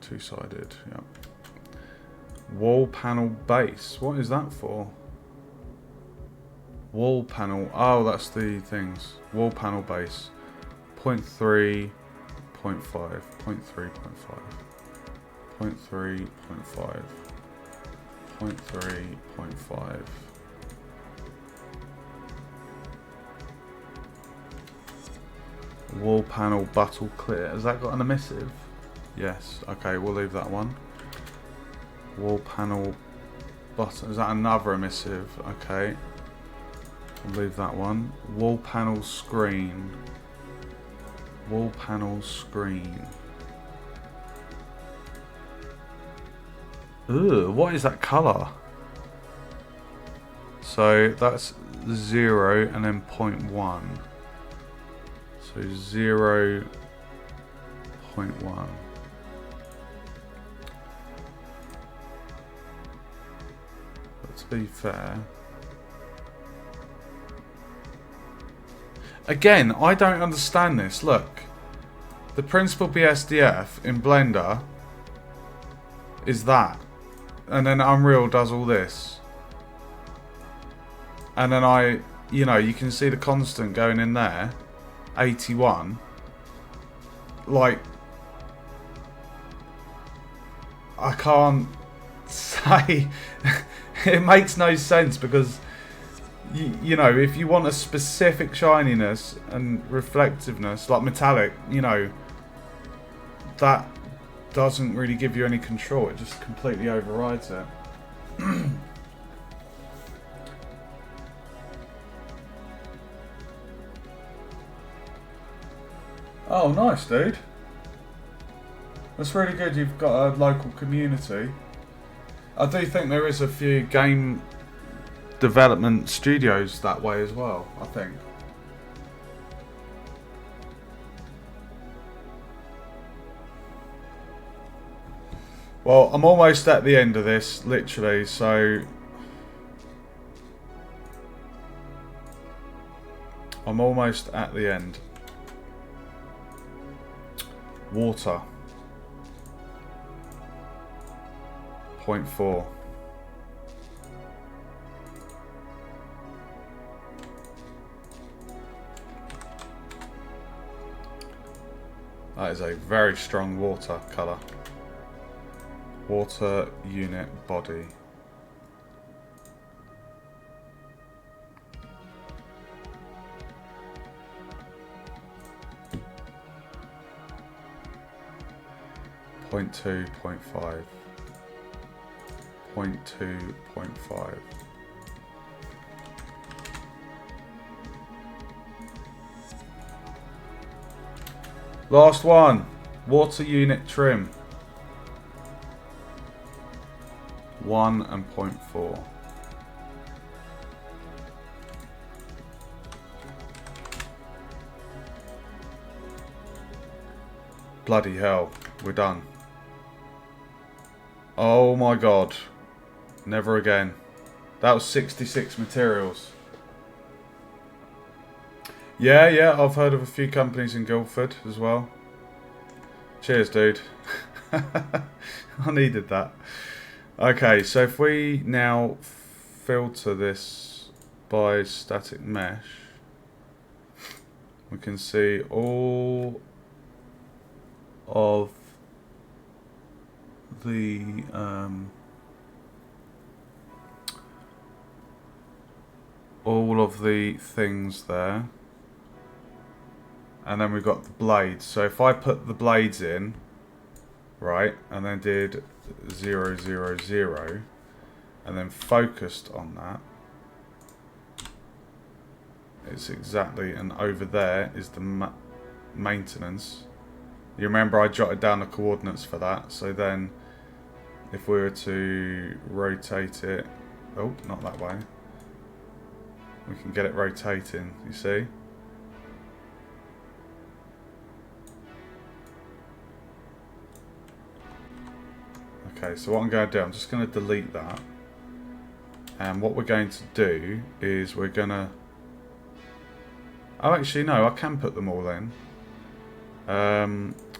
Two-sided, yeah. Wall panel base. What is that for? Wall panel. Oh, that's the things. Wall panel base. 0.3, 0.5, 0.3, 0.5, 0.3, 0.5, 0.3, 0.5. Wall panel buttle clear. Has that got an emissive? Yes. Okay, we'll leave that one. Wall panel button. Is that another emissive? Okay. We'll leave that one. Wall panel screen. Wall panel screen. Ugh, what is that colour? So that's 0 and then 0.1. So 0.1. But to be fair, again, I don't understand this. Look, the principal BSDF in Blender is that, and then Unreal does all this, and then you know, you can see the constant going in there, 81. Like, I can't say it makes no sense, because you know, if you want a specific shininess and reflectiveness, like metallic, you know, that doesn't really give you any control. It just completely overrides it. Oh, nice, dude. That's really good you've got a local community. I do think there is a few game development studios that way as well, I think. Well, I'm almost at the end of this, literally, so I'm almost at the end. Water. 0.4. That is a very strong water colour. Water unit body. Point 2, 0.5. 0.2, 0.5. Last one. Water unit trim. 1 and 0.4. Bloody hell. We're done. Oh my god. Never again. That was 66 materials. Yeah, I've heard of a few companies in Guildford as well. Cheers, dude. I needed that. Okay, so if we now filter this by static mesh, we can see all of the things there, and then we've got the blades. So if I put the blades in, right, and then did 0, 0, 0, and then focused on that, it's exactly, and over there is the maintenance. You remember I jotted down the coordinates for that, so then if we were to rotate it Oh, not that way. We can get it rotating, you see? Okay, so what I'm going to do, I'm just going to delete that. And what we're going to do is we're going to... Oh, actually, no, I can put them all in.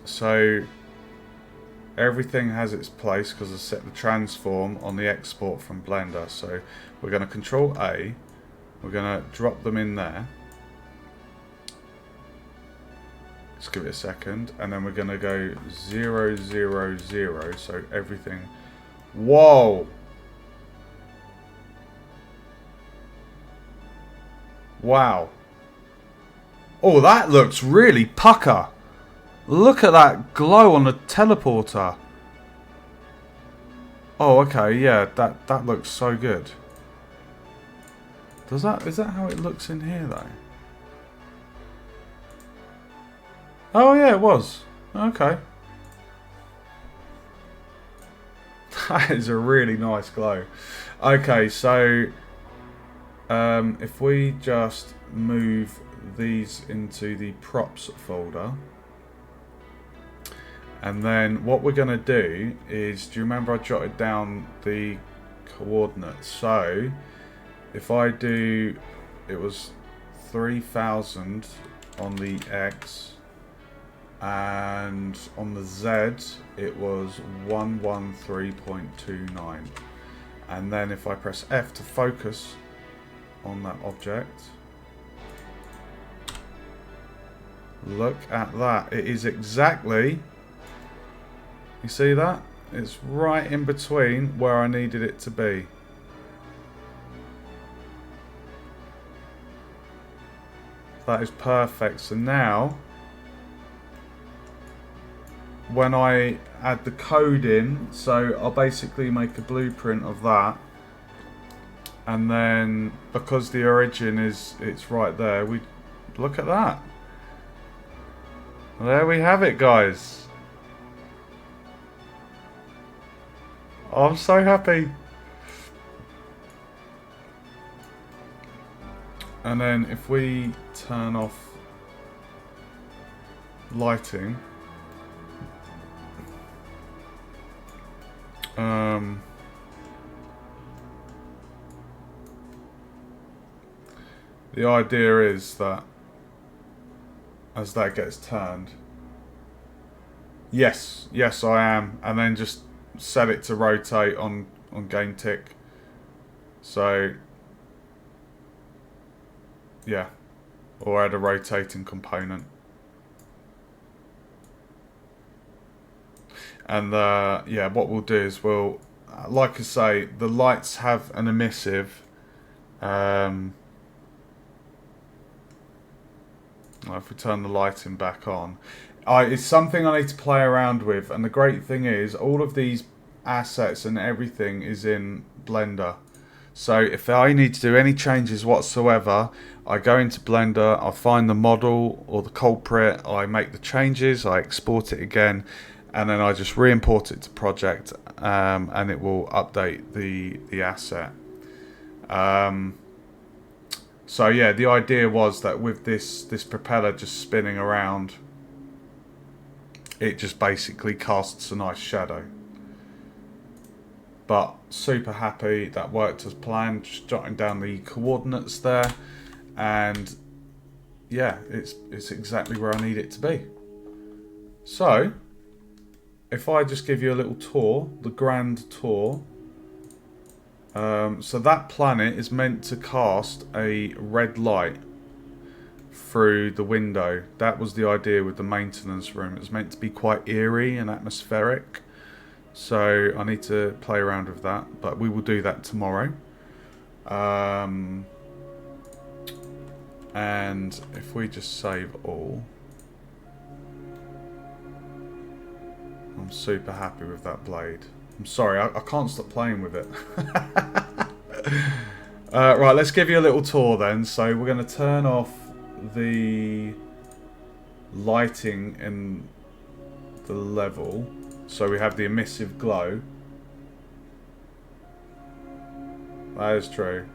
So everything has its place because I set the transform on the export from Blender. So we're going to Control A. We're going to drop them in there. Let's give it a second. And then we're going to go 0, 0, 0. So everything... Whoa! Wow. Oh, that looks really pucker. Look at that glow on the teleporter. Oh, okay, yeah, that looks so good. Is that how it looks in here though? Oh yeah, it was. Okay. That is a really nice glow. Okay, so if we just move these into the props folder, and then what we're going to do is, do you remember I jotted down the coordinates? So if I do, it was 3000 on the X, and on the Z it was 113.29, and then if I press F to focus on that object, look at that, it is exactly, you see that? It's right in between where I needed it to be. That is perfect. So now when I add the code in, so I'll basically make a blueprint of that, and then because the origin it's right there, we look at that. There we have it, guys. I'm so happy. And then if we turn off lighting, the idea is that as that gets turned, yes I am, and then just set it to rotate on game tick. So yeah, or add a rotating component. And yeah, what we'll do is we'll, like I say, the lights have an emissive. If we turn the lighting back on, it's something I need to play around with. And the great thing is, all of these assets and everything is in Blender. So if I need to do any changes whatsoever, I go into Blender, I find the model or the culprit, I make the changes, I export it again, and then I just re-import it to project, and it will update the asset. So yeah, the idea was that with this propeller just spinning around, it just basically casts a nice shadow. But super happy that worked as planned, just jotting down the coordinates there, and yeah, it's exactly where I need it to be. So if I just give you a little tour, the grand tour. So that planet is meant to cast a red light through the window. That was the idea with the maintenance room. It's meant to be quite eerie and atmospheric. So I need to play around with that, but we will do that tomorrow. And if we just save all, I'm super happy with that blade. I'm sorry, I can't stop playing with it. Right, let's give you a little tour then. So we're going to turn off the lighting in the level, so we have the emissive glow. That is true.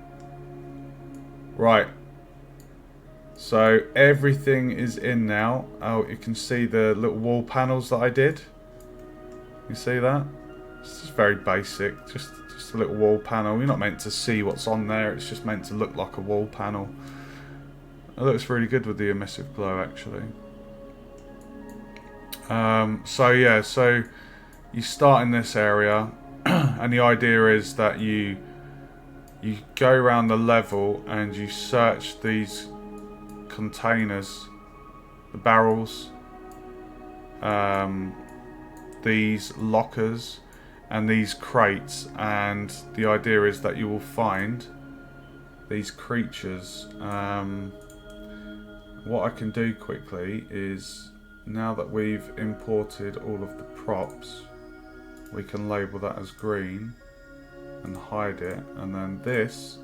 Right. So everything is in now. Oh, you can see the little wall panels that I did. You see that? It's just very basic. Just a little wall panel. You're not meant to see what's on there. It's just meant to look like a wall panel. It looks really good with the emissive glow, actually. So yeah, so you start in this area, and the idea is that you go around the level and you search these containers, the barrels, these lockers, and these crates, and the idea is that you will find these creatures. What I can do quickly is, now that we've imported all of the props, we can label that as green and hide it, and then this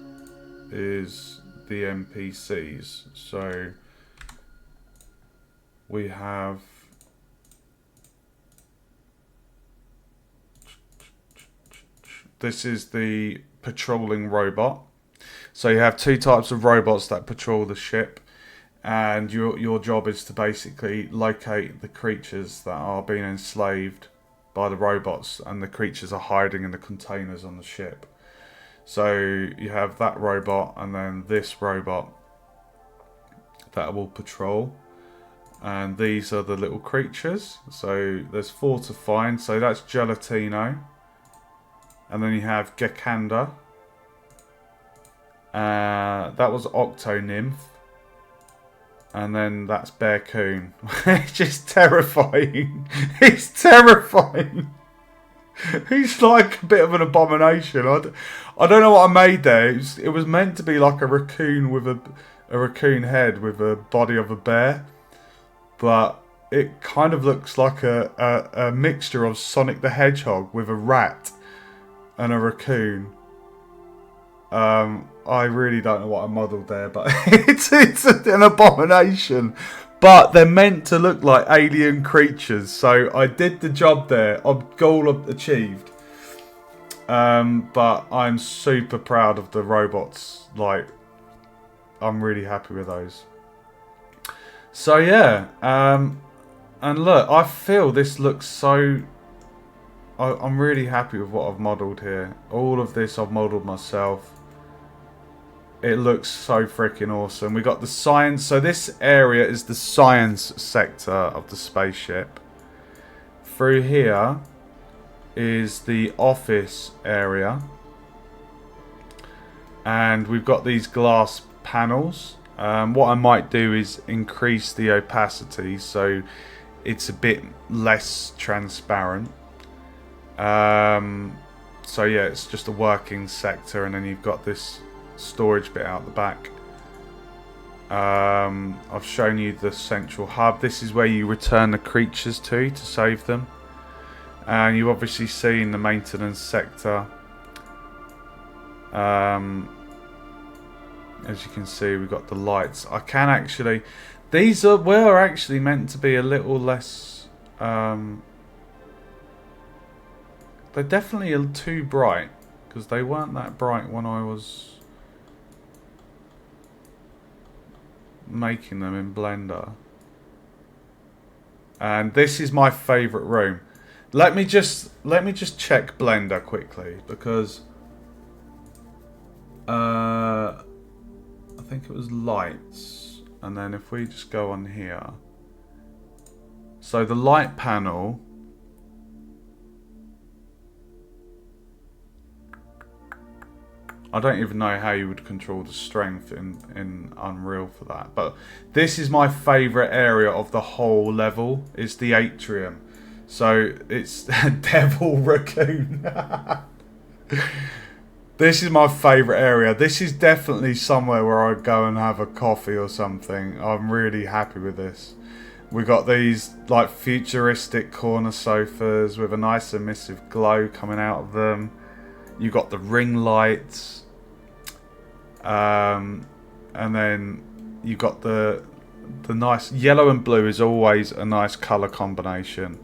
is the NPCs. So we have this is the patrolling robot. So you have two types of robots that patrol the ship, and your job is to basically locate the creatures that are being enslaved by the robots, and the creatures are hiding in the containers on the ship. So you have that robot and then this robot that will patrol, and these are the little creatures. So there's 4 to find. So that's Gelatino, and then you have Gekanda, that was Octonymph, and then that's Bearcoon. It's just terrifying. It's terrifying. He's like a bit of an abomination. I don't know what I made there. It was meant to be like a raccoon with a raccoon head with a body of a bear, but it kind of looks like a mixture of Sonic the Hedgehog with a rat and a raccoon. I really don't know what I modelled there, but it's an abomination. But they're meant to look like alien creatures, so I did the job there. Goal achieved. But I'm super proud of the robots. Like, I'm really happy with those. So yeah, and look, I feel this looks so... I'm really happy with what I've modelled here. All of this I've modelled myself. It looks so freaking awesome. We got the science. So this area is the science sector of the spaceship. Through here is the office area. And we've got these glass panels. What I might do is increase the opacity so it's a bit less transparent. So yeah, it's just a working sector, and then you've got this storage bit out the back. I've shown you the central hub. This is where you return the creatures to save them. And you've obviously seen the maintenance sector. As you can see, we've got the lights. I can actually... These were actually meant to be a little less... they're definitely too bright, because they weren't that bright when I was making them in Blender. And this is my favourite room. Let me just check Blender quickly, because I think it was lights, and then if we just go on here, so the light panel, I don't even know how you would control the strength in Unreal for that. But this is my favourite area of the whole level. It's the atrium. So it's Devil Raccoon. This is my favourite area. This is definitely somewhere where I'd go and have a coffee or something. I'm really happy with this. We got these like futuristic corner sofas with a nice emissive glow coming out of them. You got the ring lights. And then you got the nice yellow and blue is always a nice colour combination.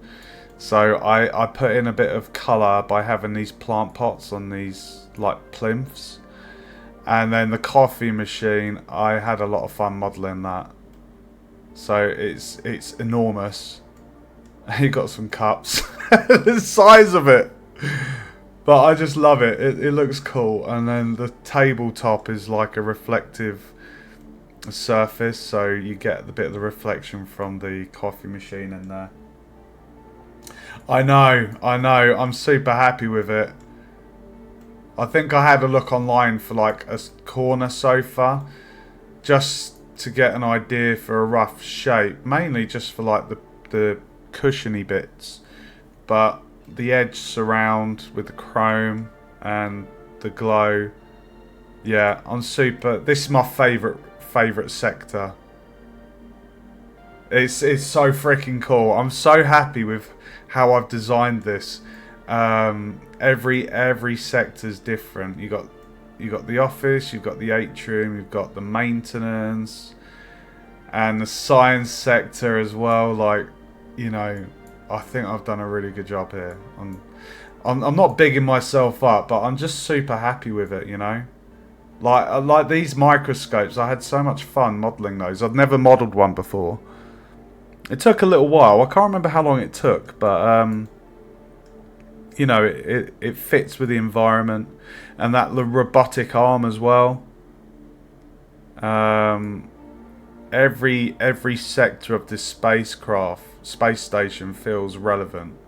So I put in a bit of colour by having these plant pots on these like plinths, And then the coffee machine, I had a lot of fun modelling that. So it's enormous. You got some cups. The size of it. But I just love it. It looks cool. And then the tabletop is like a reflective surface, so you get the bit of the reflection from the coffee machine in there. I know. I'm super happy with it. I think I had a look online for like a corner sofa, just to get an idea for a rough shape, mainly just for like the cushiony bits, but the edge surround with the chrome and the glow, yeah, I'm super. This is my favorite sector. It's so freaking cool. I'm so happy with how I've designed this. Every sector's different. You got the office, you've got the atrium, you've got the maintenance, and the science sector as well. Like, you know, I think I've done a really good job here. I'm not bigging myself up, but I'm just super happy with it. You know, like these microscopes. I had so much fun modelling those. I'd never modelled one before. It took a little while. I can't remember how long it took, but you know, it fits with the environment, and that robotic arm as well. Every sector of this space station feels relevant.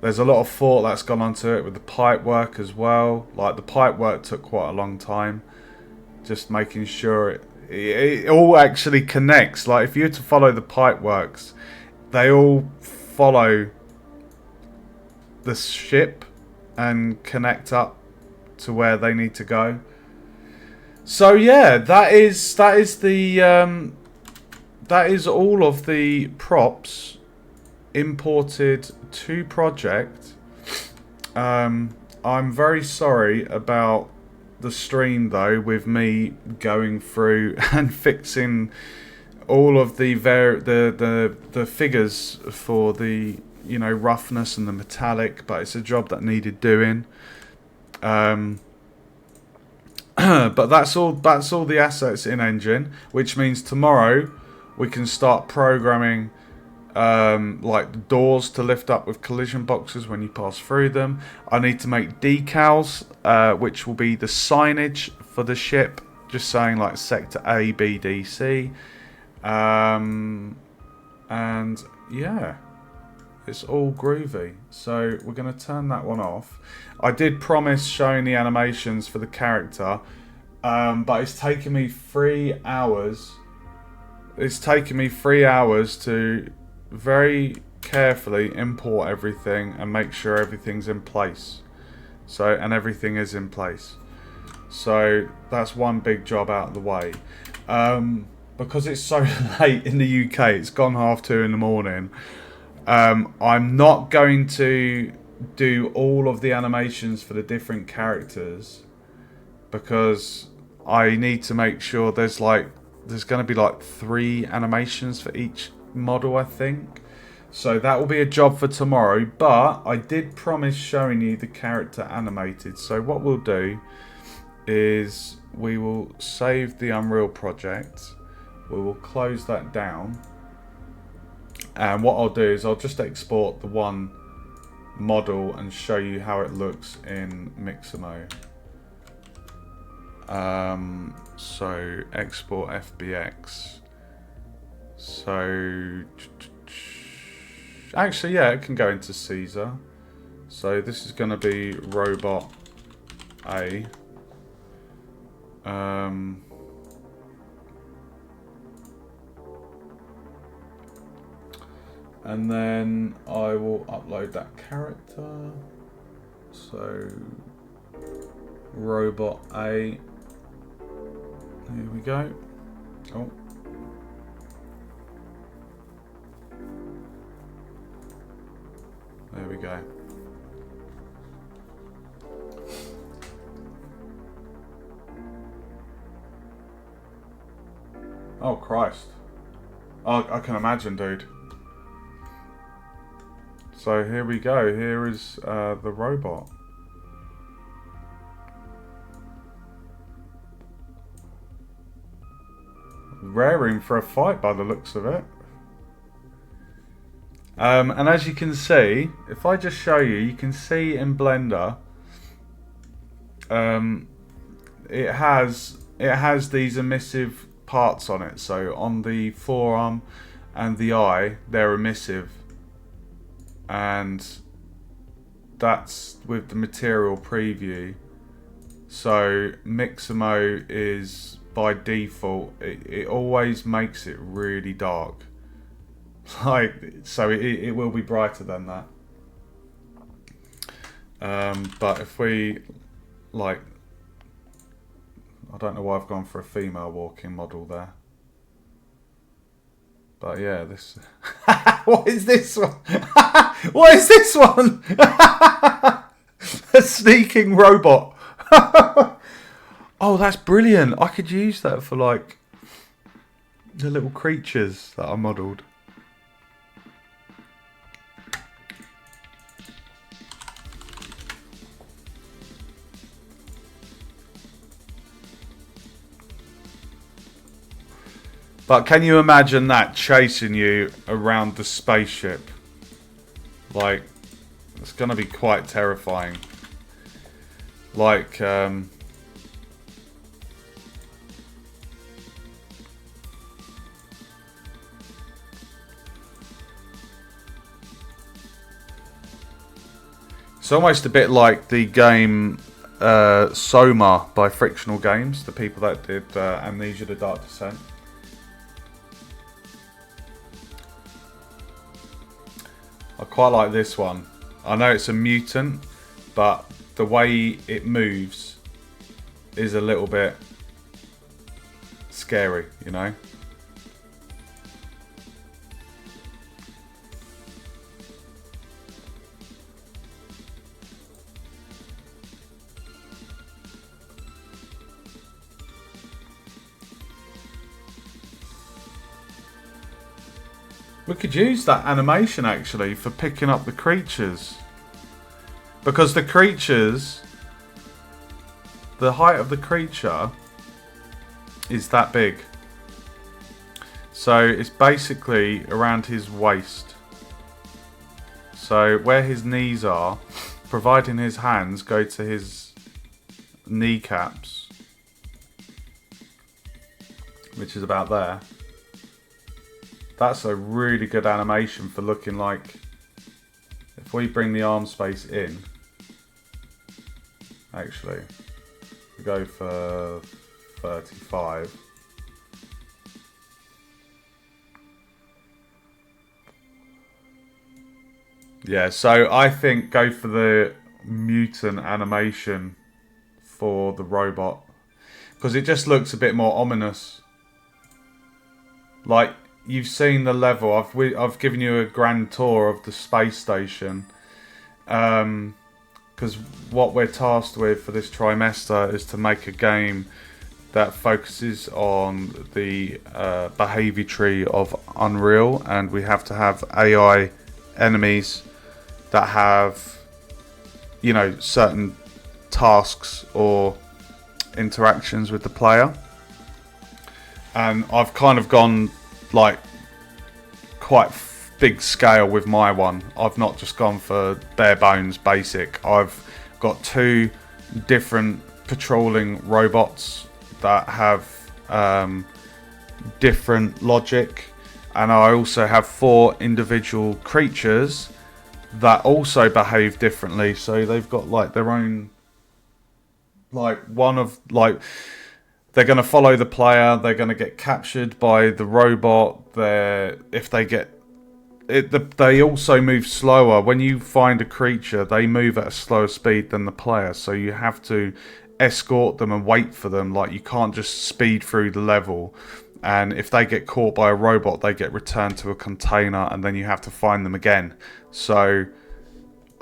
There's a lot of thought that's gone onto it with the pipe work as well. Like, the pipe work took quite a long time, just making sure it all actually connects. Like, if you were to follow the pipe works, they all follow the ship and connect up to where they need to go. So yeah, that is all of the props imported to project. I'm very sorry about the stream though, with me going through and fixing all of the figures for the, you know, roughness and the metallic, but it's a job that needed doing. But that's all the assets in engine, which means tomorrow we can start programming like the doors to lift up with collision boxes when you pass through them. I need to make decals, which will be the signage for the ship, just saying like sector A, B, D, C. And yeah, it's all groovy. So we're going to turn that one off. I did promise showing the animations for the character, but it's taken me 3 hours. It's taken me 3 hours to very carefully import everything and make sure everything's in place. So, and everything is in place. So that's one big job out of the way. Because it's so late in the UK, it's gone 2:30 in the morning. I'm not going to do all of the animations for the different characters, because I need to make sure there's going to be like 3 animations for each model, I think. So that will be a job for tomorrow, but I did promise showing you the character animated. So what we'll do is we will save the Unreal project. We will close that down. And what I'll do is I'll just export the one model and show you how it looks in Mixamo. So export FBX. So actually, yeah, it can go into Caesar. So this is going to be robot A. And then I will upload that character. So robot A. Here we go. Oh. There we go. Oh Christ. Oh, I can imagine, dude. So here we go. Here is the robot. raring for a fight by the looks of it. And as you can see, if I just show you, you can see in Blender, it has these emissive parts on it. So on the forearm and the eye, they're emissive, and that's with the material preview. So Mixamo is by default, it always makes it really dark. Like, so it will be brighter than that. But if we, like, I don't know why I've gone for a female walking model there. But yeah, this... What is this one? What is this one? A sneaking robot. Oh, that's brilliant. I could use that for, like, the little creatures that I modelled. But can you imagine that chasing you around the spaceship? Like, it's going to be quite terrifying. Like, it's almost a bit like the game Soma by Frictional Games, the people that did Amnesia: The Dark Descent. I quite like this one. I know it's a mutant, but the way it moves is a little bit scary, you know? We could use that animation actually for picking up the creatures, because the creatures, the height of the creature is that big, so it's basically around his waist. So where his knees are, providing his hands go to his kneecaps, which is about there. That's a really good animation for looking like, if we bring the arm space in, actually, we go for 35. Yeah, so I think go for the mutant animation for the robot, because it just looks a bit more ominous. Like, you've seen the level. I've given you a grand tour of the space station, because what we're tasked with for this trimester is to make a game that focuses on the behaviour tree of Unreal, and we have to have AI enemies that have, you know, certain tasks or interactions with the player. And I've kind of gone like quite big scale with my one. I've not just gone for bare bones basic. I've got 2 different patrolling robots that have different logic, and I also have 4 individual creatures that also behave differently. So they've got like their own, like one of like, they're going to follow the player. They're going to get captured by the robot. If they get it, they also move slower. When you find a creature, they move at a slower speed than the player. So you have to escort them and wait for them. Like, you can't just speed through the level. And if they get caught by a robot, they get returned to a container, and then you have to find them again. So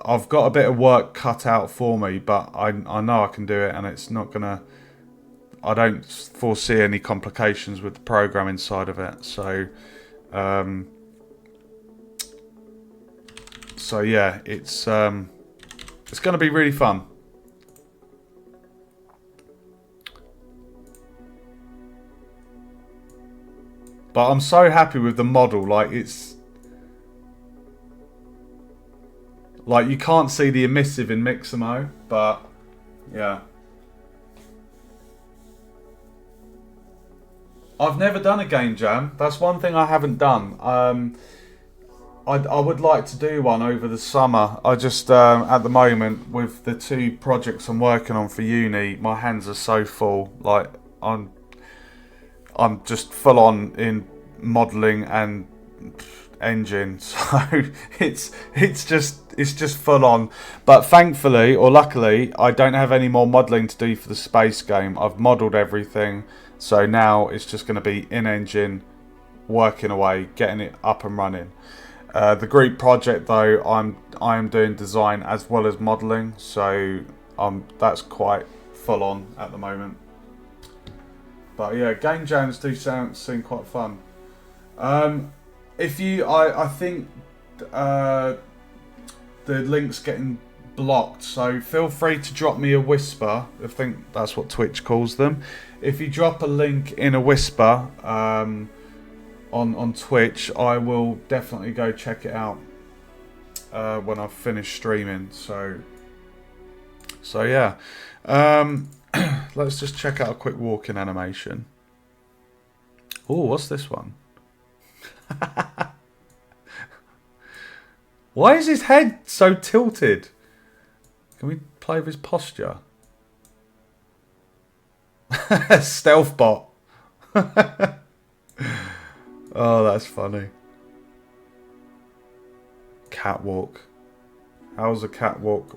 I've got a bit of work cut out for me, but I know I can do it, and it's not gonna. I don't foresee any complications with the program inside of it. So yeah, it's going to be really fun. But I'm so happy with the model. Like, it's... Like, you can't see the emissive in Mixamo, but... Yeah. I've never done a game jam. That's one thing I haven't done. I would like to do one over the summer. I just, at the moment, with the 2 projects I'm working on for uni, my hands are so full. Like, I'm just full on in modelling and engine, so it's just full on. But thankfully, or luckily, I don't have any more modelling to do for the space game. I've modelled everything, so now it's just going to be in engine, working away, getting it up and running. The group project though, I am doing design as well as modelling, so that's quite full on at the moment. But yeah, game jams do seem quite fun. If you, I think the link's getting blocked, so feel free to drop me a whisper. I think that's what Twitch calls them. If you drop a link in a whisper on Twitch, I will definitely go check it out when I've finished streaming. So yeah, let's just check out a quick walking animation. Oh, what's this one? Why is his head so tilted? Can we play with his posture? Stealth bot. Oh, that's funny. Catwalk. How's a catwalk?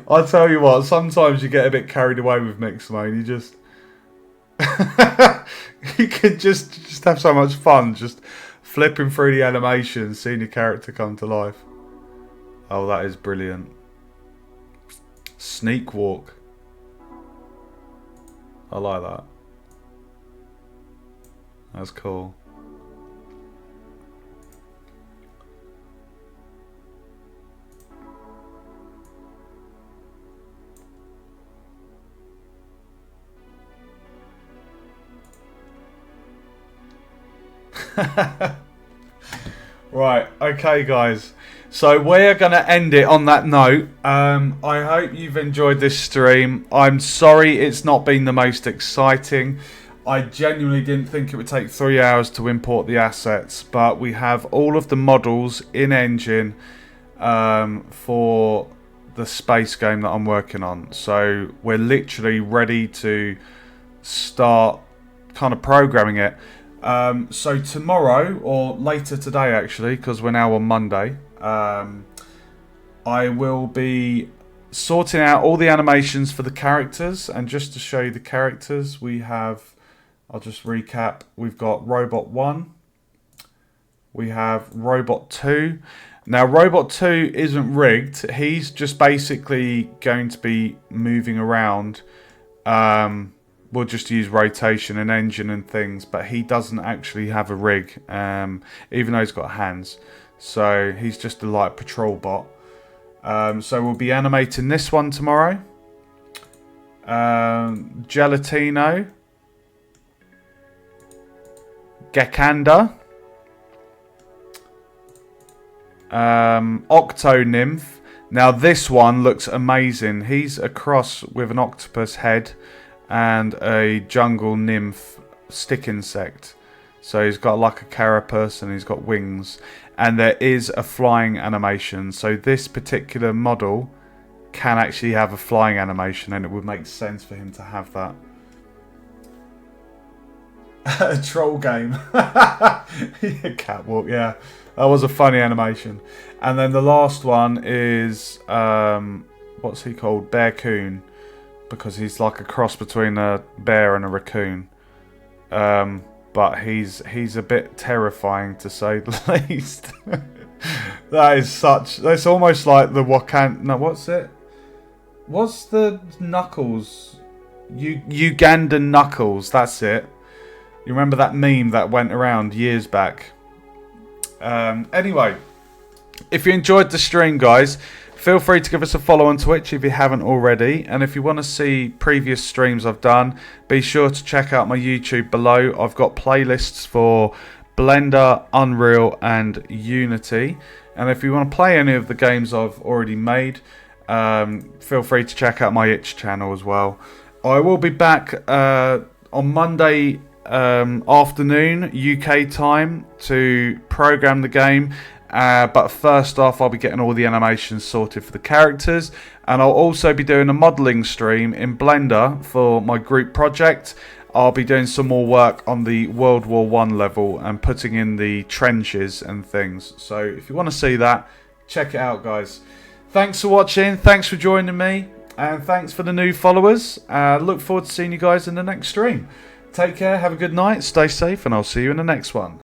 I'll tell you what, sometimes you get a bit carried away with Mixamo and you just... you can just have so much fun just flipping through the animations, seeing your character come to life. Oh, that is brilliant. Sneak walk. I like that. That's cool. Right, okay guys, so we're going to end it on that note. I hope you've enjoyed this stream. I'm sorry it's not been the most exciting. I genuinely didn't think it would take 3 hours to import the assets, but we have all of the models in engine for the space game that I'm working on. So we're literally ready to start kind of programming it. So tomorrow, or later today actually, because we're now on Monday, I will be sorting out all the animations for the characters. And just to show you the characters, we have, I'll just recap, we've got Robot 1, we have Robot 2. Now Robot 2 isn't rigged, he's just basically going to be moving around. We'll just use rotation and engine and things, but he doesn't actually have a rig, even though he's got hands. So he's just a light patrol bot. So we'll be animating this one tomorrow. Gelatino. Gekanda. Octo Nymph. Now this one looks amazing. He's a cross with an octopus head and a jungle nymph stick insect. So he's got like a carapace and he's got wings. And there is a flying animation. So this particular model can actually have a flying animation, and it would make sense for him to have that. A troll game. Catwalk, yeah. That was a funny animation. And then the last one is, what's he called? Bearcoon. Because he's like a cross between a bear and a raccoon. But he's a bit terrifying, to say the least. That is such... That's almost like the Wakanda... No, what's it? What's the Knuckles? Ugandan Knuckles, that's it. You remember that meme that went around years back? Anyway, if you enjoyed the stream, guys, Feel free to give us a follow on Twitch if you haven't already. And if you want to see previous streams I've done, be sure to check out my YouTube below. I've got playlists for Blender, Unreal and Unity. And if you want to play any of the games I've already made, feel free to check out my itch channel as well. I will be back on Monday afternoon UK time to program the game. But first off, I'll be getting all the animations sorted for the characters, and I'll also be doing a modelling stream in Blender for my group project. I'll be doing some more work on the World War I level and putting in the trenches and things. So if you want to see that, check it out, guys. Thanks for watching, thanks for joining me, and thanks for the new followers. Look forward to seeing you guys in the next stream. Take care, have a good night, stay safe, and I'll see you in the next one.